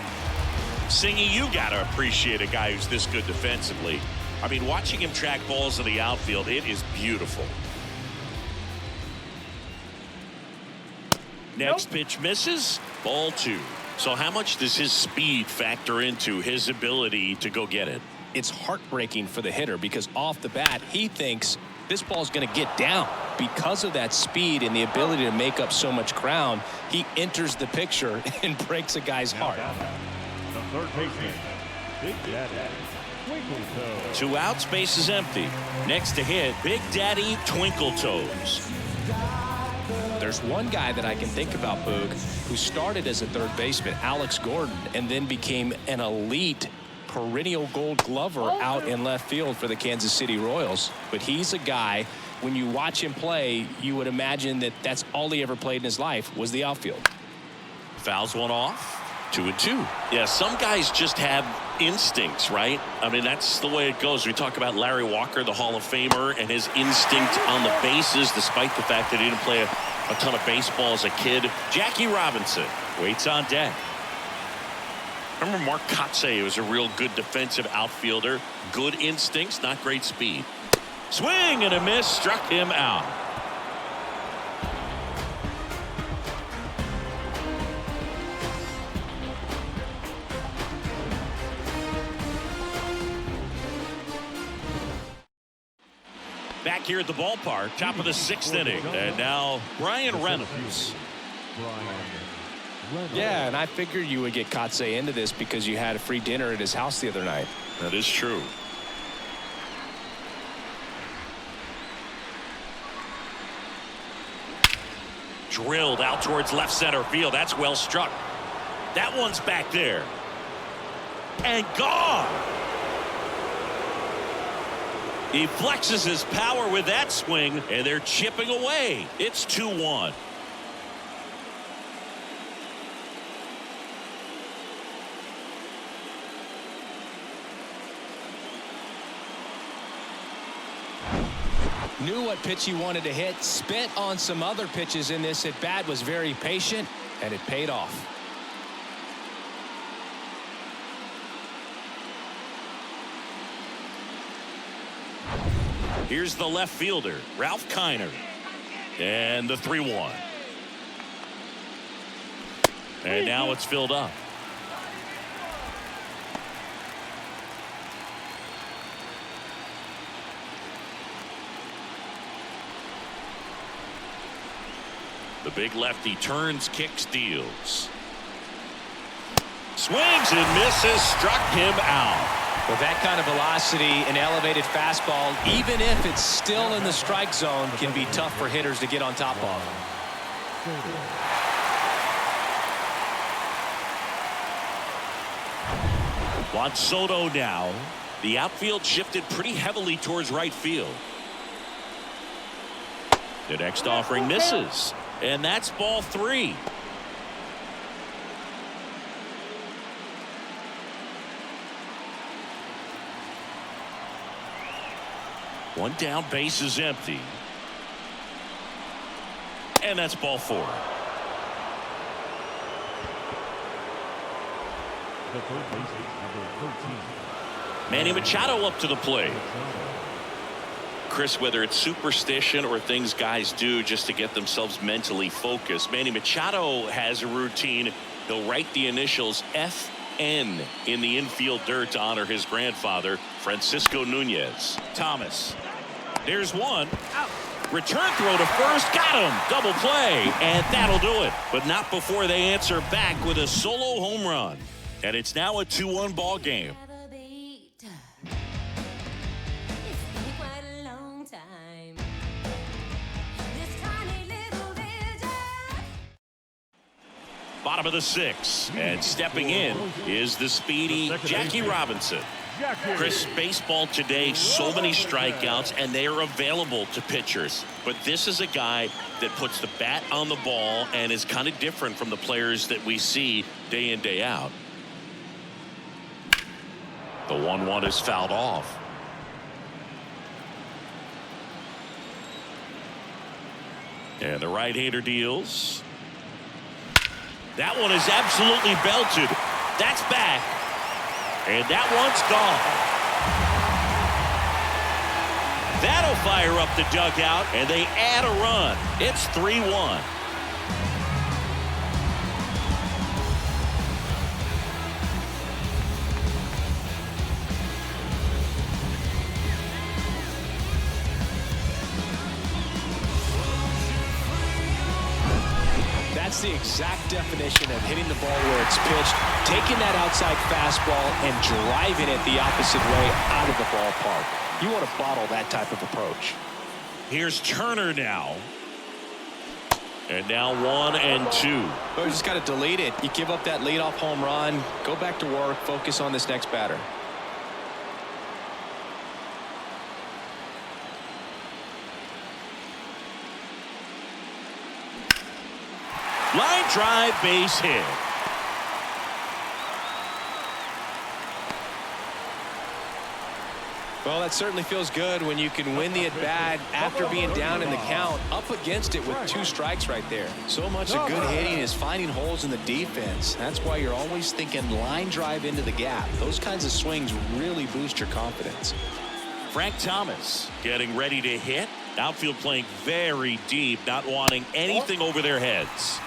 Singy, you got to appreciate a guy who's this good defensively. I mean, watching him track balls in the outfield, it is beautiful. Next pitch misses. Ball 2. So how much does his speed factor into his ability to go get it? It's heartbreaking for the hitter because off the bat, he thinks this ball's going to get down. Because of that speed and the ability to make up so much ground, he enters the picture and breaks a guy's heart. The third baseman, Big Daddy Twinkle Toes. 2 outs, base is empty. Next to hit, Big Daddy Twinkle Toes. There's one guy that I can think about, Boog, who started as a third baseman, Alex Gordon, and then became an elite perennial gold glover out in left field for the Kansas City Royals. But he's a guy, when you watch him play, you would imagine that that's all he ever played in his life was the outfield. Fouls one off. 2-2. Yeah, some guys just have instincts, right? I mean, that's the way it goes. We talk about Larry Walker, the Hall of Famer, and his instinct on the bases, despite the fact that he didn't play a ton of baseball as a kid. Jackie Robinson waits on deck. Remember Mark Kotsay was a real good defensive outfielder. Good instincts, not great speed. Swing and a miss, struck him out. Back here at the ballpark, top of the 6th inning. And now Brian Reynolds. Yeah, and I figured you would get Kotsay into this because you had a free dinner at his house the other night. That is true. Drilled out towards left center field. That's well struck. That one's back there. And gone. He flexes his power with that swing, and they're chipping away. It's 2-1. Knew what pitch he wanted to hit, spent on some other pitches in this at bat, was very patient, and it paid off. Here's the left fielder, Ralph Kiner. And the 3-1. And now it's filled up. The big lefty turns, kicks, deals. Swings and misses, struck him out. With that kind of velocity, an elevated fastball, even if it's still in the strike zone, can be tough for hitters to get on top of. Juan Soto now. The outfield shifted pretty heavily towards right field. The next offering misses. And that's ball 3. One down, base is empty. And that's ball 4. The third baseman, number 13. Manny Machado up to the plate. Chris, whether it's superstition or things guys do just to get themselves mentally focused, Manny Machado has a routine. He'll write the initials FN in the infield dirt to honor his grandfather, Francisco Nunez. Thomas. There's one. Out. Return throw to first. Got him. Double play. And that'll do it. But not before they answer back with a solo home run. And it's now a 2-1 ball game. Bottom of the 6th, and stepping in is the speedy Jackie Robinson. Chris, baseball today, so many strikeouts, and they are available to pitchers. But this is a guy that puts the bat on the ball and is kind of different from the players that we see day in, day out. The 1-1 is fouled off. And the right-hander deals. That one is absolutely belted. That's back. And that one's gone. That'll fire up the dugout, and they add a run. It's 3-1. That's the exact definition of hitting the ball where it's pitched, taking that outside fastball and driving it the opposite way out of the ballpark. You want to bottle that type of approach. Here's Turner now. And now 1-2. But we just got to delete it. You give up that leadoff home run, go back to work, focus on this next batter. Line drive, base hit. Well, that certainly feels good when you can win the at-bat after being down in the count, up against it with 2 strikes right there. So much of good hitting is finding holes in the defense. That's why you're always thinking line drive into the gap. Those kinds of swings really boost your confidence. Frank Thomas getting ready to hit. Outfield playing very deep, not wanting anything over their heads.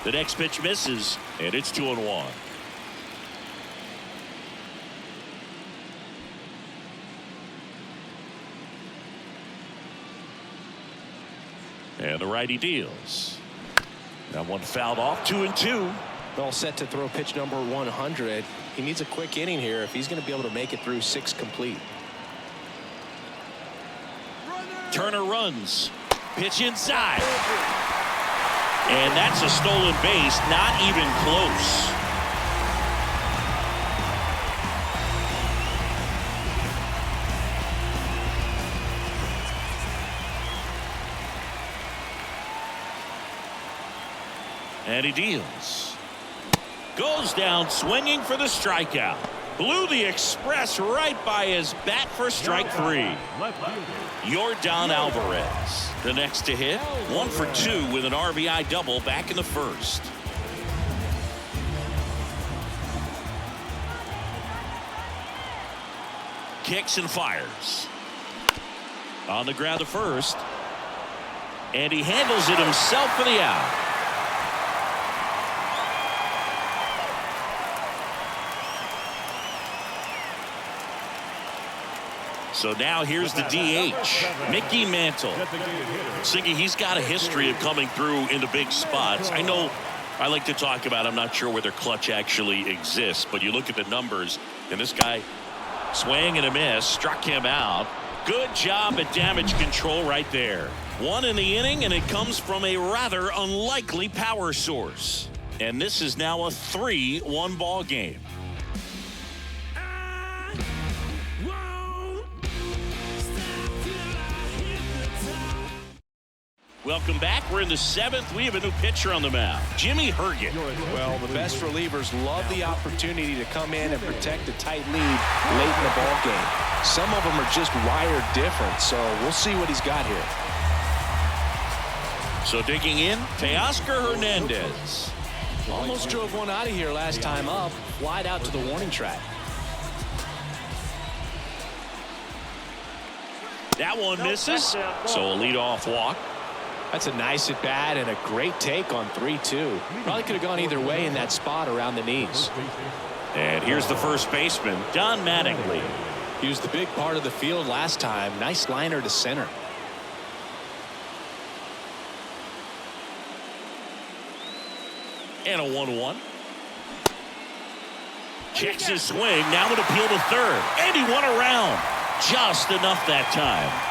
The next pitch misses, and it's 2-1. And the righty deals. That one fouled off. 2-2. All set to throw pitch number 100. He needs a quick inning here if he's going to be able to make it through 6 complete. Turner runs. Pitch inside. And that's a stolen base. Not even close. And he deals. Goes down swinging for the strikeout. Blew the express right by his bat for strike 3. Yordan Alvarez, the next to hit. 1 for 2 with an RBI double back in the first. Kicks and fires. On the ground to first. And he handles it himself for the out. So now here's the DH, Mickey Mantle. Siggy, he's got a history of coming through into big spots. I know I like to talk about, I'm not sure whether clutch actually exists, but you look at the numbers, and this guy, swing and a miss, struck him out. Good job at damage control right there. 1 in the inning, and it comes from a rather unlikely power source. And this is now a 3-1 ball game. Welcome back. We're in the 7th. We have a new pitcher on the mound, Jimmy Herget. Well, the best relievers love the opportunity to come in and protect a tight lead late in the ball game. Some of them are just wired different, so we'll see what he's got here. So digging in, Teoscar Hernandez. Almost drove one out of here last time up, flied out to the warning track. That one misses, so a leadoff walk. That's a nice at bat and a great take on 3-2. Probably could have gone either way in that spot around the knees. And here's the first baseman, Don Mattingly. He was the big part of the field last time. Nice liner to center. And a 1-1. Checks his swing. Now an appeal to third. And he won around. Just enough that time.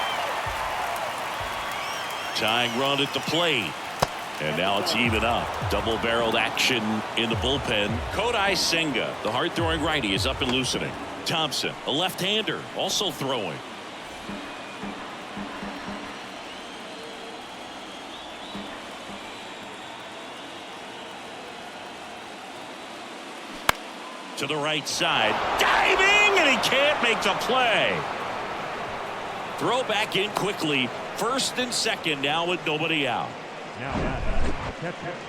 Tying run at the plate. And now it's even up. Double-barreled action in the bullpen. Kodai Senga, the hard-throwing righty, is up and loosening. Thompson, a left-hander, also throwing. To the right side. Diving, and he can't make the play. Throw back in quickly. First and second now with nobody out.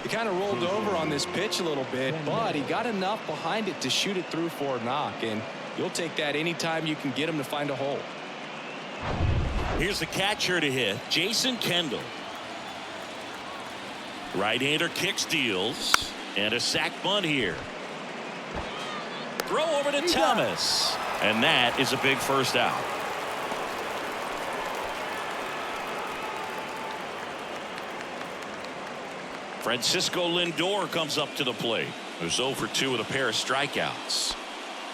He kind of rolled over on this pitch a little bit, but he got enough behind it to shoot it through for a knock, and you'll take that anytime you can get him to find a hole. Here's the catcher to hit, Jason Kendall. Right-hander kicks, deals, and a sac bunt here. Throw over to Thomas, and that is a big first out. Francisco Lindor comes up to the plate. There's 0 for 2 with a pair of strikeouts.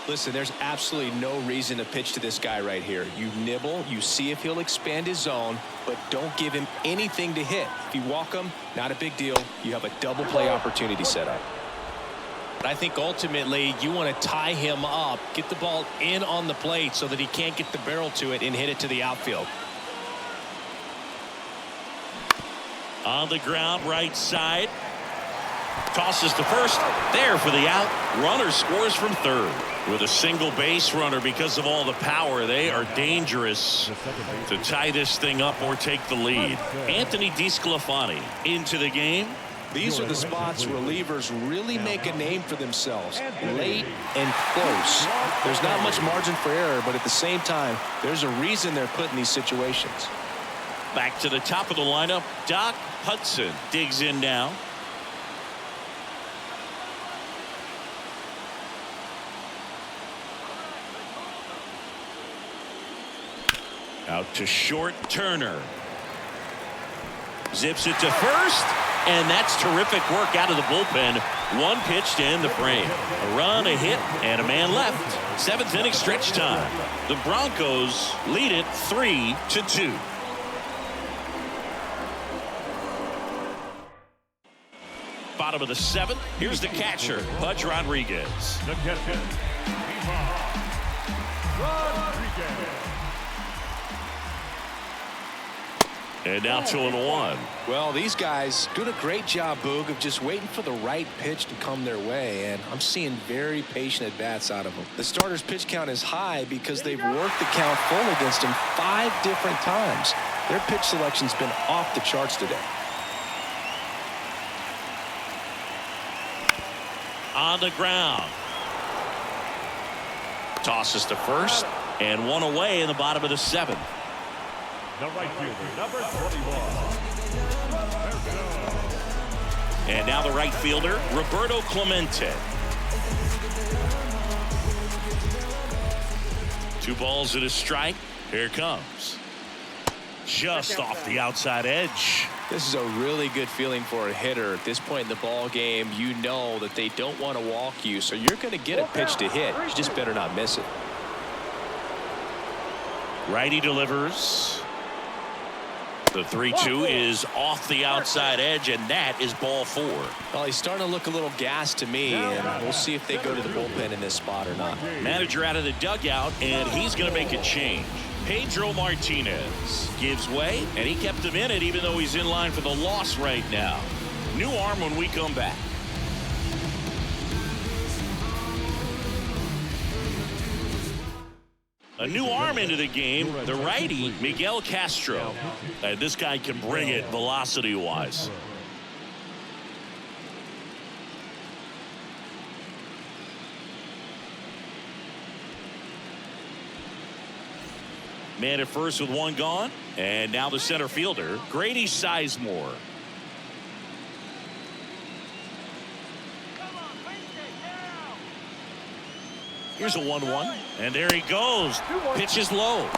Listen, there's absolutely no reason to pitch to this guy right here. You nibble, you see if he'll expand his zone, but don't give him anything to hit. If you walk him, not a big deal. You have a double play opportunity set up. I think ultimately you want to tie him up, get the ball in on the plate so that he can't get the barrel to it and hit it to the outfield. On the ground, right side. Tosses to first. There for the out. Runner scores from third. With a single base runner because of all the power, they are dangerous to tie this thing up or take the lead. Anthony DeSclafani into the game. These are the spots relievers really make a name for themselves. Late and close. There's not much margin for error, but at the same time, there's a reason they're put in these situations. Back to the top of the lineup. Doc Hudson digs in now. Out to short. Turner zips it to first, and that's terrific work out of the bullpen. One pitch to end the frame. A run, a hit, and a man left. 7th inning stretch time. The Broncos lead it 3-2. Bottom of the 7th. Here's the catcher, Pudge Rodriguez. The catcher, Rodriguez. And now 2-1. Well, these guys doing a great job, Boog, of just waiting for the right pitch to come their way, and I'm seeing very patient at-bats out of them. The starter's pitch count is high because they've worked the count full against him 5 different times. Their pitch selection's been off the charts today. On the ground. Tosses to first, and one away in the bottom of the 7th. The right fielder, number 21. And now the right fielder, Roberto Clemente. 2 balls and a strike. Here it comes. Just off the outside edge. This is a really good feeling for a hitter. At this point in the ball game, you know that they don't want to walk you, so you're going to get a pitch to hit. You just better not miss it. Righty delivers. The 3-2 is off the outside edge, and that is ball 4. Well, he's starting to look a little gassed to me, and we'll see if they go to the bullpen in this spot or not. Manager out of the dugout, and he's going to make a change. Pedro Martinez gives way, and he kept him in it even though he's in line for the loss right now. New arm when we come back. A new arm into the game, the righty, Miguel Castro. This guy can bring it velocity-wise. Man at first with 1 gone, and now the center fielder, Grady Sizemore. Here's a 1-1, and there he goes. Pitch is low.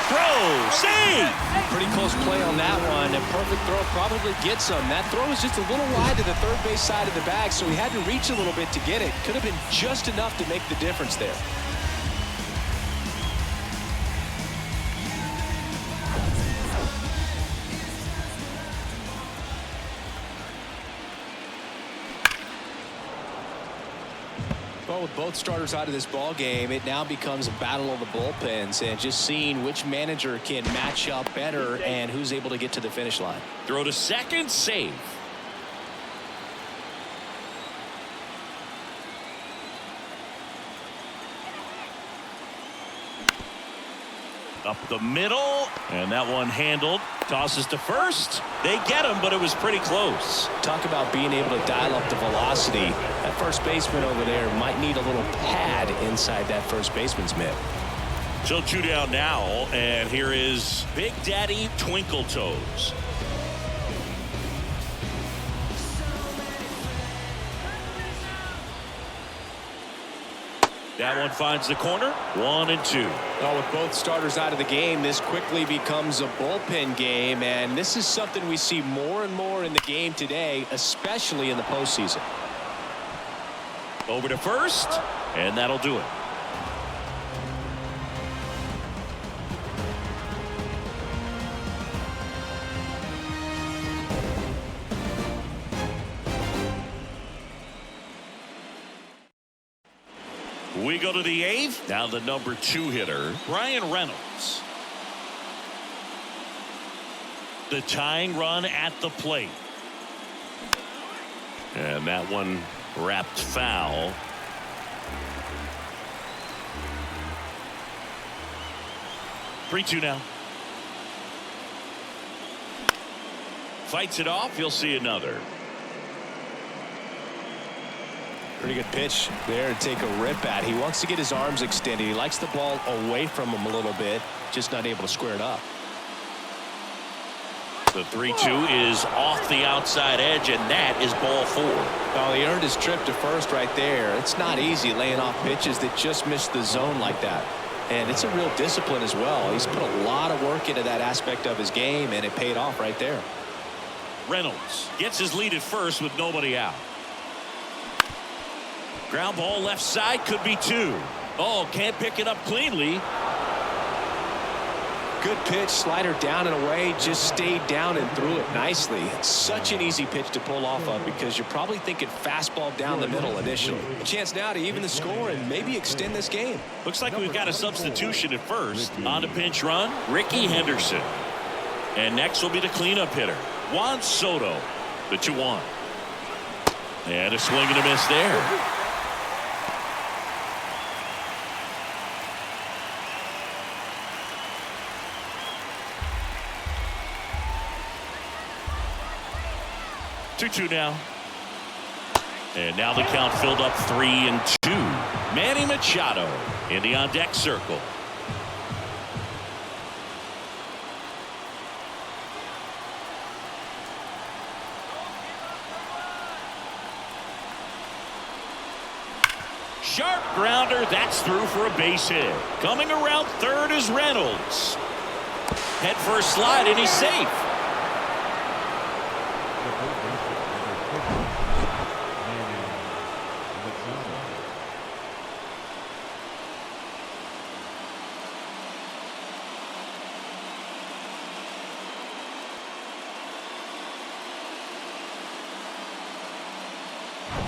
Throw, save! Pretty close play on that one. A perfect throw probably gets him. That throw was just a little wide to the third base side of the bag, so he had to reach a little bit to get it. Could have been just enough to make the difference there. Well, with both starters out of this ball game, it now becomes a battle of the bullpens and just seeing which manager can match up better and who's able to get to the finish line. Throw to second, save. Up the middle, and that one handled. Tosses to first. They get him, but it was pretty close. Talk about being able to dial up the velocity. That first baseman over there might need a little pad inside that first baseman's mitt. So 2 down now, and here is Big Daddy Twinkle Toes. That one finds the corner. 1-2. Well, with both starters out of the game, this quickly becomes a bullpen game, and this is something we see more and more in the game today, especially in the postseason. Over to first, and that'll do it. We go to the 8th. Now the number 2 hitter, Brian Reynolds. The tying run at the plate. And that one wrapped foul. Three-two now. Fights it off. You'll see another. Pretty good pitch there to take a rip at. He wants to get his arms extended. He likes the ball away from him a little bit, just not able to square it up. The 3-2 is off the outside edge, and that is ball 4. Oh, he earned his trip to first right there. It's not easy laying off pitches that just miss the zone like that. And it's a real discipline as well. He's put a lot of work into that aspect of his game, and it paid off right there. Reynolds gets his lead at first with nobody out. Ground ball left side, could be 2. Oh, can't pick it up cleanly. Good pitch, slider down and away, just stayed down and threw it nicely. It's such an easy pitch to pull off of because you're probably thinking fastball down the middle initially. A chance now to even the score and maybe extend this game. Looks like we've got a substitution at first. On the pinch run, Ricky Henderson. And next will be the cleanup hitter, Juan Soto. The 2-1. And a swing and a miss there. Two now. And now the count filled up 3-2. Manny Machado in the on deck circle. Sharp grounder, that's through for a base hit. Coming around third is Reynolds. Head first slide and he's safe.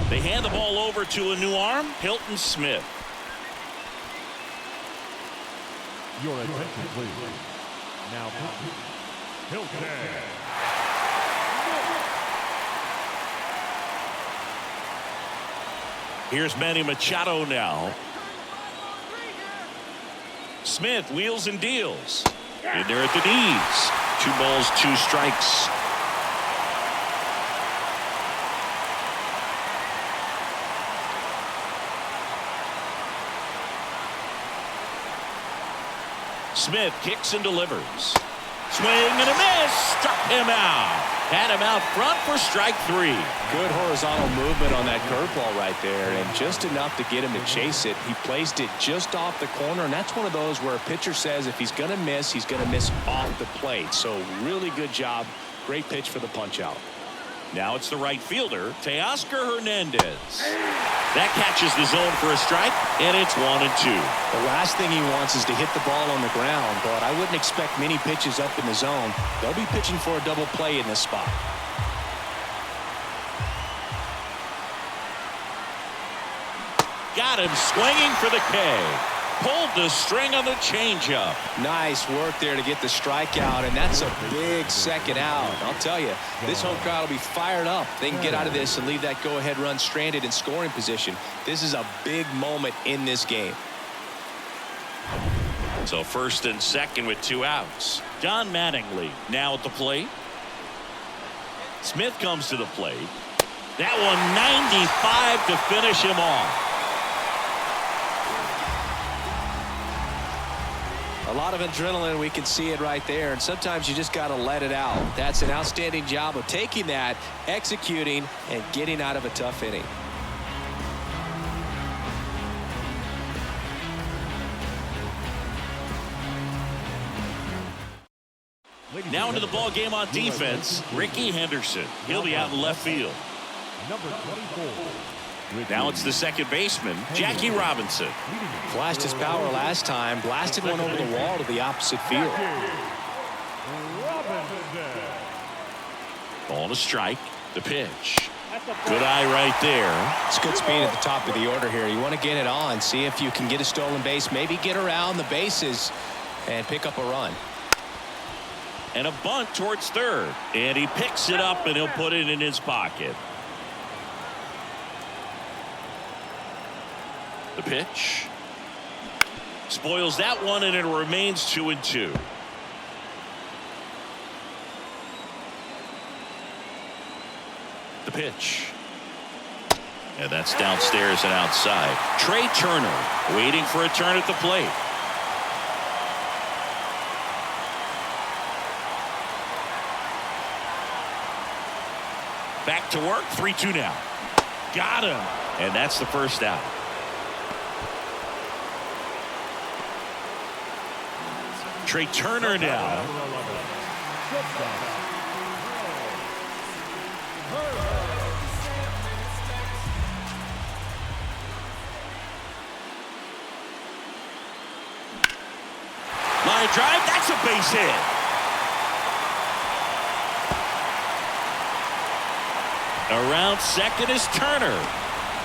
They hand the ball over to a new arm, Hilton Smith. Your attention, please. Now, Hilton. Here's Manny Machado now. Smith wheels and deals. In there at the knees. 2 balls, 2 strikes. Smith kicks and delivers. Swing and a miss. Struck him out. Had him out front for strike 3. Good horizontal movement on that curveball right there, and just enough to get him to chase it. He placed it just off the corner, and that's one of those where a pitcher says if he's going to miss, he's going to miss off the plate. So really good job. Great pitch for the punch out. Now it's the right fielder, Teoscar Hernandez. That catches the zone for a strike, and it's 1-2. The last thing he wants is to hit the ball on the ground, but I wouldn't expect many pitches up in the zone. They'll be pitching for a double play in this spot. Got him swinging for the K. Pulled the string on the changeup. Nice work there to get the strikeout, and that's a big second out. I'll tell you, this home crowd will be fired up. They can get out of this and leave that go-ahead run stranded in scoring position. This is a big moment in this game. So first and second with 2 outs. John Mattingly now at the plate. Smith comes to the plate. That one 95 to finish him off. A lot of adrenaline, we can see it right there, and sometimes you just got to let it out. That's an outstanding job of taking that, executing, and getting out of a tough inning. Now into the ball game on defense, Ricky Henderson. He'll be out in left field. Number 24. Now it's the second baseman, Jackie Robinson. Flashed his power last time, blasted one over the wall to the opposite field. Ball to strike, the pitch. Good eye right there. It's good speed at the top of the order here. You want to get it on, see if you can get a stolen base, maybe get around the bases and pick up a run. And a bunt towards third. And he picks it up and he'll put it in his pocket. pitch. Spoils that one, and it remains 2-2. The pitch. And that's downstairs and outside. Trey Turner waiting for a turn at the plate. Back to work. 3-2 now. Got him. And that's the first out. Trey Turner now. Line drive. That's a base hit. Around second is Turner.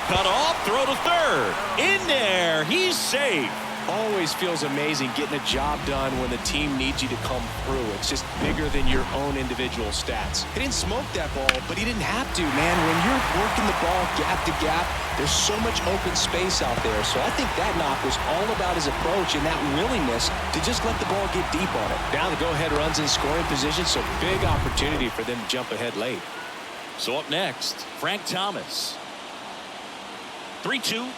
Cut off, throw to third. In there, he's safe. Always feels amazing getting a job done when the team needs you to come through. It's just bigger than your own individual stats. He didn't smoke that ball, but he didn't have to, man. When you're working the ball gap to gap, there's so much open space out there. So I think that knock was all about his approach and that willingness to just let the ball get deep on it. Now the go-ahead runs in scoring position, so big opportunity for them to jump ahead late. So up next, Frank Thomas. 3-2.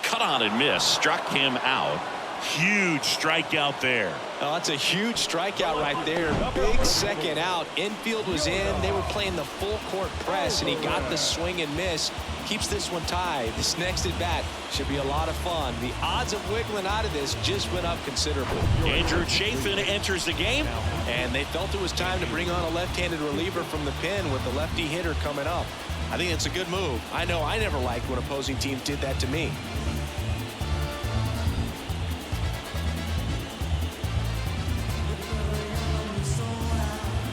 Cut on and miss. Struck him out. Huge strikeout there. Oh, that's a huge strikeout right there. Big second out. Infield was in. They were playing the full court press, and he got the swing and miss. Keeps this one tied. This next at bat should be a lot of fun. The odds of wiggling out of this just went up considerably. Andrew Chafin enters the game. And they felt it was time to bring on a left-handed reliever from the pen with the lefty hitter coming up. I think it's a good move. I know I never liked when opposing teams did that to me.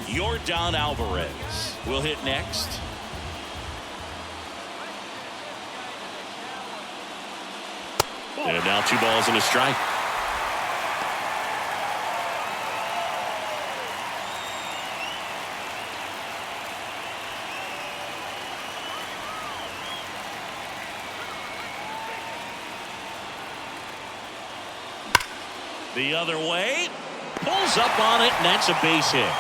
Yordan Alvarez will hit next. And now 2 balls and a strike. The other way. Pulls up on it, and that's a base hit.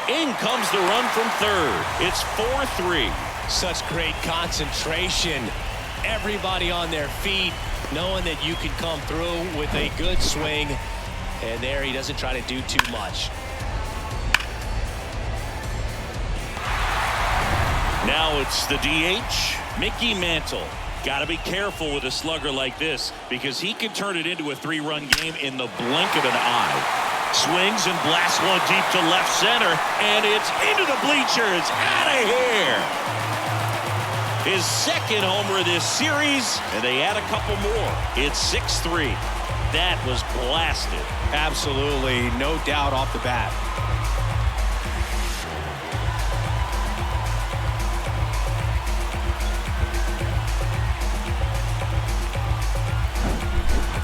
In comes the run from third. It's 4-3. Such great concentration. Everybody on their feet, knowing that you can come through with a good swing. And there he doesn't try to do too much. Now it's the DH, Mickey Mantle. Got to be careful with a slugger like this because he can turn it into a 3-run game in the blink of an eye. Swings and blasts one deep to left center, and it's into the bleachers. Out of here. His second homer this series, and they add a couple more. It's 6-3. That was blasted. Absolutely, no doubt off the bat.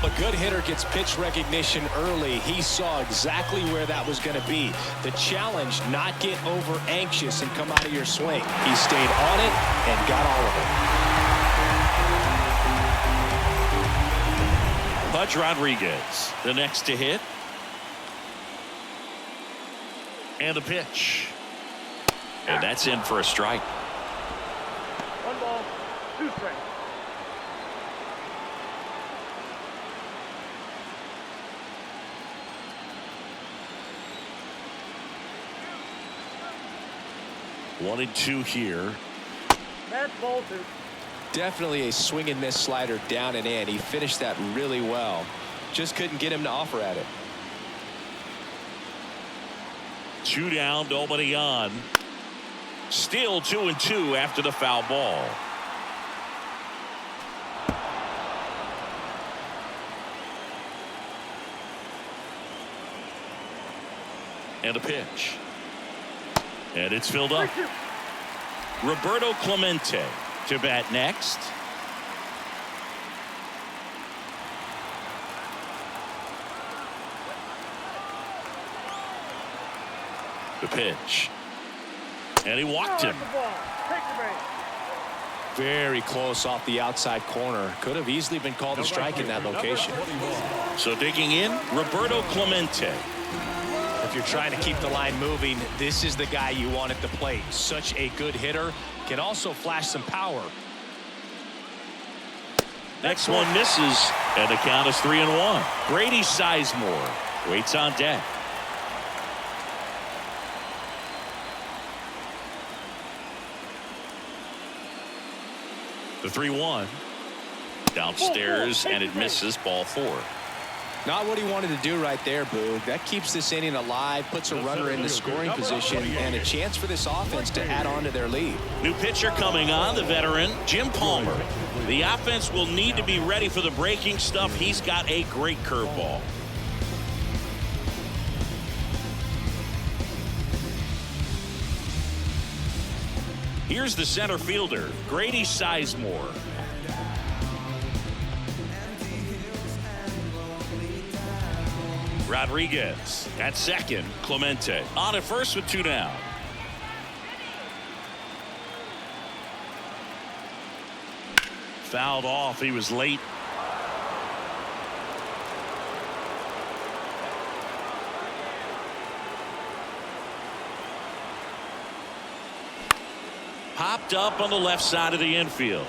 A good hitter gets pitch recognition early. He saw exactly where that was going to be. The challenge, not get over anxious and come out of your swing. He stayed on it and got all of it. Pudge Rodriguez, the next to hit. And the pitch. And that's in for a strike. 1 ball, 2 strikes. One and 2 here. That's ball 2. Definitely a swing and miss slider down and in. He finished that really well. Just couldn't get him to offer at it. 2 down, nobody on. Still 2-2 after the foul ball. And a pitch. And it's filled up. Roberto Clemente to bat next. The pitch. And he walked him. very close off the outside corner. Could have easily been called a strike in that location. So digging in, Roberto Clemente. If you're trying to keep the line moving, this is the guy you want at the plate. Such a good hitter. Can also flash some power. Next one misses, and the count is 3-1. Grady Sizemore waits on deck. The 3-1 downstairs, and it misses, ball 4. Not what he wanted to do right there, Boog. That keeps this inning alive, puts a runner in the scoring position, and a chance for this offense to add on to their lead. New pitcher coming on, the veteran, Jim Palmer. The offense will need to be ready for the breaking stuff. He's got a great curveball. Here's the center fielder, Grady Sizemore. Rodriguez at second. Clemente on at first with 2 down. Fouled off. He was late. Popped up on the left side of the infield.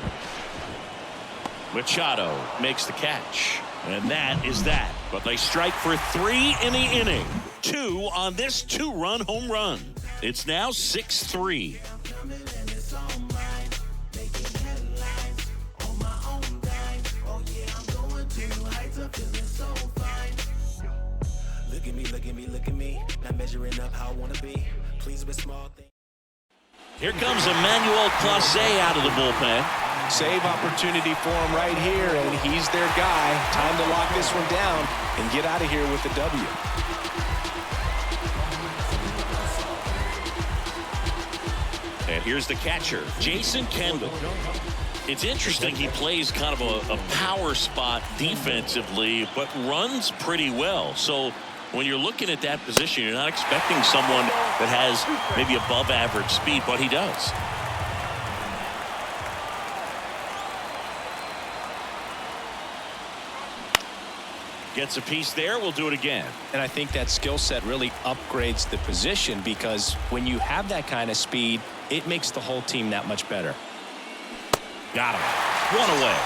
Machado makes the catch. And that is that. But they strike for 3 in the inning. 2 on this 2-run home run. It's now 6-3. Look at me. Not measuring up how I want to be. Pleased with small things. Here comes Emmanuel Clase out of the bullpen. Save opportunity for him right here, and he's their guy. Time to lock this one down and get out of here with the W. And here's the catcher, Jason Kendall. It's interesting, he plays kind of a power spot defensively, but runs pretty well. So when you're looking at that position, you're not expecting someone that has maybe above average speed, but he does. Gets a piece there. We'll do it again. And I think that skill set really upgrades the position, because when you have that kind of speed, it makes the whole team that much better. Got him. 1 away.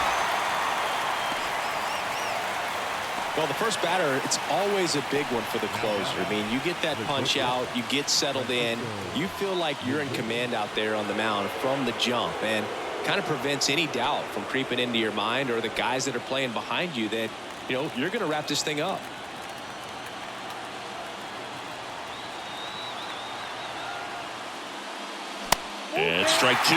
Well, the first batter, it's always a big one for the closer. I mean, you get that punch out, you get settled in, you feel like you're in command out there on the mound from the jump, and kind of prevents any doubt from creeping into your mind, or the guys that are playing behind you, that, you know, you're going to wrap this thing up. And strike 2.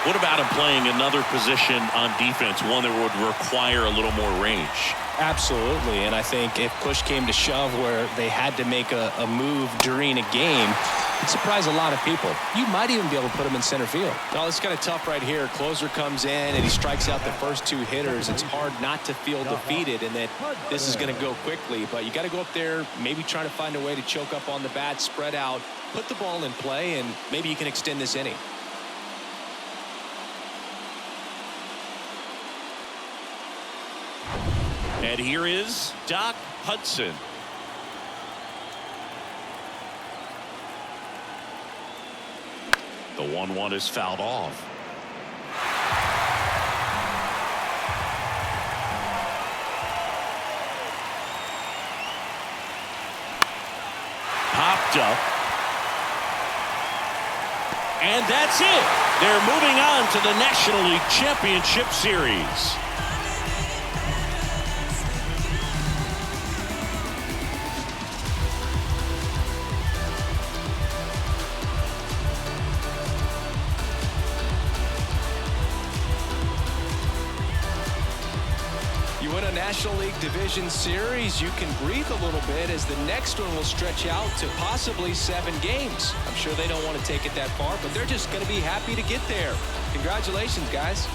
What about him playing another position on defense, one that would require a little more range? Absolutely, and I think if push came to shove where they had to make a move during a game, it'd surprise a lot of people. You might even be able to put him in center field. No, it's kind of tough right here. Closer comes in and he strikes out the first 2 hitters. It's hard not to feel defeated and that this is going to go quickly, but you got to go up there, maybe trying to find a way to choke up on the bat, spread out, put the ball in play, and maybe you can extend this inning. And here is Doc Hudson. The 1-1 is fouled off. Popped up. And that's it. They're moving on to the National League Championship Series. National League Division Series, you can breathe a little bit, as the next one will stretch out to possibly 7 games. I'm sure they don't want to take it that far, but they're just going to be happy to get there. Congratulations, guys.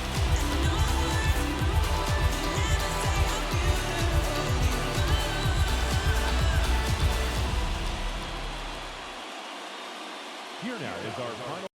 Here now is our final